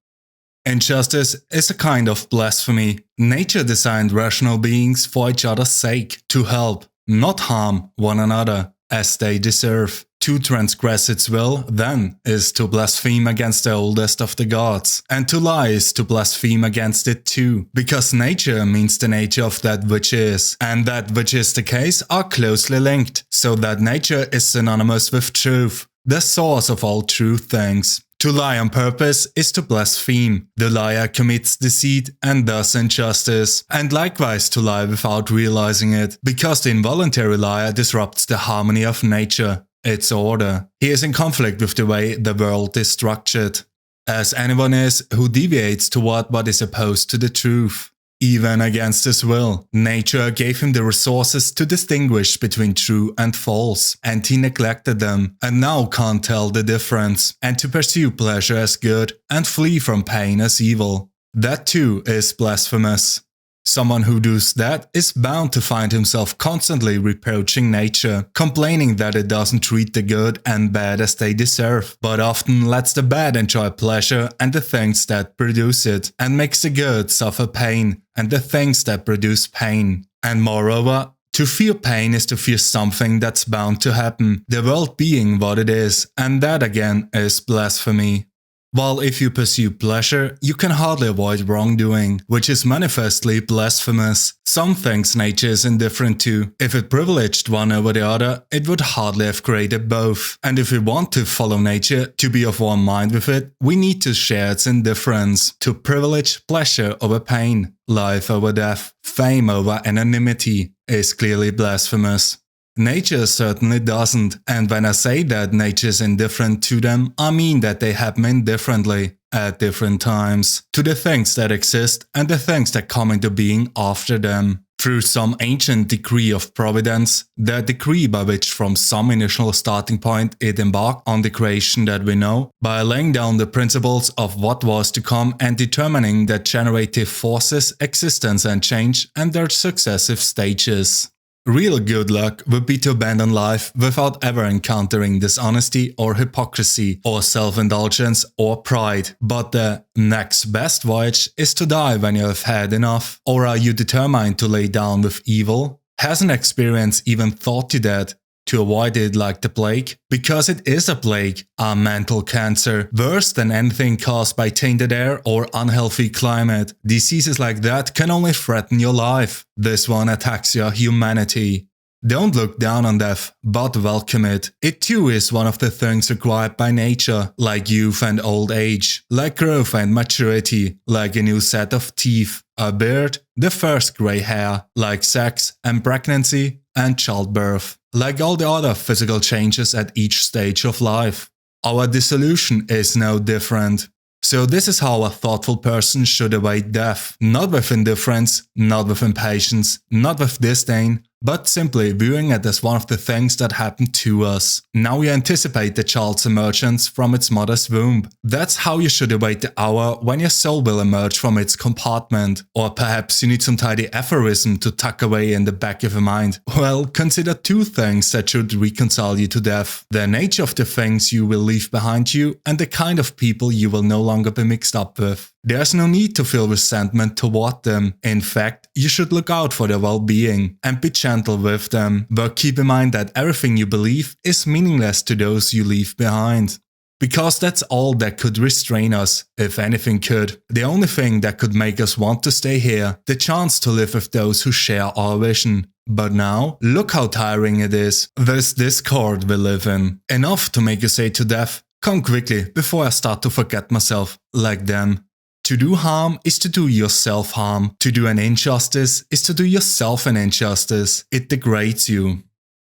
Injustice is a kind of blasphemy. Nature designed rational beings for each other's sake, to help, not harm one another, as they deserve. To transgress its will, then, is to blaspheme against the oldest of the gods. And to lie is to blaspheme against it too, because nature means the nature of that which is, and that which is the case are closely linked, so that nature is synonymous with truth, the source of all true things. To lie on purpose is to blaspheme. The liar commits deceit and thus injustice, and likewise to lie without realizing it, because the involuntary liar disrupts the harmony of nature, its order. He is in conflict with the way the world is structured, as anyone is who deviates toward what is opposed to the truth. Even against his will, nature gave him the resources to distinguish between true and false, and he neglected them, and now can't tell the difference, and to pursue pleasure as good and flee from pain as evil. That too is blasphemous. Someone who does that is bound to find himself constantly reproaching nature, complaining that it doesn't treat the good and bad as they deserve, but often lets the bad enjoy pleasure and the things that produce it, and makes the good suffer pain and the things that produce pain. And moreover, to fear pain is to fear something that's bound to happen, the world being what it is, and that again is blasphemy. While if you pursue pleasure, you can hardly avoid wrongdoing, which is manifestly blasphemous. Some things nature is indifferent to. If it privileged one over the other, it would hardly have created both. And if we want to follow nature, to be of one mind with it, we need to share its indifference, to privilege pleasure over pain, life over death, fame over anonymity, is clearly blasphemous. Nature certainly doesn't, and when I say that nature is indifferent to them, I mean that they happen indifferently, at different times, to the things that exist and the things that come into being after them. Through some ancient decree of providence, the decree by which from some initial starting point it embarked on the creation that we know, by laying down the principles of what was to come and determining the generative forces, existence and change, and their successive stages. Real good luck would be to abandon life without ever encountering dishonesty or hypocrisy or self-indulgence or pride. But the next best voyage is to die when you have had enough. Or are you determined to lay down with evil? Hasn't experience even taught you that? To avoid it like the plague? Because it is a plague, a mental cancer, worse than anything caused by tainted air or unhealthy climate. Diseases like that can only threaten your life. This one attacks your humanity. Don't look down on death, but welcome it. It too is one of the things required by nature, like youth and old age, like growth and maturity, like a new set of teeth, a beard, the first grey hair, like sex and pregnancy and childbirth, like all the other physical changes at each stage of life. Our dissolution is no different. So this is how a thoughtful person should await death, not with indifference, not with impatience, not with disdain, but simply viewing it as one of the things that happened to us. Now you anticipate the child's emergence from its mother's womb. That's how you should await the hour when your soul will emerge from its compartment. Or perhaps you need some tidy aphorism to tuck away in the back of your mind. Well, consider two things that should reconcile you to death: the nature of the things you will leave behind you and the kind of people you will no longer be mixed up with. There's no need to feel resentment toward them. In fact, you should look out for their well-being and be gentle with them. But keep in mind that everything you believe is meaningless to those you leave behind. Because that's all that could restrain us, if anything could. The only thing that could make us want to stay here, the chance to live with those who share our vision. But now, look how tiring it is. This discord we live in. Enough to make you say to death, "Come quickly, before I start to forget myself, like them." To do harm is to do yourself harm. To do an injustice is to do yourself an injustice. It degrades you.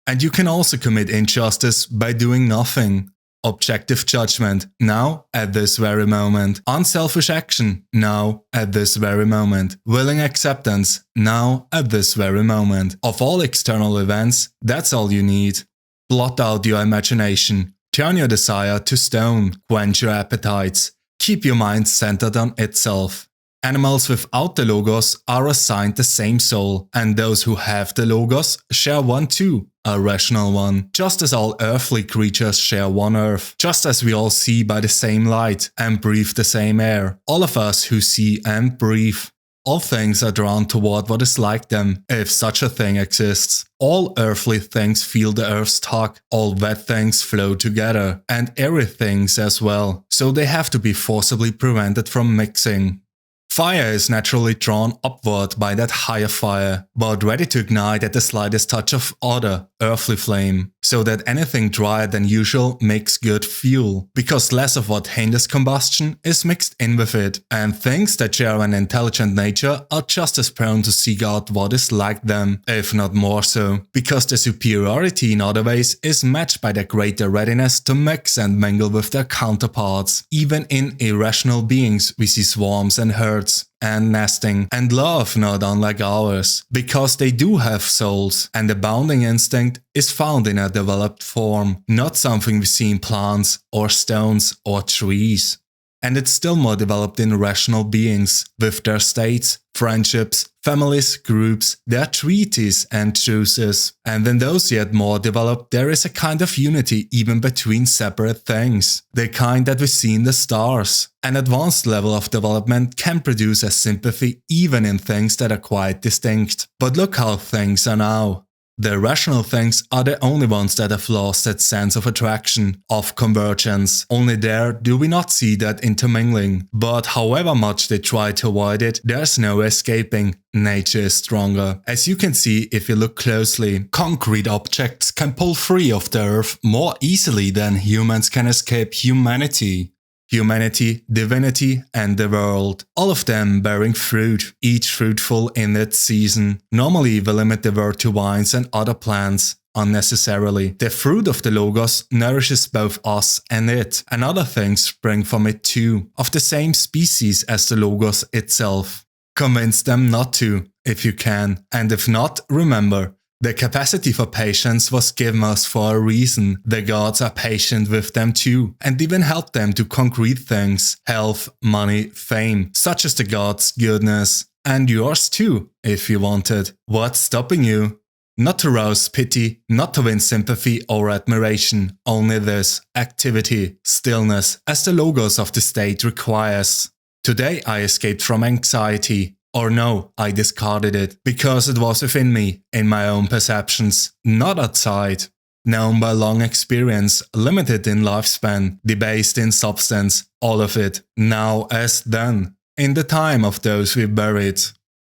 And you can also commit injustice by doing nothing. Objective judgment, now, at this very moment. Unselfish action, now, at this very moment. Willing acceptance, now, at this very moment. Of all external events, that's all you need. Blot out your imagination. Turn your desire to stone. Quench your appetites. Keep your mind centered on itself. Animals without the logos are assigned the same soul, and those who have the logos share one too, a rational one. Just as all earthly creatures share one earth, just as we all see by the same light and breathe the same air, all of us who see and breathe. All things are drawn toward what is like them, if such a thing exists. All earthly things feel the earth's tug, all wet things flow together, and airy things as well, so they have to be forcibly prevented from mixing. Fire is naturally drawn upward by that higher fire, but ready to ignite at the slightest touch of other, earthly flame, so that anything drier than usual makes good fuel, because less of what hinders combustion is mixed in with it, and things that share an intelligent nature are just as prone to seek out what is like them, if not more so, because their superiority in other ways is matched by their greater readiness to mix and mingle with their counterparts. Even in irrational beings we see swarms and herds, and nesting, and love not unlike ours, because they do have souls, and the bounding instinct is found in a developed form, not something we see in plants, or stones, or trees. And it's still more developed in rational beings, with their states, friendships, families, groups, their treaties and truces. And in those yet more developed, there is a kind of unity even between separate things, the kind that we see in the stars. An advanced level of development can produce a sympathy even in things that are quite distinct. But look how things are now. The rational things are the only ones that have lost that sense of attraction, of convergence. Only there do we not see that intermingling. But however much they try to avoid it, there's no escaping. Nature is stronger. As you can see if you look closely, concrete objects can pull free of the earth more easily than humans can escape humanity. Humanity, divinity, and the world. All of them bearing fruit, each fruitful in its season. Normally we limit the word to vines and other plants, unnecessarily. The fruit of the Logos nourishes both us and it, and other things spring from it too, of the same species as the Logos itself. Convince them not to, if you can, and if not, remember, the capacity for patience was given us for a reason. The gods are patient with them too, and even help them to concrete things, health, money, fame, such as the gods' goodness, and yours too, if you want it. What's stopping you? Not to rouse pity, not to win sympathy or admiration, only this: activity, stillness, as the logos of the state requires. Today I escaped from anxiety. Or no, I discarded it, because it was within me, in my own perceptions, not outside. Known by long experience, limited in lifespan, debased in substance, all of it, now as then, in the time of those we buried.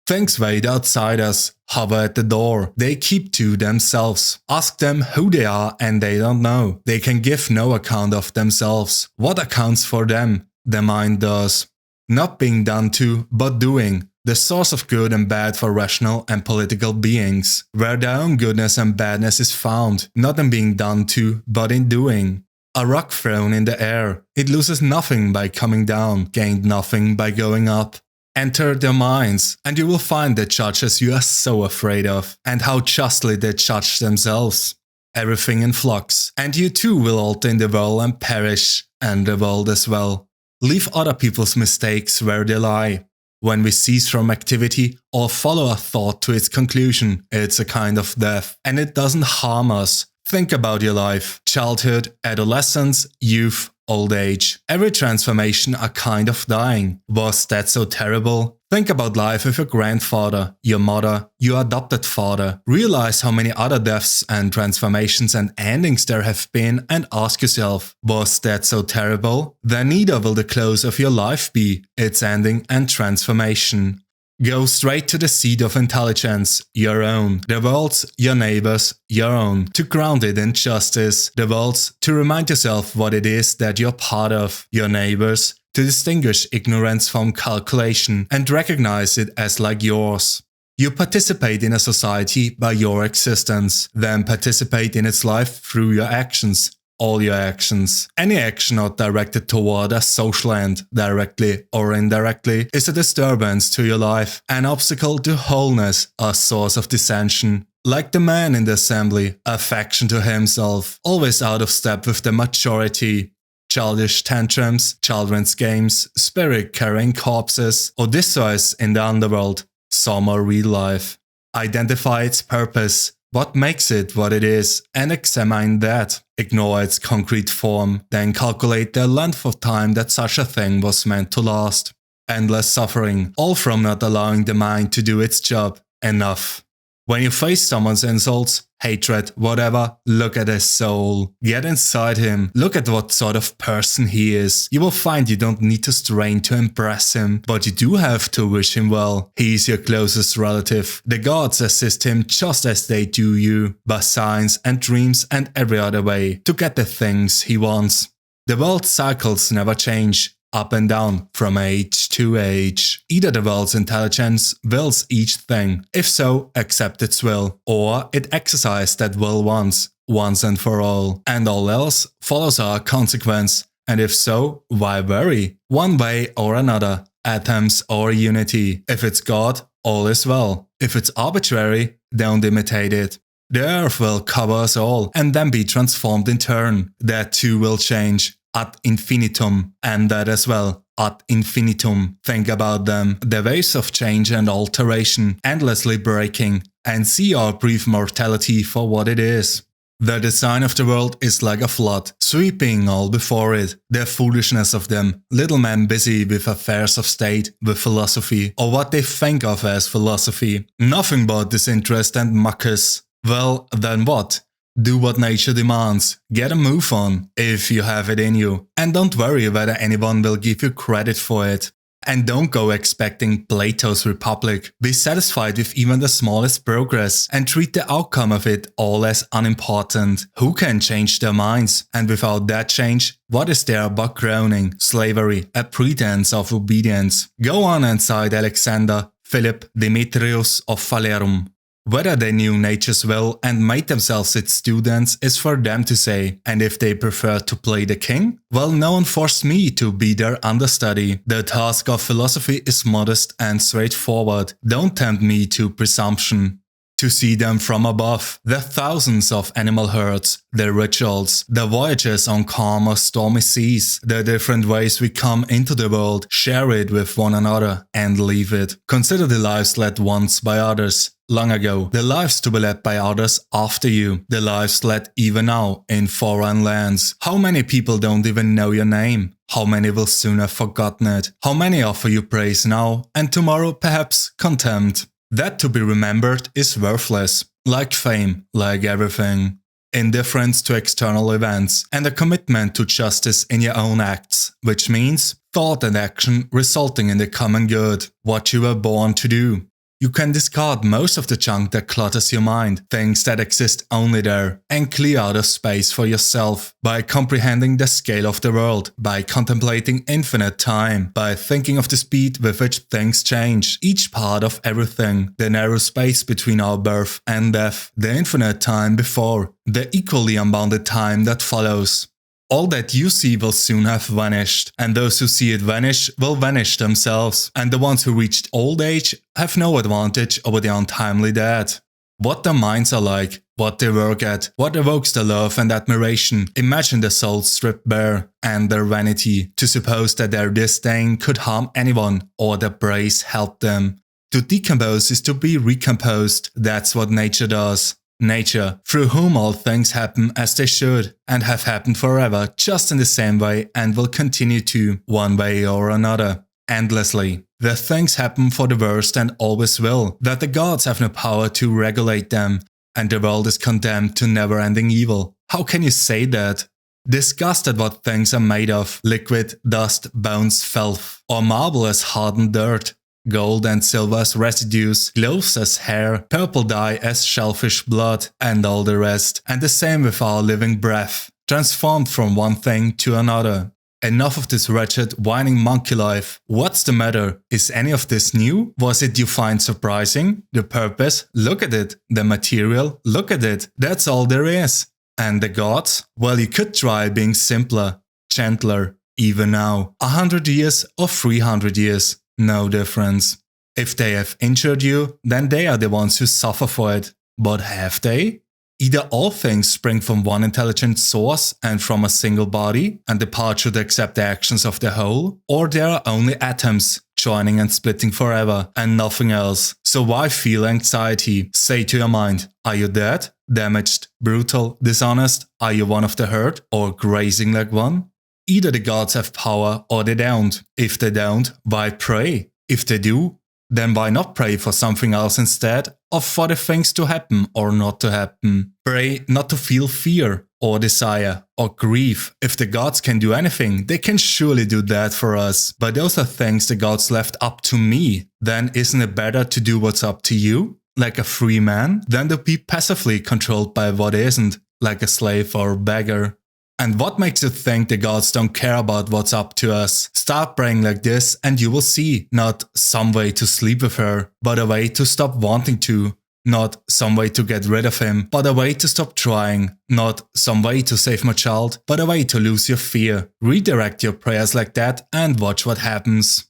Things wait outside us, hover at the door, they keep to themselves. Ask them who they are and they don't know. They can give no account of themselves. What accounts for them? The mind does. Not being done to, but doing. The source of good and bad for rational and political beings, where their own goodness and badness is found, not in being done to, but in doing. A rock thrown in the air, it loses nothing by coming down, gained nothing by going up. Enter their minds, and you will find the judges you are so afraid of, and how justly they judge themselves. Everything in flux, and you too will alter in the world and perish, and the world as well. Leave other people's mistakes where they lie. When we cease from activity or follow a thought to its conclusion, it's a kind of death, and it doesn't harm us. Think about your life: childhood, adolescence, youth, old age. Every transformation a kind of dying. Was that so terrible? Think about life with your grandfather, your mother, your adopted father. Realize how many other deaths and transformations and endings there have been and ask yourself, was that so terrible? Then neither will the close of your life be, its ending and transformation. Go straight to the seat of intelligence, your own. The world's, your neighbor's, your own. To ground it in justice. The world's, to remind yourself what it is that you're part of. Your neighbor's, to distinguish ignorance from calculation and recognize it as like yours. You participate in a society by your existence, then participate in its life through your actions. All your actions. Any action not directed toward a social end, directly or indirectly, is a disturbance to your life, an obstacle to wholeness, a source of dissension. Like the man in the assembly, a faction to himself, always out of step with the majority. Childish tantrums, children's games, spirit-carrying corpses, Odysseus in the underworld, some are real life. Identify its purpose. What makes it what it is, and examine that. Ignore its concrete form, then calculate the length of time that such a thing was meant to last. Endless suffering, all from not allowing the mind to do its job. Enough. When you face someone's insults, hatred, whatever, look at his soul. Get inside him. Look at what sort of person he is. You will find you don't need to strain to impress him, but you do have to wish him well. He is your closest relative. The gods assist him just as they do you, by signs and dreams and every other way, to get the things he wants. The world's cycles never change. Up and down, from age to age. Either the world's intelligence wills each thing, if so, accept its will, or it exercised that will once and for all, and all else follows a consequence, and if so, why worry? One way or another, atoms or unity. If it's God, all is well. If it's arbitrary, don't imitate it. The earth will cover us all, and then be transformed in turn. That too will change. Ad infinitum, and that as well, ad infinitum. Think about them, the waves of change and alteration, endlessly breaking, and see our brief mortality for what it is. The design of the world is like a flood, sweeping all before it. The foolishness of them, little men busy with affairs of state, with philosophy, or what they think of as philosophy. Nothing but disinterest and muckus. Well, then what? Do what nature demands. Get a move on, if you have it in you. And don't worry whether anyone will give you credit for it. And don't go expecting Plato's Republic. Be satisfied with even the smallest progress and treat the outcome of it all as unimportant. Who can change their minds? And without that change, what is there but groaning, slavery, a pretense of obedience? Go on and cite Alexander, Philip, Demetrius of Phalerum. Whether they knew nature's will and made themselves its students is for them to say, and if they prefer to play the king? Well, no one forced me to be their understudy. The task of philosophy is modest and straightforward. Don't tempt me to presumption. To see them from above, the thousands of animal herds, their rituals, the voyages on calm or stormy seas, the different ways we come into the world, share it with one another and leave it. Consider the lives led once by others, long ago, the lives to be led by others after you, the lives led even now in foreign lands. How many people don't even know your name? How many will soon have forgotten it? How many offer you praise now and tomorrow perhaps contempt? That to be remembered is worthless, like fame, like everything. Indifference to external events and a commitment to justice in your own acts, which means thought and action resulting in the common good, what you were born to do. You can discard most of the junk that clutters your mind, things that exist only there, and clear out of space for yourself by comprehending the scale of the world, by contemplating infinite time, by thinking of the speed with which things change, each part of everything, the narrow space between our birth and death, the infinite time before, the equally unbounded time that follows. All that you see will soon have vanished, and those who see it vanish will vanish themselves, and the ones who reached old age have no advantage over the untimely dead. What their minds are like, what they work at, what evokes their love and admiration, imagine their souls stripped bare, and their vanity, to suppose that their disdain could harm anyone, or their praise help them. To decompose is to be recomposed, that's what nature does. Nature, through whom all things happen as they should, and have happened forever just in the same way and will continue to, one way or another, endlessly. The things happen for the worst and always will, that the gods have no power to regulate them, and the world is condemned to never-ending evil. How can you say that? Disgust at what things are made of, liquid, dust, bones, filth, or marble as hardened dirt. Gold and silver as residues, clothes as hair, purple dye as shellfish blood, and all the rest, and the same with our living breath, transformed from one thing to another. Enough of this wretched, whining monkey life. What's the matter? Is any of this new? Was it you find surprising? The purpose? Look at it. The material? Look at it. That's all there is. And the gods? Well, you could try being simpler, gentler, even now. 100 years or 300 years. No difference. If they have injured you, then they are the ones who suffer for it. But have they? Either all things spring from one intelligent source and from a single body, and the part should accept the actions of the whole, or there are only atoms, joining and splitting forever, and nothing else. So why feel anxiety? Say to your mind, are you dead, damaged, brutal, dishonest? Are you one of the herd, or grazing like one? Either the gods have power or they don't. If they don't, why pray? If they do, then why not pray for something else instead, or for the things to happen or not to happen? Pray not to feel fear, or desire, or grief. If the gods can do anything, they can surely do that for us. But those are things the gods left up to me. Then isn't it better to do what's up to you, like a free man, than to be passively controlled by what isn't, like a slave or beggar? And what makes you think the gods don't care about what's up to us? Start praying like this and you will see, not some way to sleep with her, but a way to stop wanting to. Not some way to get rid of him, but a way to stop trying. Not some way to save my child, but a way to lose your fear. Redirect your prayers like that and watch what happens.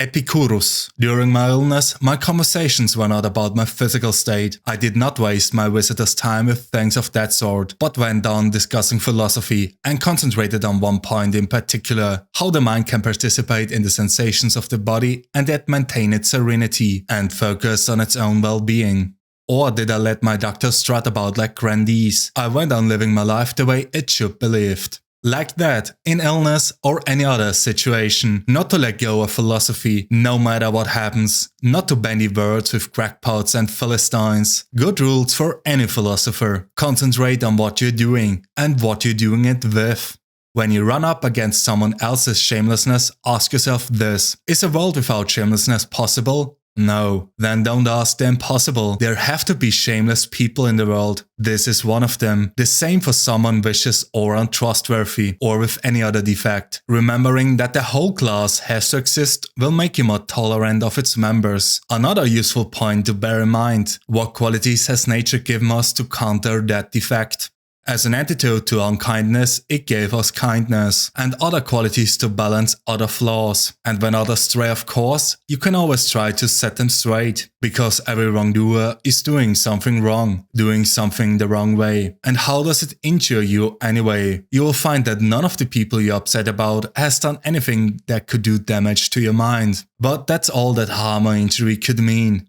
Epicurus. During my illness, my conversations were not about my physical state. I did not waste my visitors' time with things of that sort, but went on discussing philosophy and concentrated on one point in particular, how the mind can participate in the sensations of the body and yet maintain its serenity and focus on its own well-being. Or did I let my doctor strut about like grandees? I went on living my life the way it should be lived. Like that, in illness or any other situation, not to let go of philosophy, no matter what happens, not to bandy words with crackpots and philistines. Good rules for any philosopher. Concentrate on what you're doing, and what you're doing it with. When you run up against someone else's shamelessness, ask yourself this: is a world without shamelessness possible? No, then don't ask the impossible. There have to be shameless people in the world. This is one of them. The same for someone vicious or untrustworthy, or with any other defect. Remembering that the whole class has to exist will make you more tolerant of its members. Another useful point to bear in mind: what qualities has nature given us to counter that defect? As an antidote to unkindness, it gave us kindness and other qualities to balance other flaws. And when others stray off course, you can always try to set them straight, because every wrongdoer is doing something wrong, doing something the wrong way. And how does it injure you anyway? You will find that none of the people you're upset about has done anything that could do damage to your mind. But that's all that harm or injury could mean.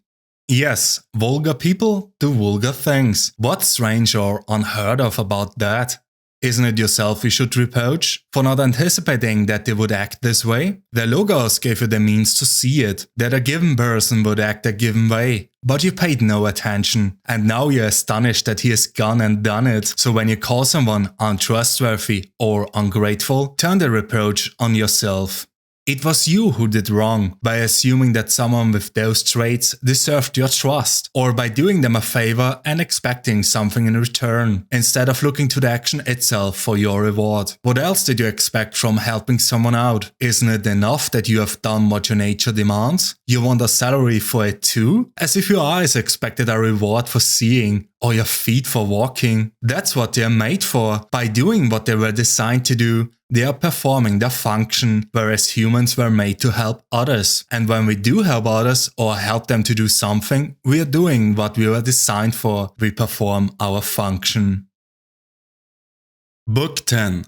Yes, vulgar people do vulgar things. What's strange or unheard of about that? Isn't it yourself you should reproach for not anticipating that they would act this way? Their logos gave you the means to see it, that a given person would act a given way. But you paid no attention, and now you're astonished that he has gone and done it. So when you call someone untrustworthy or ungrateful, turn the reproach on yourself. It was you who did wrong by assuming that someone with those traits deserved your trust, or by doing them a favor and expecting something in return, instead of looking to the action itself for your reward. What else did you expect from helping someone out? Isn't it enough that you have done what your nature demands? You want a salary for it too? As if your eyes expected a reward for seeing, or your feet for walking. That's what they are made for. By doing what they were designed to do, they are performing their function, whereas humans were made to help others. And when we do help others or help them to do something, we are doing what we were designed for. We perform our function. Book 10.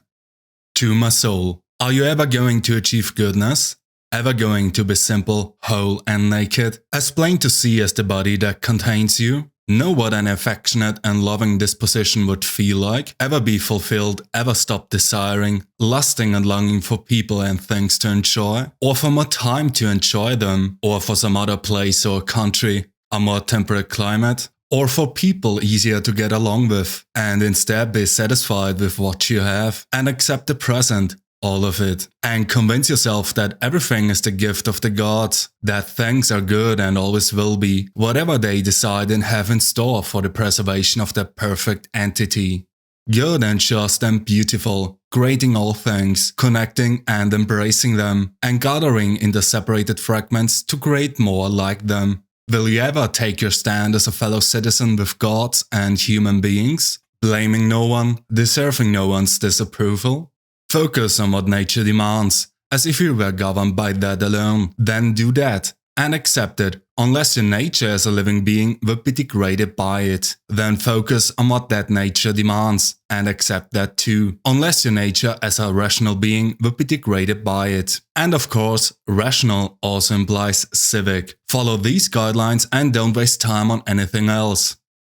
To my soul. Are you ever going to achieve goodness? Ever going to be simple, whole and naked? As plain to see as the body that contains you? Know what an affectionate and loving disposition would feel like? Ever be fulfilled? Ever stop desiring, lusting and longing for people and things to enjoy? Or for more time to enjoy them? Or for some other place or country? A more temperate climate? Or for people easier to get along with? And instead be satisfied with what you have and accept the present? All of it. And convince yourself that everything is the gift of the gods, that things are good and always will be, whatever they decide and have in store for the preservation of that perfect entity. Good and just and beautiful, creating all things, connecting and embracing them, and gathering in the separated fragments to create more like them. Will you ever take your stand as a fellow citizen with gods and human beings? Blaming no one, deserving no one's disapproval? Focus on what nature demands, as if you were governed by that alone. Then do that, and accept it, unless your nature as a living being would be degraded by it. Then focus on what that nature demands, and accept that too, unless your nature as a rational being would be degraded by it. And of course, rational also implies civic. Follow these guidelines and don't waste time on anything else.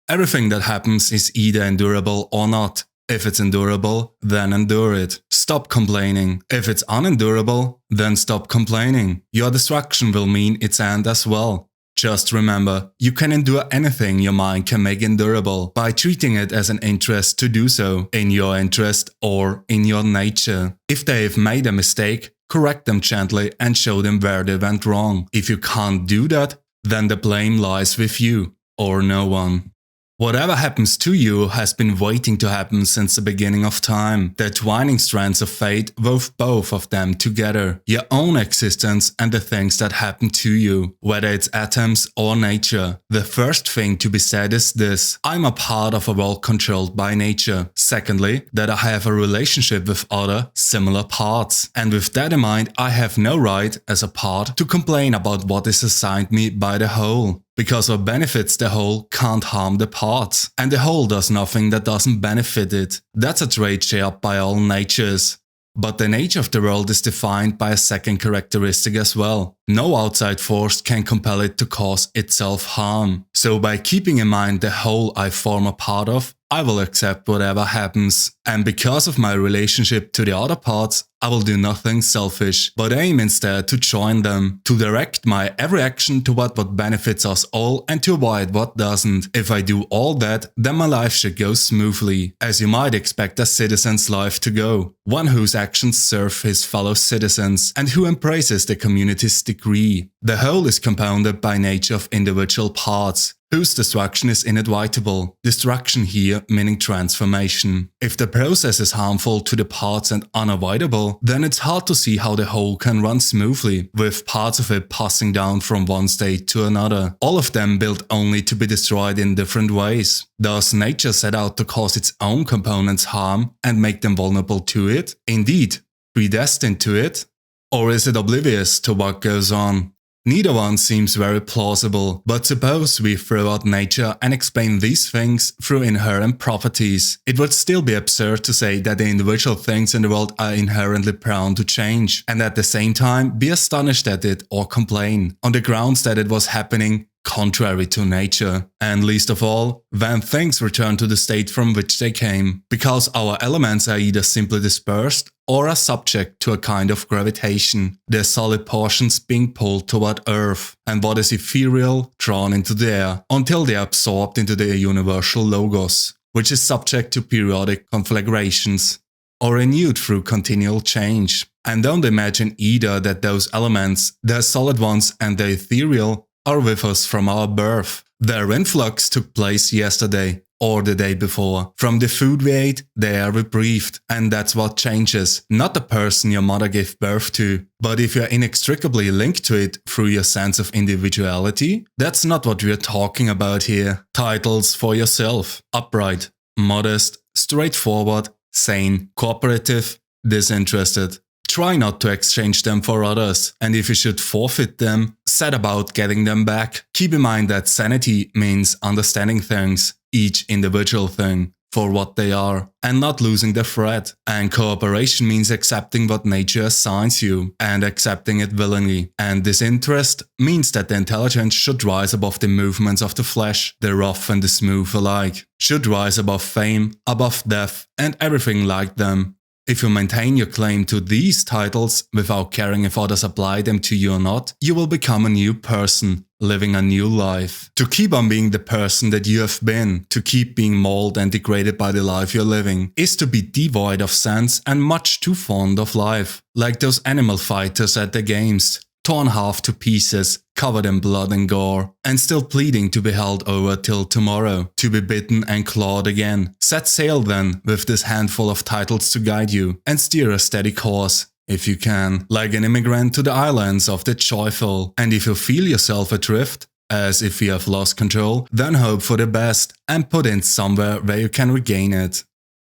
Everything that happens is either endurable or not. If it's endurable, then endure it. Stop complaining. If it's unendurable, then stop complaining. Your destruction will mean its end as well. Just remember, you can endure anything your mind can make endurable by treating it as an interest to do so, in your interest or in your nature. If they've made a mistake, correct them gently and show them where they went wrong. If you can't do that, then the blame lies with you or no one. Whatever happens to you has been waiting to happen since the beginning of time. The twining strands of fate wove both of them together. Your own existence and the things that happen to you, whether it's atoms or nature. The first thing to be said is this: I'm a part of a world controlled by nature. Secondly, that I have a relationship with other similar parts. And with that in mind, I have no right as a part to complain about what is assigned me by the whole. Because what benefits the whole can't harm the parts, and the whole does nothing that doesn't benefit it. That's a trait shared by all natures. But the nature of the world is defined by a second characteristic as well. No outside force can compel it to cause itself harm. So by keeping in mind the whole I form a part of, I will accept whatever happens. And because of my relationship to the other parts, I will do nothing selfish, but aim instead to join them, to direct my every action toward what benefits us all and to avoid what doesn't. If I do all that, then my life should go smoothly, as you might expect a citizen's life to go. One whose actions serve his fellow citizens and who embraces the community's degree. The whole is compounded by nature of individual parts, whose destruction is inevitable. Destruction here meaning transformation. If the process is harmful to the parts and unavoidable, then it's hard to see how the whole can run smoothly, with parts of it passing down from one state to another, all of them built only to be destroyed in different ways. Does nature set out to cause its own components harm and make them vulnerable to it? Indeed, predestined to it? Or is it oblivious to what goes on? Neither one seems very plausible, but suppose we throw out nature and explain these things through inherent properties. It would still be absurd to say that the individual things in the world are inherently prone to change, and at the same time be astonished at it or complain, on the grounds that it was happening contrary to nature. And least of all, when things return to the state from which they came, because our elements are either simply dispersed or are subject to a kind of gravitation, their solid portions being pulled toward Earth, and what is ethereal drawn into the air, until they are absorbed into the universal logos, which is subject to periodic conflagrations, or renewed through continual change. And don't imagine either that those elements, the solid ones and the ethereal, are with us from our birth. Their influx took place yesterday or the day before. From the food we ate, the air we breathed, and that's what changes. Not the person your mother gave birth to, but if you're inextricably linked to it through your sense of individuality, that's not what we're talking about here. Titles for yourself: upright, modest, straightforward, sane, cooperative, disinterested. Try not to exchange them for others, and if you should forfeit them, set about getting them back. Keep in mind that sanity means understanding things, each individual thing, for what they are, and not losing the thread. And cooperation means accepting what nature assigns you, and accepting it willingly. And disinterest means that the intelligence should rise above the movements of the flesh, the rough and the smooth alike, should rise above fame, above death, and everything like them. If you maintain your claim to these titles without caring if others apply them to you or not, you will become a new person, living a new life. To keep on being the person that you have been, to keep being mauled and degraded by the life you're living, is to be devoid of sense and much too fond of life. Like those animal fighters at the games, torn half to pieces, covered in blood and gore, and still pleading to be held over till tomorrow, to be bitten and clawed again. Set sail then, with this handful of titles to guide you, and steer a steady course, if you can, like an immigrant to the islands of the joyful. And if you feel yourself adrift, as if you have lost control, then hope for the best, and put in somewhere where you can regain it.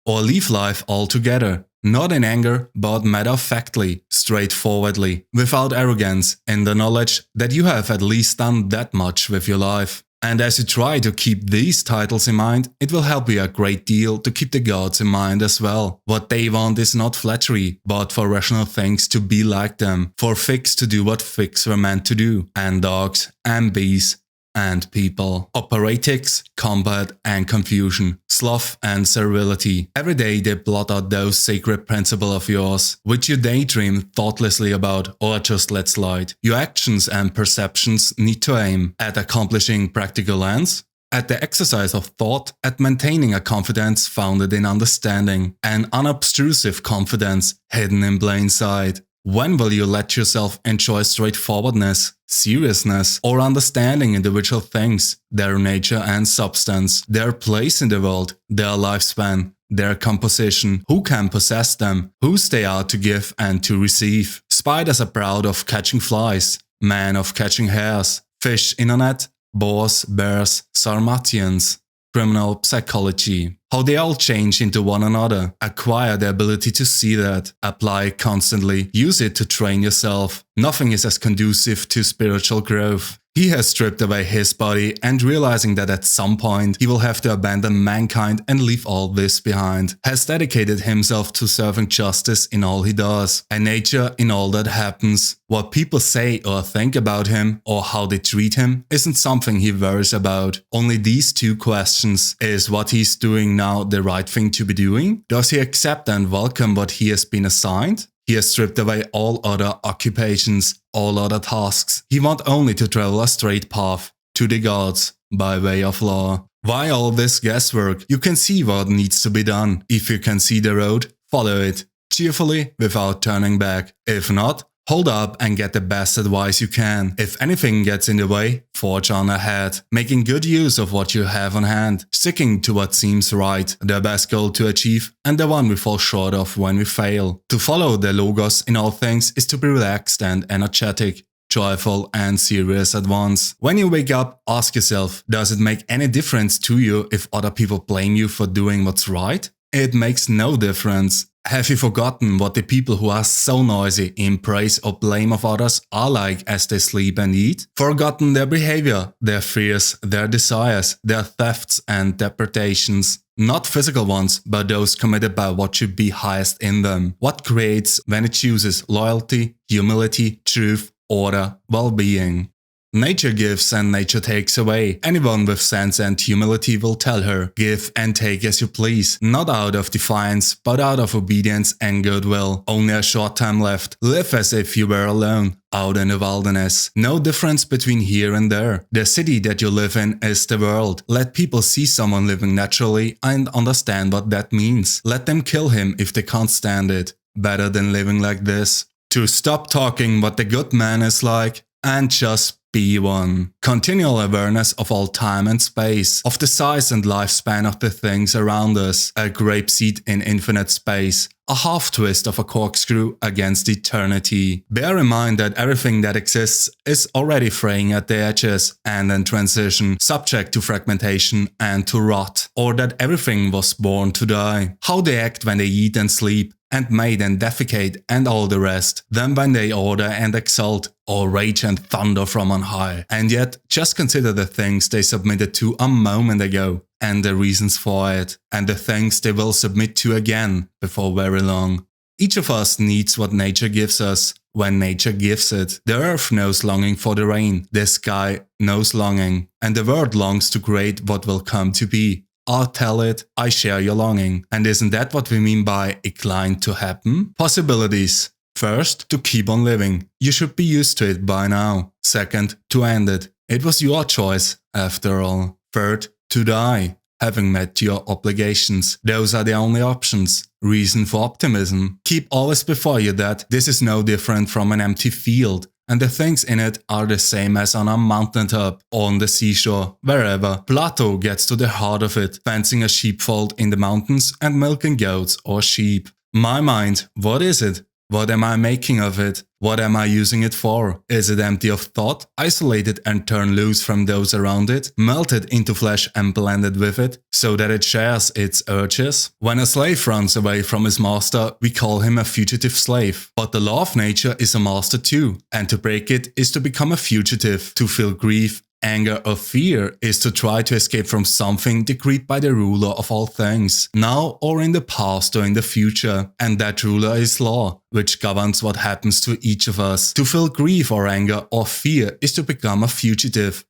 Or leave life altogether. Not in anger, but matter-of-factly, straightforwardly, without arrogance, in the knowledge that you have at least done that much with your life. And as you try to keep these titles in mind, it will help you a great deal to keep the gods in mind as well. What they want is not flattery, but for rational things to be like them, for figs to do what figs were meant to do, and dogs, and bees, and people. Operatics, combat and confusion, sloth and servility. Every day they blot out those sacred principles of yours, which you daydream thoughtlessly about or just let slide. Your actions and perceptions need to aim at accomplishing practical ends, at the exercise of thought, at maintaining a confidence founded in understanding, an unobtrusive confidence hidden in plain sight. When will you let yourself enjoy straightforwardness, seriousness, or understanding individual things, their nature and substance, their place in the world, their lifespan, their composition, who can possess them, whose they are to give and to receive? Spiders are proud of catching flies, men of catching hares, fish in a net, boars, bears, sarmatians. Criminal psychology. How they all change into one another. Acquire the ability to see that. Apply it constantly. Use it to train yourself. Nothing is as conducive to spiritual growth. He has stripped away his body and realizing that at some point he will have to abandon mankind and leave all this behind, has dedicated himself to serving justice in all he does, and nature in all that happens. What people say or think about him or how they treat him isn't something he worries about. Only these two questions. Is what he's doing now the right thing to be doing? Does he accept and welcome what he has been assigned? He has stripped away all other occupations, all other tasks. He wants only to travel a straight path to the gods by way of law. Why all this guesswork? You can see what needs to be done. If you can see the road, follow it cheerfully without turning back. If not, Hold up and get the best advice you can. If anything gets in the way, forge on ahead, making good use of what you have on hand, sticking to what seems right, the best goal to achieve and the one we fall short of when we fail. To follow the logos in all things is to be relaxed and energetic, joyful and serious at once. When you wake up, ask yourself, does it make any difference to you if other people blame you for doing what's right? It makes no difference. Have you forgotten what the people who are so noisy in praise or blame of others are like as they sleep and eat? Forgotten their behavior, their fears, their desires, their thefts and depredations? Not physical ones, but those committed by what should be highest in them. What creates when it chooses loyalty, humility, truth, order, well-being. Nature gives and nature takes away. Anyone with sense and humility will tell her, give and take as you please, not out of defiance, but out of obedience and goodwill. Only a short time left. Live as if you were alone, out in the wilderness. No difference between here and there. The city that you live in is the world. Let people see someone living naturally and understand what that means. Let them kill him if they can't stand it. Better than living like this. To stop talking what the good man is like and just be one. Continual awareness of all time and space, of the size and lifespan of the things around us, a grape seed in infinite space, a half twist of a corkscrew against eternity. Bear in mind that everything that exists is already fraying at the edges and in transition, subject to fragmentation and to rot, or that everything was born to die. How they act when they eat and sleep, and mate and defecate and all the rest, then when they order and exult, or rage and thunder from on high. And yet, just consider the things they submitted to a moment ago, and the reasons for it, and the things they will submit to again before very long. Each of us needs what nature gives us, when nature gives it. The earth knows longing for the rain, the sky knows longing, and the world longs to create what will come to be. I'll tell it, I share your longing. And isn't that what we mean by inclined to happen? Possibilities. First, to keep on living. You should be used to it by now. Second, to end it. It was your choice, after all. Third, to die, having met your obligations. Those are the only options. Reason for optimism. Keep always before you that this is no different from an empty field. And the things in it are the same as on a mountaintop, or on the seashore, wherever. Plato gets to the heart of it, fencing a sheepfold in the mountains and milking goats or sheep. My mind, what is it? What am I making of it? What am I using it for? Is it empty of thought, isolated and turned loose from those around it, melted into flesh and blended with it, so that it shares its urges? When a slave runs away from his master, we call him a fugitive slave. But the law of nature is a master too, and to break it is to become a fugitive, to feel grief, anger or fear is to try to escape from something decreed by the ruler of all things, now or in the past or in the future, and that ruler is law, which governs what happens to each of us. To feel grief or anger or fear is to become a fugitive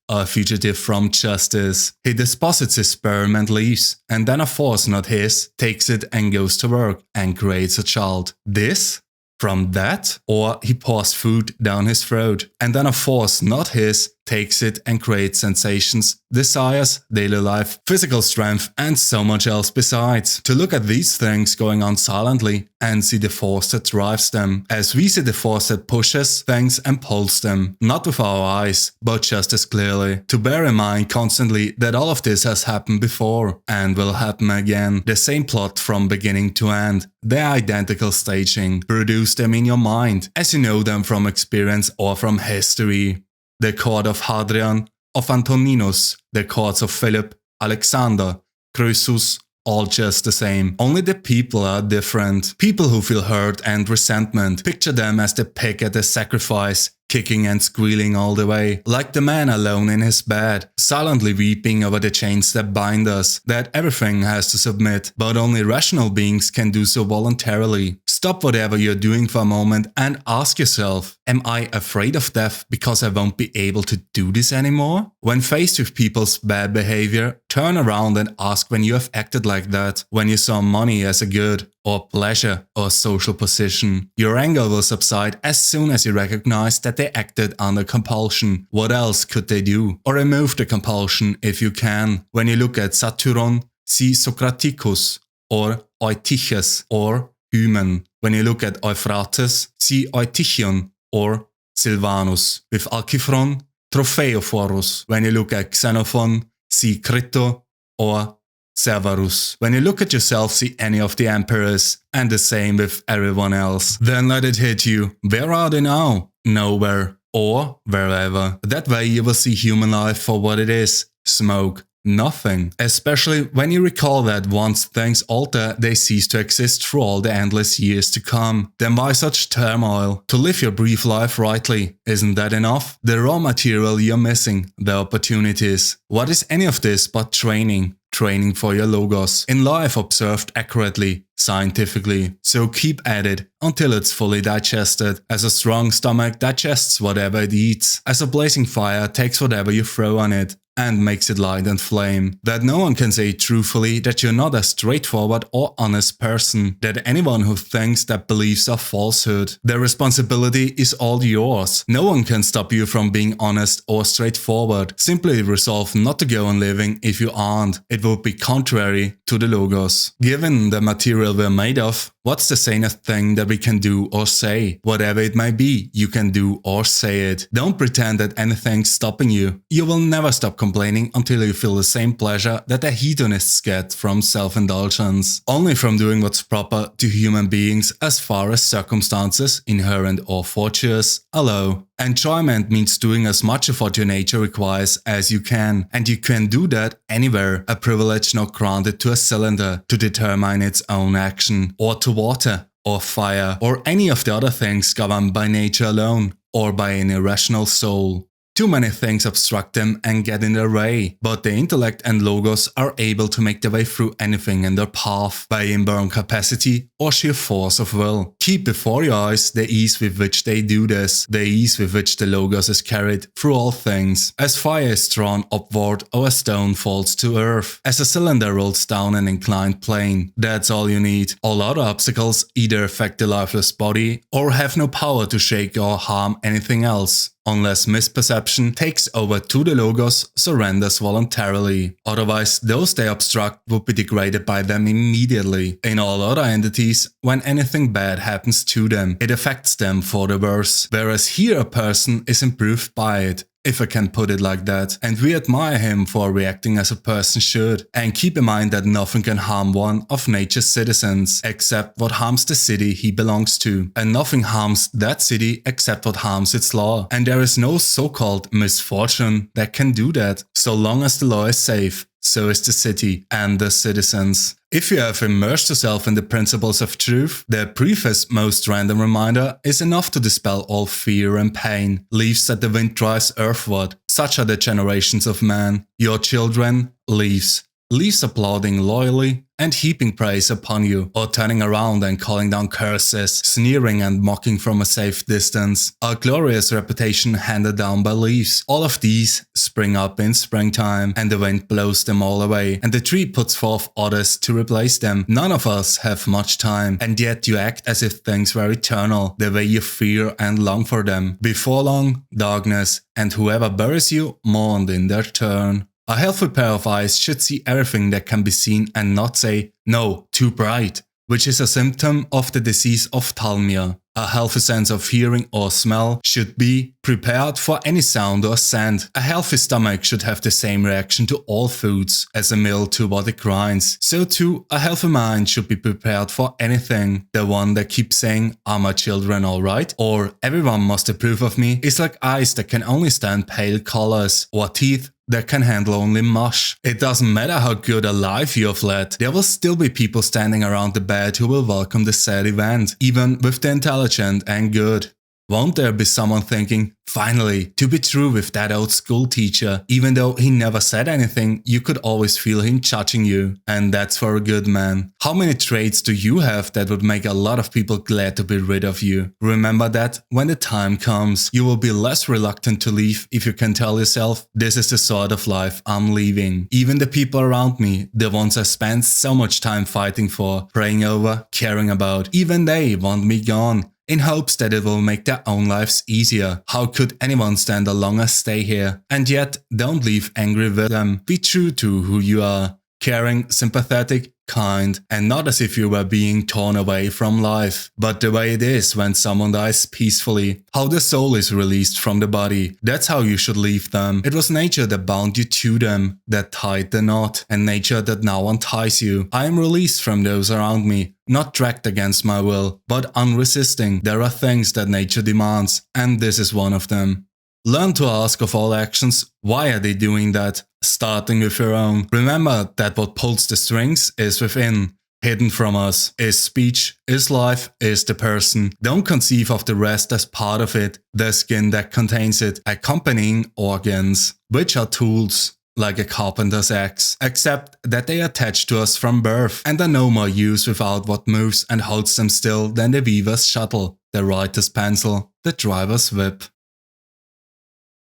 from justice. He deposits his sperm and leaves, and then a force not his takes it and goes to work and creates a child. This? From that? Or he pours food down his throat, and then a force not his takes it and creates sensations, desires, daily life, physical strength, and so much else besides. To look at these things going on silently and see the force that drives them, as we see the force that pushes things and pulls them, not with our eyes, but just as clearly. To bear in mind constantly that all of this has happened before and will happen again. The same plot from beginning to end. The identical staging. Produce them in your mind, as you know them from experience or from history. The court of Hadrian, of Antoninus, the courts of Philip, Alexander, Croesus, all just the same. Only the people are different. People who feel hurt and resentment. Picture them as the pig at the sacrifice, kicking and squealing all the way, like the man alone in his bed, silently weeping over the chains that bind us, that everything has to submit, but only rational beings can do so voluntarily. Stop whatever you're doing for a moment and ask yourself, am I afraid of death because I won't be able to do this anymore? When faced with people's bad behavior, turn around and ask when you have acted like that, when you saw money as a good, or pleasure, or social position. Your anger will subside as soon as you recognize that they acted under compulsion. What else could they do? Or remove the compulsion if you can. When you look at Satyron, see Socraticus, or Eutyches, or Hymen. When you look at Euphrates, see Eutychion, or Silvanus, with Alciphron, Tropheophorus. When you look at Xenophon, see Crito or Severus. When you look at yourself, see any of the emperors, and the same with everyone else. Then let it hit you. Where are they now? Nowhere. Or wherever. That way you will see human life for what it is. Smoke. Nothing. Especially when you recall that once things alter, they cease to exist for all the endless years to come. Then why such turmoil? To live your brief life rightly, isn't that enough? The raw material you're missing, the opportunities. What is any of this but training? Training for your logos. In life observed accurately, scientifically. So keep at it until it's fully digested. As a strong stomach digests whatever it eats. As a blazing fire takes whatever you throw on it and makes it light and flame. That no one can say truthfully that you're not a straightforward or honest person. That anyone who thinks that beliefs are falsehood. Their responsibility is all yours. No one can stop you from being honest or straightforward. Simply resolve not to go on living if you aren't. It would be contrary to the logos. Given the material we're made of, what's the sanest thing that we can do or say? Whatever it might be, you can do or say it. Don't pretend that anything's stopping you. You will never stop complaining until you feel the same pleasure that the hedonists get from self-indulgence. Only from doing what's proper to human beings as far as circumstances, inherent or fortuitous, allow. Enjoyment means doing as much of what your nature requires as you can, and you can do that anywhere, a privilege not granted to a cylinder to determine its own action, or to water, or fire, or any of the other things governed by nature alone, or by an irrational soul. Too many things obstruct them and get in their way, but the intellect and logos are able to make their way through anything in their path by inborn capacity or sheer force of will. Keep before your eyes the ease with which they do this, the ease with which the logos is carried through all things. As fire is drawn upward or a stone falls to earth, as a cylinder rolls down an inclined plane. That's all you need. All other obstacles either affect the lifeless body or have no power to shake or harm anything else. Unless misperception takes over to the logos, surrenders voluntarily. Otherwise, those they obstruct would be degraded by them immediately. In all other entities, when anything bad happens to them, it affects them for the worse. Whereas here a person is improved by it, if I can put it like that, and we admire him for reacting as a person should. And keep in mind that nothing can harm one of nature's citizens, except what harms the city he belongs to. And nothing harms that city except what harms its law. And there is no so-called misfortune that can do that. So long as the law is safe, so is the city and the citizens. If you have immersed yourself in the principles of truth, the briefest, most random reminder is enough to dispel all fear and pain. Leaves that the wind drives earthward. Such are the generations of man. Your children, leaves. Leaves applauding loyally and heaping praise upon you, or turning around and calling down curses, sneering and mocking from a safe distance. A glorious reputation handed down by leaves. All of these spring up in springtime, and the wind blows them all away, and the tree puts forth others to replace them. None of us have much time, and yet you act as if things were eternal, the way you fear and long for them. Before long, darkness, and whoever buries you mourned in their turn. A healthy pair of eyes should see everything that can be seen and not say, no, too bright, which is a symptom of the disease of ophthalmia. A healthy sense of hearing or smell should be prepared for any sound or scent. A healthy stomach should have the same reaction to all foods as a mill to what it grinds. So too, a healthy mind should be prepared for anything. The one that keeps saying, "Are my children alright?" or "Everyone must approve of me," is like eyes that can only stand pale colors, or teeth that can handle only mush. It doesn't matter how good a life you have led, there will still be people standing around the bed who will welcome the sad event, even with the intelligent and good. Won't there be someone thinking, finally, to be true with that old school teacher, even though he never said anything, you could always feel him judging you. And that's for a good man. How many traits do you have that would make a lot of people glad to be rid of you? Remember that when the time comes, you will be less reluctant to leave if you can tell yourself, this is the sort of life I'm leaving. Even the people around me, the ones I spent so much time fighting for, praying over, caring about, even they want me gone, in hopes that it will make their own lives easier. How could anyone stand a longer stay here? And yet, don't leave angry with them. Be true to who you are. Caring, sympathetic, kind, and not as if you were being torn away from life, but the way it is when someone dies peacefully, how the soul is released from the body. That's how you should leave them. It was nature that bound you to them, that tied the knot, and nature that now unties you. I am released from those around me, not dragged against my will, but unresisting. There are things that nature demands, and this is one of them. Learn to ask of all actions, why are they doing that? Starting with your own. Remember that what pulls the strings is within. Hidden from us is speech, is life, is the person. Don't conceive of the rest as part of it, the skin that contains it, accompanying organs, which are tools, like a carpenter's axe, except that they attach to us from birth and are no more used without what moves and holds them still than the weaver's shuttle, the writer's pencil, the driver's whip.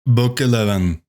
Book 11.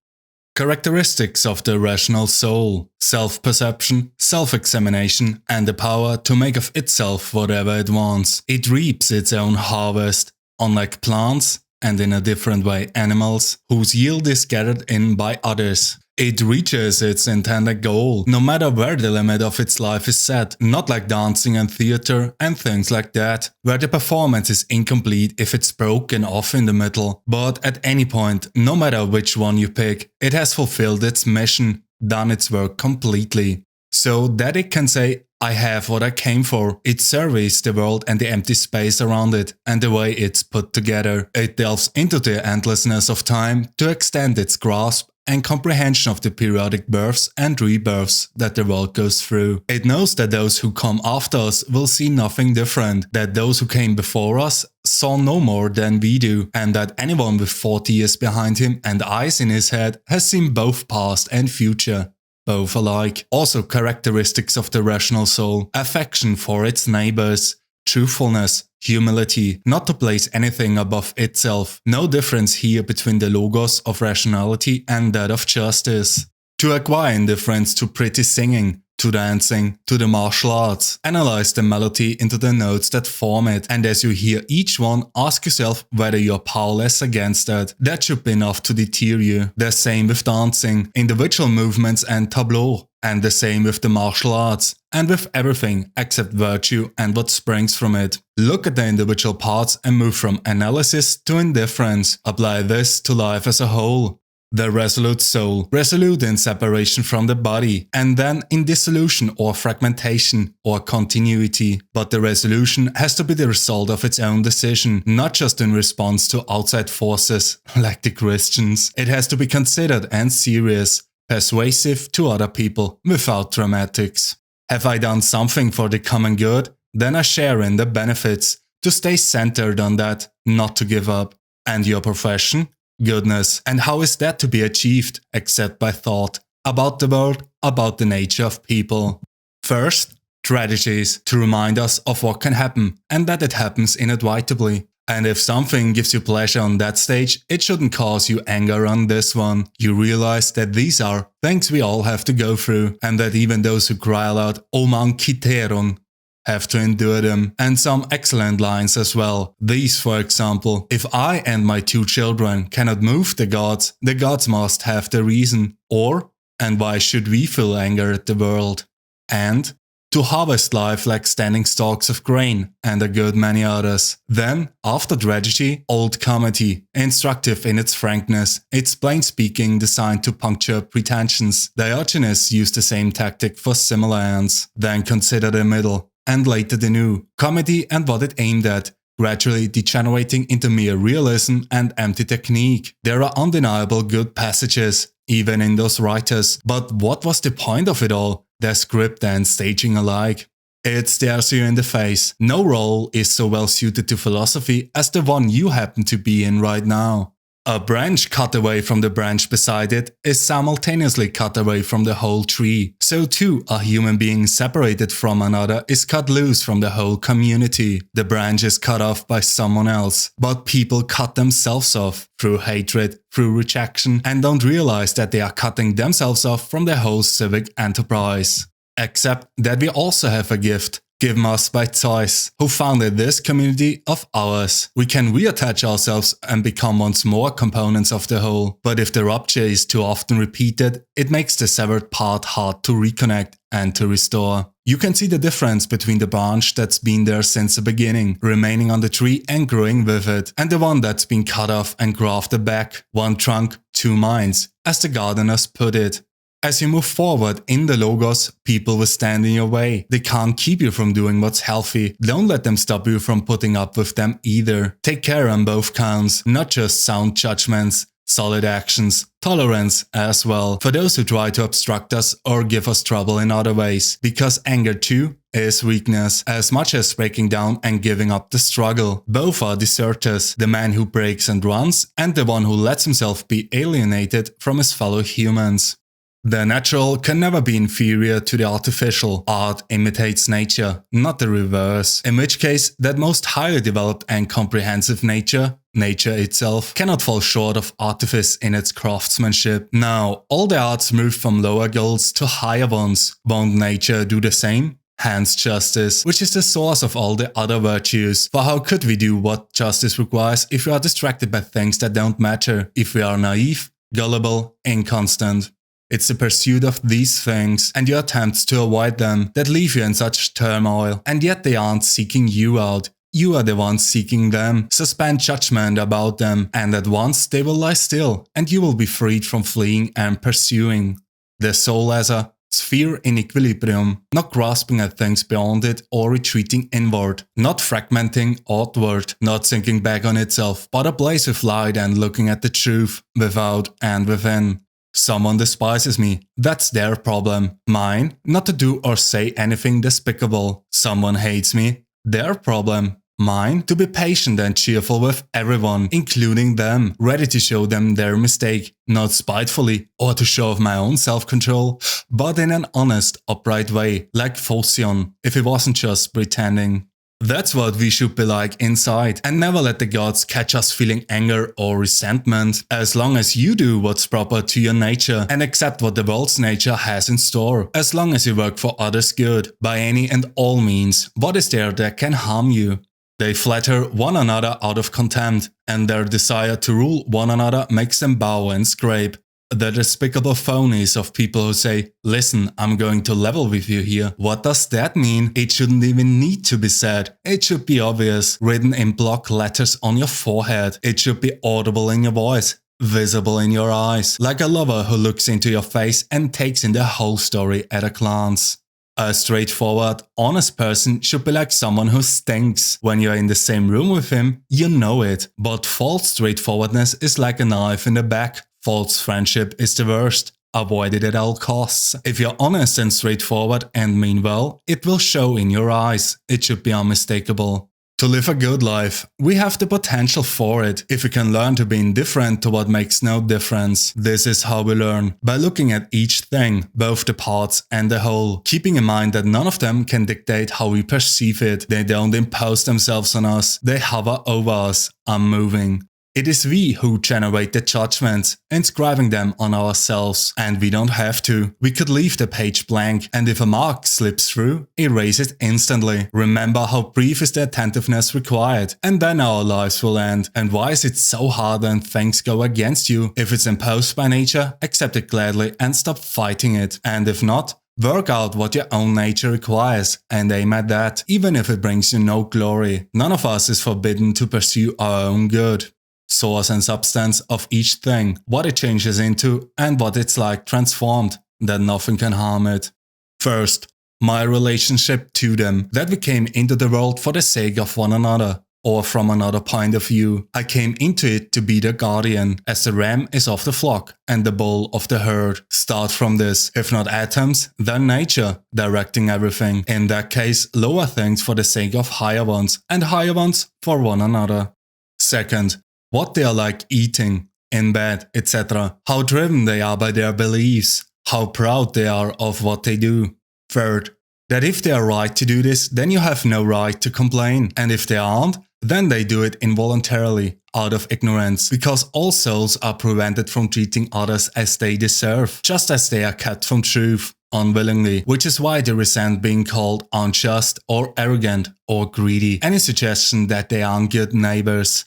Characteristics of the rational soul: self-perception, self-examination, and the power to make of itself whatever it wants. It reaps its own harvest, unlike plants, and in a different way animals, whose yield is gathered in by others. It reaches its intended goal, no matter where the limit of its life is set, not like dancing and theater and things like that, where the performance is incomplete if it's broken off in the middle. But at any point, no matter which one you pick, it has fulfilled its mission, done its work completely. So that it can say, I have what I came for. It surveys the world and the empty space around it, and the way it's put together. It delves into the endlessness of time to extend its grasp and comprehension of the periodic births and rebirths that the world goes through. It knows that those who come after us will see nothing different, that those who came before us saw no more than we do, and that anyone with 40 years behind him and eyes in his head has seen both past and future, both alike. Also characteristics of the rational soul: affection for its neighbors, truthfulness, humility, not to place anything above itself. No difference here between the logos of rationality and that of justice. To acquire indifference to pretty singing, to dancing, to the martial arts. Analyze the melody into the notes that form it, and as you hear each one, ask yourself whether you're powerless against that. That should be enough to deter you. The same with dancing, individual movements and tableau. And the same with the martial arts, and with everything except virtue and what springs from it. Look at the individual parts and move from analysis to indifference. Apply this to life as a whole. The resolute soul, resolute in separation from the body, and then in dissolution or fragmentation or continuity. But the resolution has to be the result of its own decision, not just in response to outside forces, like the Christians. It has to be considered and serious, persuasive to other people, without dramatics. Have I done something for the common good? Then I share in the benefits, to stay centered on that, not to give up. And your profession? Goodness. And how is that to be achieved, except by thought? About the world, about the nature of people. First, tragedies, to remind us of what can happen, and that it happens inevitably. And if something gives you pleasure on that stage, it shouldn't cause you anger on this one. You realize that these are things we all have to go through, and that even those who cry aloud, "Oman kiteron," have to endure them. And some excellent lines as well. These, for example: if I and my 2 children cannot move the gods must have the reason. Or, and why should we feel anger at the world? And to harvest life like standing stalks of grain, and a good many others. Then, after tragedy, old comedy, instructive in its frankness, its plain speaking designed to puncture pretensions. Diogenes used the same tactic for similar ends. Then consider the middle, and later the new, comedy and what it aimed at, gradually degenerating into mere realism and empty technique. There are undeniable good passages, even in those writers, but what was the point of it all? Their script and staging alike. It stares you in the face. No role is so well suited to philosophy as the one you happen to be in right now. A branch cut away from the branch beside it is simultaneously cut away from the whole tree. So too, a human being separated from another is cut loose from the whole community. The branch is cut off by someone else, but people cut themselves off through hatred, through rejection, and don't realize that they are cutting themselves off from the whole civic enterprise. Except that we also have a gift given us by Zeus, who founded this community of ours. We can reattach ourselves and become once more components of the whole, but if the rupture is too often repeated, it makes the severed part hard to reconnect and to restore. You can see the difference between the branch that's been there since the beginning, remaining on the tree and growing with it, and the one that's been cut off and grafted back. One trunk, two minds, as the gardeners put it. As you move forward in the Logos, people will stand in your way. They can't keep you from doing what's healthy. Don't let them stop you from putting up with them either. Take care on both counts, not just sound judgments. Solid actions, tolerance as well, for those who try to obstruct us or give us trouble in other ways, because anger too is weakness, as much as breaking down and giving up the struggle. Both are deserters, the man who breaks and runs, and the one who lets himself be alienated from his fellow humans. The natural can never be inferior to the artificial. Art imitates nature, not the reverse. In which case, that most highly developed and comprehensive nature itself, cannot fall short of artifice in its craftsmanship. Now, all the arts move from lower goals to higher ones. Won't nature do the same? Hence justice, which is the source of all the other virtues. For how could we do what justice requires if we are distracted by things that don't matter, if we are naive, gullible, inconstant? It's the pursuit of these things and your attempts to avoid them that leave you in such turmoil, and yet they aren't seeking you out. You are the ones seeking them. Suspend judgment about them, and at once they will lie still, and you will be freed from fleeing and pursuing. The soul as a sphere in equilibrium, not grasping at things beyond it or retreating inward, not fragmenting outward, not sinking back on itself, but ablaze with light and looking at the truth, without and within. Someone despises me. That's their problem. Mine, not to do or say anything despicable. Someone hates me. Their problem. Mine, to be patient and cheerful with everyone, including them, ready to show them their mistake, not spitefully or to show off my own self-control, but in an honest, upright way, like Phocion, if he wasn't just pretending. That's what we should be like inside, and never let the gods catch us feeling anger or resentment, as long as you do what's proper to your nature and accept what the world's nature has in store, as long as you work for others' good, by any and all means. What is there that can harm you? They flatter one another out of contempt, and their desire to rule one another makes them bow and scrape. The despicable phonies of people who say, listen, I'm going to level with you here. What does that mean? It shouldn't even need to be said. It should be obvious, written in block letters on your forehead. It should be audible in your voice, visible in your eyes, like a lover who looks into your face and takes in the whole story at a glance. A straightforward, honest person should be like someone who stinks. When you're in the same room with him, you know it. But false straightforwardness is like a knife in the back. False friendship is the worst. Avoid it at all costs. If you're honest and straightforward and mean well, it will show in your eyes. It should be unmistakable. To live a good life, we have the potential for it, if we can learn to be indifferent to what makes no difference. This is how we learn, by looking at each thing, both the parts and the whole, keeping in mind that none of them can dictate how we perceive it. They don't impose themselves on us, they hover over us, unmoving. It is we who generate the judgments, inscribing them on ourselves, and we don't have to. We could leave the page blank, and if a mark slips through, erase it instantly. Remember how brief is the attentiveness required, and then our lives will end. And why is it so hard when things go against you? If it's imposed by nature, accept it gladly and stop fighting it. And if not, work out what your own nature requires and aim at that, even if it brings you no glory. None of us is forbidden to pursue our own good. Source and substance of each thing, what it changes into and what it's like transformed, that nothing can harm it. First, my relationship to them, that we came into the world for the sake of one another, or from another point of view. I came into it to be the guardian, as the ram is of the flock and the bull of the herd. Start from this, if not atoms, then nature, directing everything. In that case, lower things for the sake of higher ones, and higher ones for one another. Second, what they are like eating, in bed, etc. How driven they are by their beliefs. How proud they are of what they do. Third, that if they are right to do this, then you have no right to complain. And if they aren't, then they do it involuntarily, out of ignorance, because all souls are prevented from treating others as they deserve, just as they are kept from truth. unwillingly, which is why they resent being called unjust or arrogant or greedy. Any suggestion that they aren't good neighbors.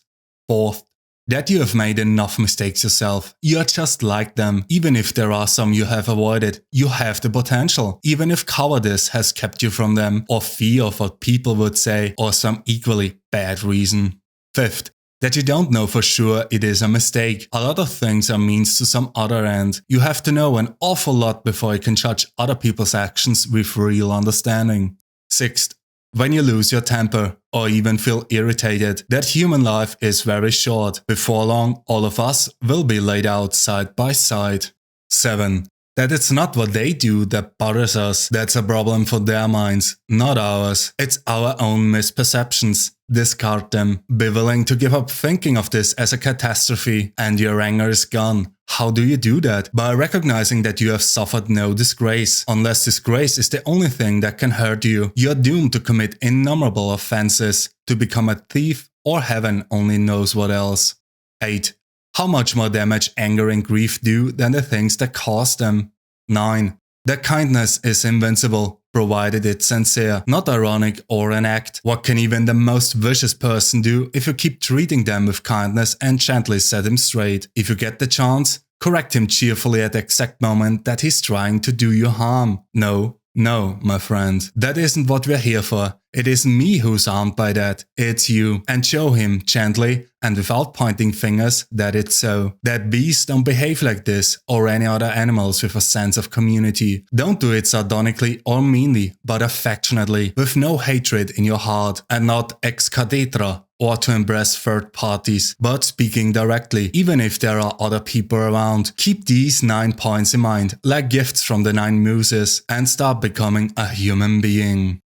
Fourth, that you have made enough mistakes yourself. You are just like them. Even if there are some you have avoided, you have the potential. Even if cowardice has kept you from them, or fear of what people would say, or some equally bad reason. Fifth, that you don't know for sure it is a mistake. A lot of things are means to some other end. You have to know an awful lot before you can judge other people's actions with real understanding. Sixth, when you lose your temper or even feel irritated, that human life is very short. Before long, all of us will be laid out side by side. 7. That it's not what they do that bothers us. That's a problem for their minds, not ours. It's our own misperceptions. Discard them. Be willing to give up thinking of this as a catastrophe, and your anger is gone. How do you do that? By recognizing that you have suffered no disgrace. Unless disgrace is the only thing that can hurt you, you are doomed to commit innumerable offenses, to become a thief, or heaven only knows what else. 8. How much more damage anger and grief do than the things that cause them? 9. That kindness is invincible, provided it's sincere, not ironic or an act. What can even the most vicious person do if you keep treating them with kindness and gently set him straight? If you get the chance, correct him cheerfully at the exact moment that he's trying to do you harm. No, my friend, that isn't what we're here for. It isn't me who's harmed by that, it's you. And show him gently and without pointing fingers that it's so. That bees don't behave like this or any other animals with a sense of community. Don't do it sardonically or meanly, but affectionately, with no hatred in your heart, and not ex cathedra or to impress third parties, but speaking directly, even if there are other people around. Keep these 9 points in mind, like gifts from the 9 muses, and start becoming a human being.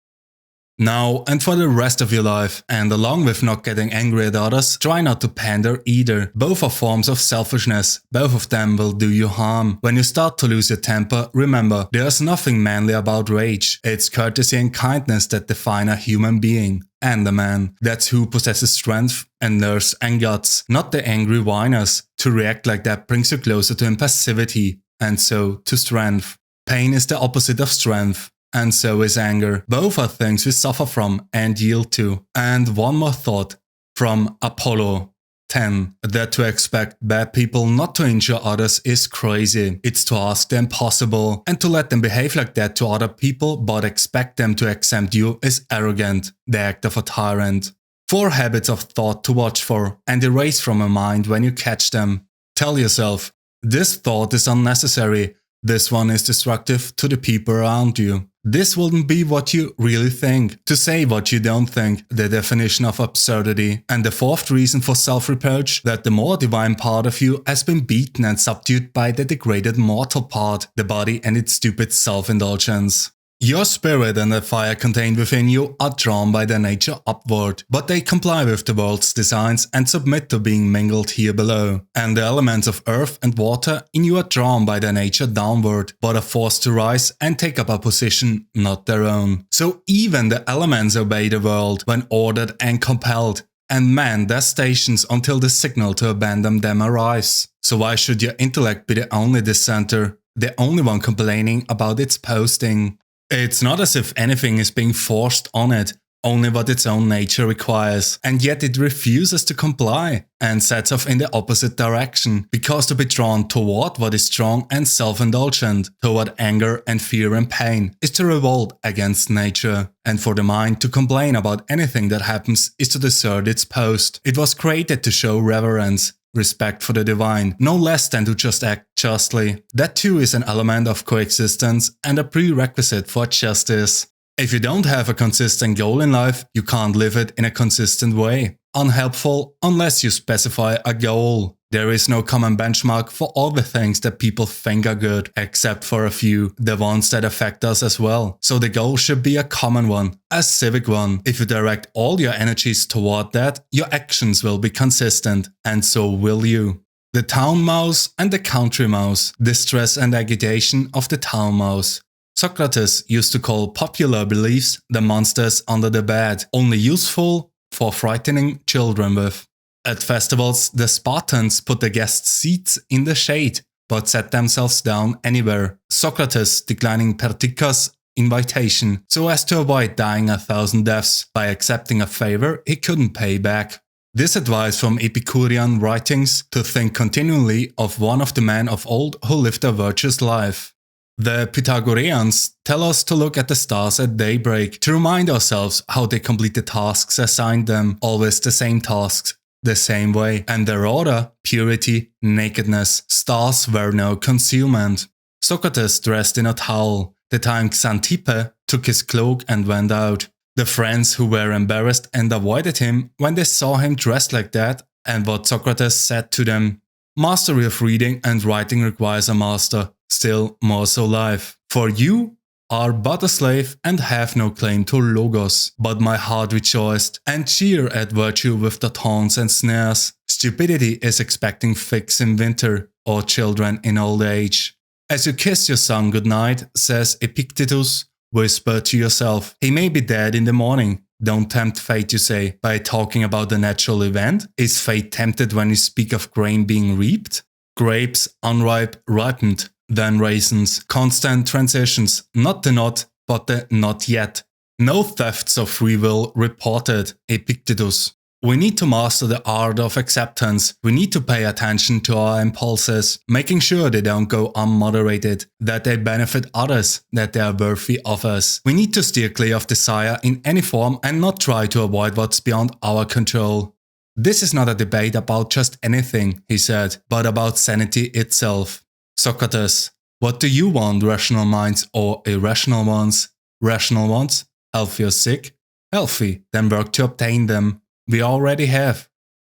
Now and for the rest of your life, and along with not getting angry at others, try not to pander either. Both are forms of selfishness. Both of them will do you harm. When you start to lose your temper, remember, there's nothing manly about rage. It's courtesy and kindness that define a human being. And a man. That's who possesses strength and nerves and guts, not the angry whiners. To react like that brings you closer to impassivity, and so to strength. Pain is the opposite of strength. And so is anger. Both are things we suffer from and yield to. And one more thought from Apollo 10. That to expect bad people not to injure others is crazy. It's to ask the impossible, and to let them behave like that to other people but expect them to exempt you is arrogant, the act of a tyrant. 4 habits of thought to watch for and erase from your mind when you catch them. Tell yourself, this thought is unnecessary. This one is destructive to the people around you. This wouldn't be what you really think. To say what you don't think, the definition of absurdity. And the 4th reason for self-reproach, that the more divine part of you has been beaten and subdued by the degraded mortal part, the body and its stupid self-indulgence. Your spirit and the fire contained within you are drawn by their nature upward, but they comply with the world's designs and submit to being mingled here below. And the elements of earth and water in you are drawn by their nature downward, but are forced to rise and take up a position not their own. So even the elements obey the world when ordered and compelled, and man their stations until the signal to abandon them arrives. So why should your intellect be the only dissenter, the only one complaining about its posting? It's not as if anything is being forced on it, only what its own nature requires, and yet it refuses to comply and sets off in the opposite direction, because to be drawn toward what is strong and self-indulgent, toward anger and fear and pain, is to revolt against nature. And for the mind to complain about anything that happens is to desert its post. It was created to show reverence, respect for the divine, no less than to just act justly. That too is an element of coexistence and a prerequisite for justice. If you don't have a consistent goal in life, you can't live it in a consistent way. Unhelpful unless you specify a goal. There is no common benchmark for all the things that people think are good, except for a few, the ones that affect us as well. So the goal should be a common one, a civic one. If you direct all your energies toward that, your actions will be consistent, and so will you. The town mouse and the country mouse. Distress and agitation of the town mouse. Socrates used to call popular beliefs the monsters under the bed, only useful for frightening children with. At festivals, the Spartans put the guests' seats in the shade, but set themselves down anywhere. Socrates declining Perdiccas' invitation so as to avoid dying 1,000 deaths by accepting a favor he couldn't pay back. This advice from Epicurean writings to think continually of one of the men of old who lived a virtuous life. The Pythagoreans tell us to look at the stars at daybreak to remind ourselves how they complete the tasks assigned them, always the same tasks, the same way, and their order, purity, nakedness, stars were no concealment. Socrates dressed in a towel, the time Xantippe took his cloak and went out. The friends who were embarrassed and avoided him when they saw him dressed like that, and what Socrates said to them, "Mastery of reading and writing requires a master, still more so life. For you are but a slave and have no claim to logos. But my heart rejoiced and cheer at virtue with the taunts and snares. Stupidity is expecting figs in winter or children in old age. As you kiss your son goodnight, says Epictetus, whisper to yourself, he may be dead in the morning. Don't tempt fate, you say, by talking about the natural event. Is fate tempted when you speak of grain being reaped? Grapes, unripe, ripened, then raisins, constant transitions, not the not, but the not yet. No thefts of free will reported, Epictetus. We need to master the art of acceptance. We need to pay attention to our impulses, making sure they don't go unmoderated, that they benefit others, that they are worthy of us. We need to steer clear of desire in any form and not try to avoid what's beyond our control. This is not a debate about just anything, he said, but about sanity itself. Socrates, what do you want, rational minds or irrational ones? Rational ones? Healthy or sick? Healthy, then work to obtain them. We already have.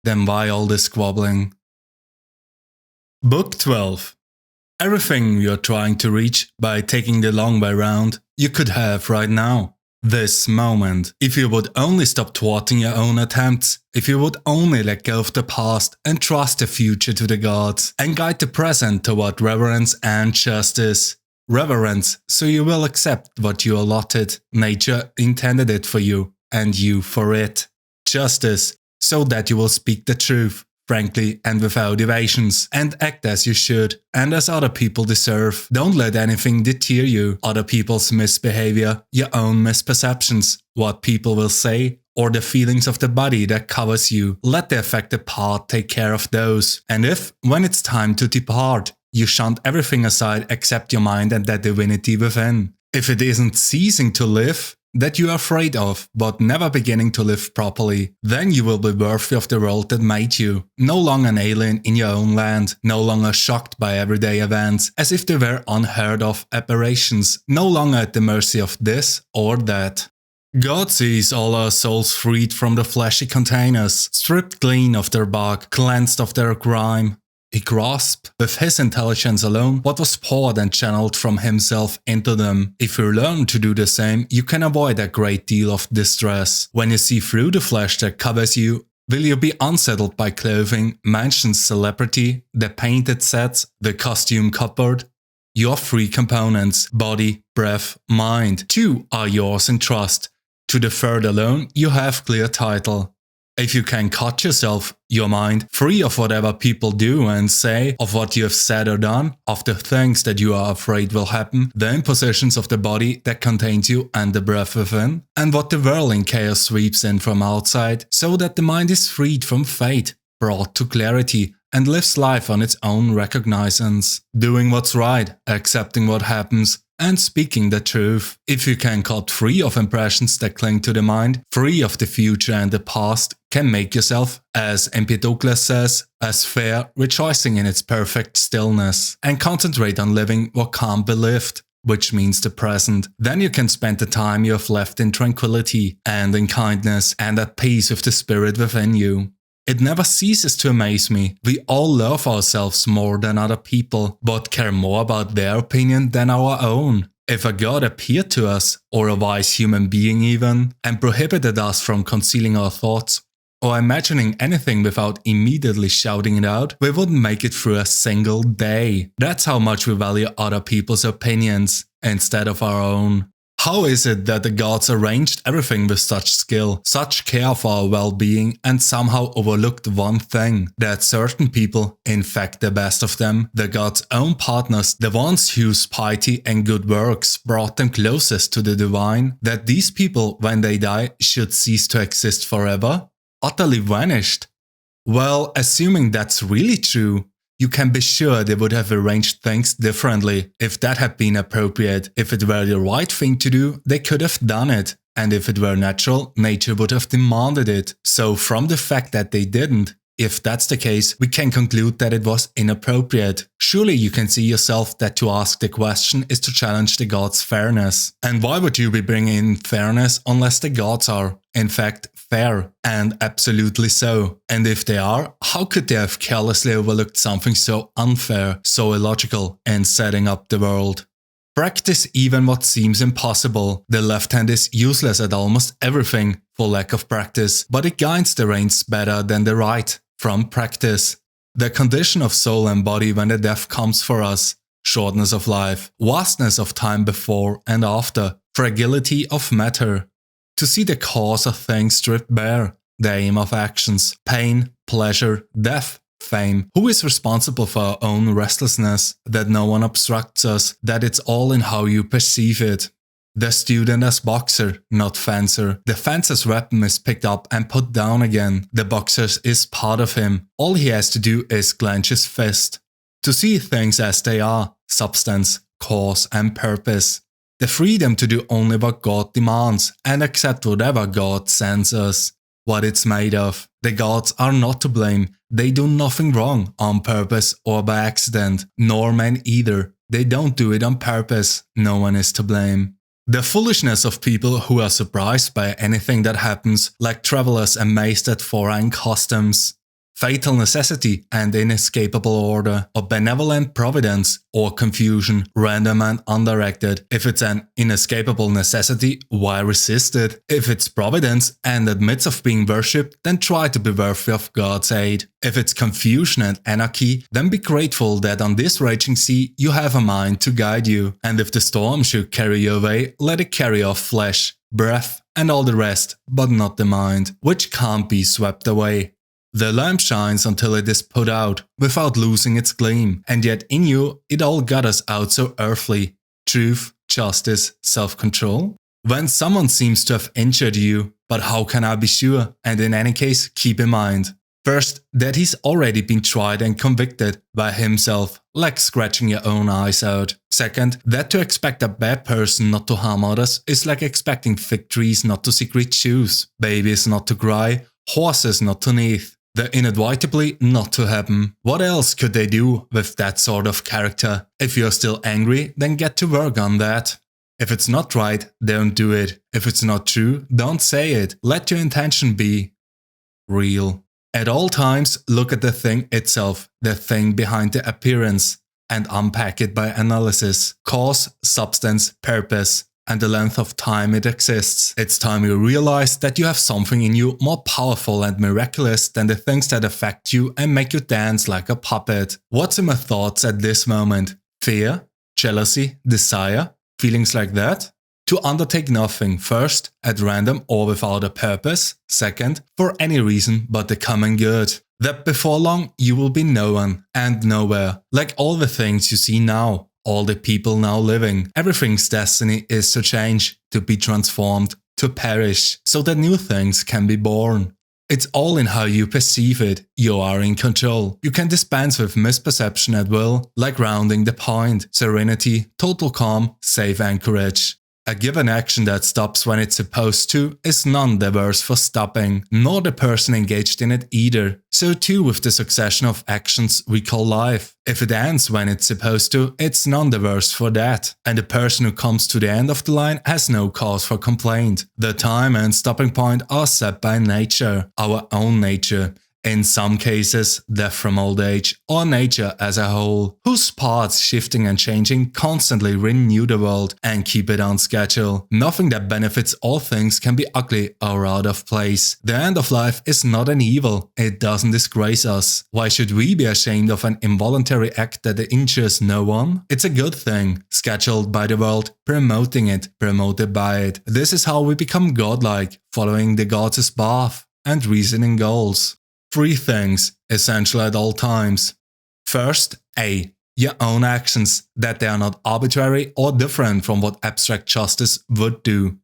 Then why all this squabbling? Book 12. Everything you're trying to reach by taking the long way round, you could have right now. This moment. If you would only stop thwarting your own attempts, if you would only let go of the past and trust the future to the gods, and guide the present toward reverence and justice. Reverence, so you will accept what you allotted. Nature intended it for you, and you for it. Justice, so that you will speak the truth, frankly and without evasions, and act as you should, and as other people deserve. Don't let anything deter you, other people's misbehavior, your own misperceptions, what people will say, or the feelings of the body that covers you. Let the affected part take care of those. And if, when it's time to depart, you shunt everything aside except your mind and that divinity within. If it isn't ceasing to live, that you are afraid of, but never beginning to live properly, then you will be worthy of the world that made you. No longer an alien in your own land, no longer shocked by everyday events, as if they were unheard of aberrations, no longer at the mercy of this or that. God sees all our souls freed from the fleshy containers, stripped clean of their bark, cleansed of their grime. He grasped, with his intelligence alone, what was poured and channeled from himself into them. If you learn to do the same, you can avoid a great deal of distress. When you see through the flesh that covers you, will you be unsettled by clothing, mansions, celebrity, the painted sets, the costume cupboard? Your three components, body, breath, mind, too are yours in trust. To the third alone, you have clear title. If you can cut yourself, your mind, free of whatever people do and say, of what you have said or done, of the things that you are afraid will happen, the impositions of the body that contains you and the breath within, and what the whirling chaos sweeps in from outside, so that the mind is freed from fate, brought to clarity, and lives life on its own recognizance, doing what's right, accepting what happens, and speaking the truth. If you can cut free of impressions that cling to the mind, free of the future and the past, can make yourself, as Empedocles says, as fair, rejoicing in its perfect stillness, and concentrate on living what can't be lived, which means the present, then you can spend the time you have left in tranquility, and in kindness, and at peace with the spirit within you. It never ceases to amaze me. We all love ourselves more than other people, but care more about their opinion than our own. If a god appeared to us, or a wise human being even, and prohibited us from concealing our thoughts, or imagining anything without immediately shouting it out, we wouldn't make it through a single day. That's how much we value other people's opinions, instead of our own. How is it that the gods arranged everything with such skill, such care for our well-being, and somehow overlooked one thing, that certain people, in fact the best of them, the gods' own partners, the ones whose piety and good works brought them closest to the divine, that these people, when they die, should cease to exist forever? Utterly vanished? Well, assuming that's really true, you can be sure they would have arranged things differently. If that had been appropriate, if it were the right thing to do, they could have done it. And if it were natural, nature would have demanded it. So from the fact that they didn't, if that's the case, we can conclude that it was inappropriate. Surely you can see yourself that to ask the question is to challenge the gods' fairness. And why would you be bringing in fairness unless the gods are, in fact, fair? And absolutely so. And if they are, how could they have carelessly overlooked something so unfair, so illogical in setting up the world? Practice even what seems impossible. The left hand is useless at almost everything for lack of practice, but it guides the reins better than the right, from practice. The condition of soul and body when the death comes for us, shortness of life, vastness of time before and after, fragility of matter. To see the cause of things stripped bare, the aim of actions, pain, pleasure, death, fame. Who is responsible for our own restlessness? That no one obstructs us, that it's all in how you perceive it. The student as boxer, not fencer. The fencer's weapon is picked up and put down again. The boxer's is part of him. All he has to do is clench his fist. To see things as they are, substance, cause and purpose. The freedom to do only what God demands and accept whatever God sends us. What it's made of. The gods are not to blame. They do nothing wrong on purpose or by accident, nor men either. They don't do it on purpose. No one is to blame. The foolishness of people who are surprised by anything that happens, like travelers amazed at foreign customs. Fatal necessity and inescapable order, or benevolent providence, or confusion, random and undirected. If it's an inescapable necessity, why resist it? If it's providence and admits of being worshipped, then try to be worthy of God's aid. If it's confusion and anarchy, then be grateful that on this raging sea you have a mind to guide you. And if the storm should carry you away, let it carry off flesh, breath, and all the rest, but not the mind, which can't be swept away. The lamp shines until it is put out, without losing its gleam, and yet in you it all gutters out so earthly. Truth, justice, self-control? When someone seems to have injured you, but how can I be sure? And in any case, keep in mind. First, that he's already been tried and convicted by himself, like scratching your own eyes out. Second, that to expect a bad person not to harm others is like expecting fig trees not to secrete juice, babies not to cry, horses not to neath. The inevitably not to happen. What else could they do with that sort of character? If you're still angry, then get to work on that. If it's not right, don't do it. If it's not true, don't say it. Let your intention be real. At all times, look at the thing itself, the thing behind the appearance, and unpack it by analysis. Cause, substance, purpose, and the length of time it exists. It's time you realize that you have something in you more powerful and miraculous than the things that affect you and make you dance like a puppet. What's in my thoughts at this moment? Fear? Jealousy? Desire? Feelings like that? To undertake nothing, first, at random or without a purpose, second, for any reason but the common good. That before long you will be no one and nowhere, like all the things you see now. All the people now living. Everything's destiny is to change, to be transformed, to perish, so that new things can be born. It's all in how you perceive it. You are in control. You can dispense with misperception at will, like rounding the point, serenity, total calm, safe anchorage. A given action that stops when it's supposed to is none the worse for stopping, nor the person engaged in it either. So too with the succession of actions we call life. If it ends when it's supposed to, it's none the worse for that. And the person who comes to the end of the line has no cause for complaint. The time and stopping point are set by nature, our own nature. In some cases, death from old age, or nature as a whole, whose parts shifting and changing constantly renew the world and keep it on schedule. Nothing that benefits all things can be ugly or out of place. The end of life is not an evil, it doesn't disgrace us. Why should we be ashamed of an involuntary act that injures no one? It's a good thing, scheduled by the world, promoting it, promoted by it. This is how we become godlike, following the gods' path and reasoning goals. 3 things, essential at all times. First, A. Your own actions, that they are not arbitrary or different from what abstract justice would do.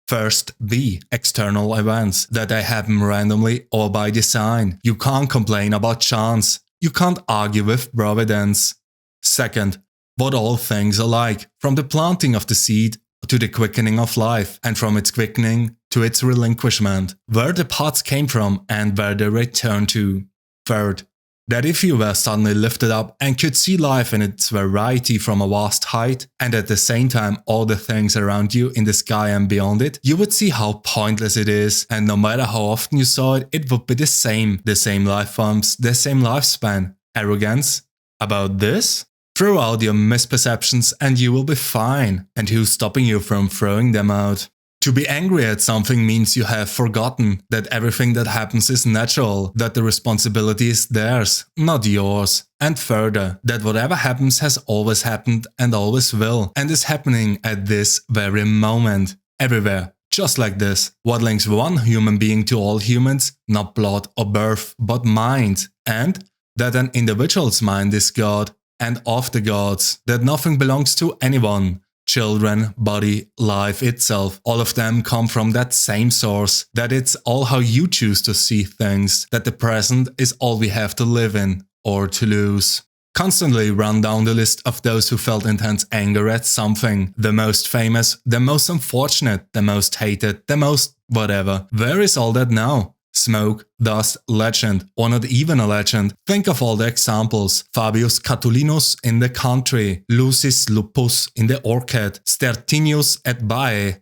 First, B. External events, that they happen randomly or by design. You can't complain about chance. You can't argue with providence. Second, what all things are like, from the planting of the seed to the quickening of life, and from its quickening to its relinquishment, where the parts came from and where they return to. Third, that if you were suddenly lifted up and could see life in its variety from a vast height, and at the same time all the things around you in the sky and beyond it, you would see how pointless it is, and no matter how often you saw it, it would be the same life forms, the same lifespan. Arrogance? About this? Throw out your misperceptions and you will be fine. And who's stopping you from throwing them out? To be angry at something means you have forgotten that everything that happens is natural, that the responsibility is theirs, not yours. And further, that whatever happens has always happened and always will, and is happening at this very moment, everywhere. Just like this. What links one human being to all humans? Not blood or birth, but mind. And that an individual's mind is God, and of the gods, that nothing belongs to anyone. Children, body, life itself, all of them come from that same source, that it's all how you choose to see things, that the present is all we have to live in, or to lose. Constantly run down the list of those who felt intense anger at something, the most famous, the most unfortunate, the most hated, the most whatever. Where is all that now? Smoke, dust, legend, or not even a legend. Think of all the examples. Fabius Catulinus in the country, Lucius Lupus in the orchard, Stertinius at Bae,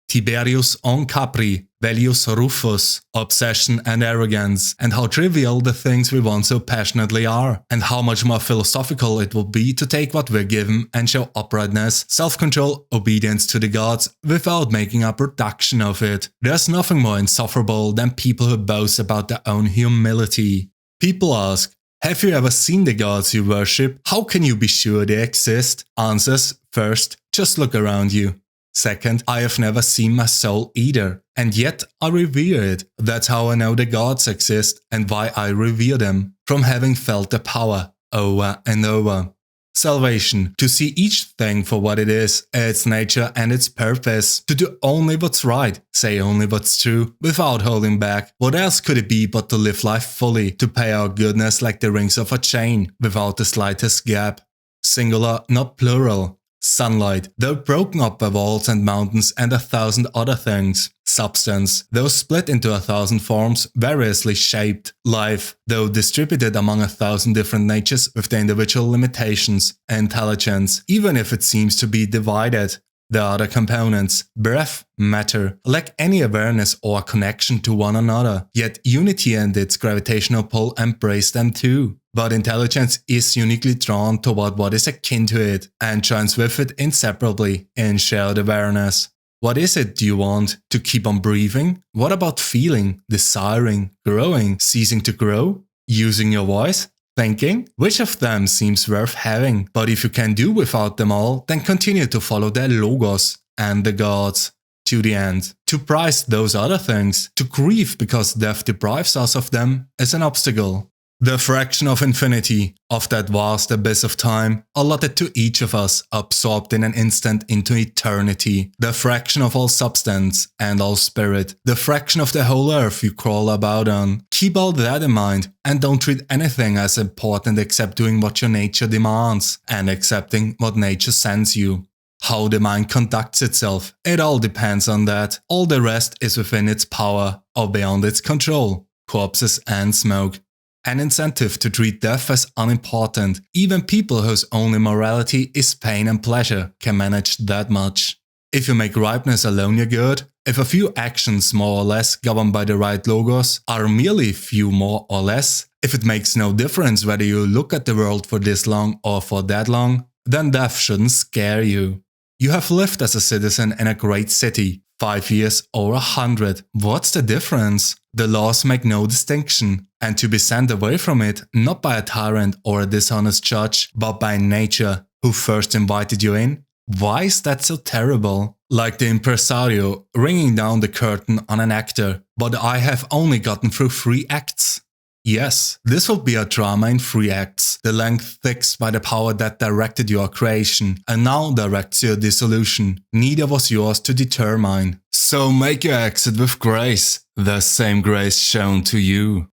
Tiberius on Capri, Vellius Rufus, obsession and arrogance, and how trivial the things we want so passionately are, and how much more philosophical it will be to take what we're given and show uprightness, self-control, obedience to the gods, without making a production of it. There's nothing more insufferable than people who boast about their own humility. People ask, have you ever seen the gods you worship? How can you be sure they exist? Answers, first, just look around you. Second, I have never seen my soul either, and yet I revere it. That's how I know the gods exist and why I revere them, from having felt their power over and over. Salvation, to see each thing for what it is, its nature and its purpose, to do only what's right, say only what's true, without holding back. What else could it be but to live life fully, to pay our goodness like the rings of a chain, without the slightest gap? Singular, not plural. Sunlight, though broken up by walls and mountains and 1,000 other things. Substance, though split into 1,000 forms, variously shaped. Life, though distributed among 1,000 different natures with their individual limitations. Intelligence, even if it seems to be divided. The other components, breath, matter, lack any awareness or connection to one another, yet unity and its gravitational pull embrace them too. But intelligence is uniquely drawn toward what is akin to it, and joins with it inseparably in shared awareness. What is it do you want? To keep on breathing? What about feeling, desiring, growing, ceasing to grow? Using your voice? Thinking? Which of them seems worth having? But if you can do without them all, then continue to follow their logos and the gods to the end. To prize those other things, to grieve because death deprives us of them, is an obstacle. The fraction of infinity, of that vast abyss of time, allotted to each of us, absorbed in an instant into eternity. The fraction of all substance and all spirit. The fraction of the whole earth you crawl about on. Keep all that in mind, and don't treat anything as important except doing what your nature demands, and accepting what nature sends you. How the mind conducts itself, it all depends on that. All the rest is within its power, or beyond its control. Corpses and smoke. An incentive to treat death as unimportant. Even people whose only morality is pain and pleasure can manage that much. If you make ripeness alone your good, If a few actions more or less governed by the right logos are merely few more or less, if it makes no difference whether you look at the world for this long or for that long, then death shouldn't scare you. You have lived as a citizen in a great city, 5 years or 100. What's the difference? The laws make no distinction, and to be sent away from it, not by a tyrant or a dishonest judge, but by nature, who first invited you in? Why is that so terrible? Like the impresario ringing down the curtain on an actor, but I have only gotten through 3 acts. Yes, this will be a drama in 3 acts, the length fixed by the power that directed your creation and now directs your dissolution. Neither was yours to determine. So make your exit with grace, the same grace shown to you.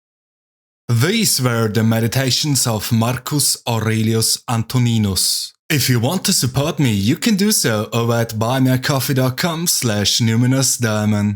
These were the meditations of Marcus Aurelius Antoninus. If you want to support me, you can do so over at buymeacoffee.com/numinous diamond.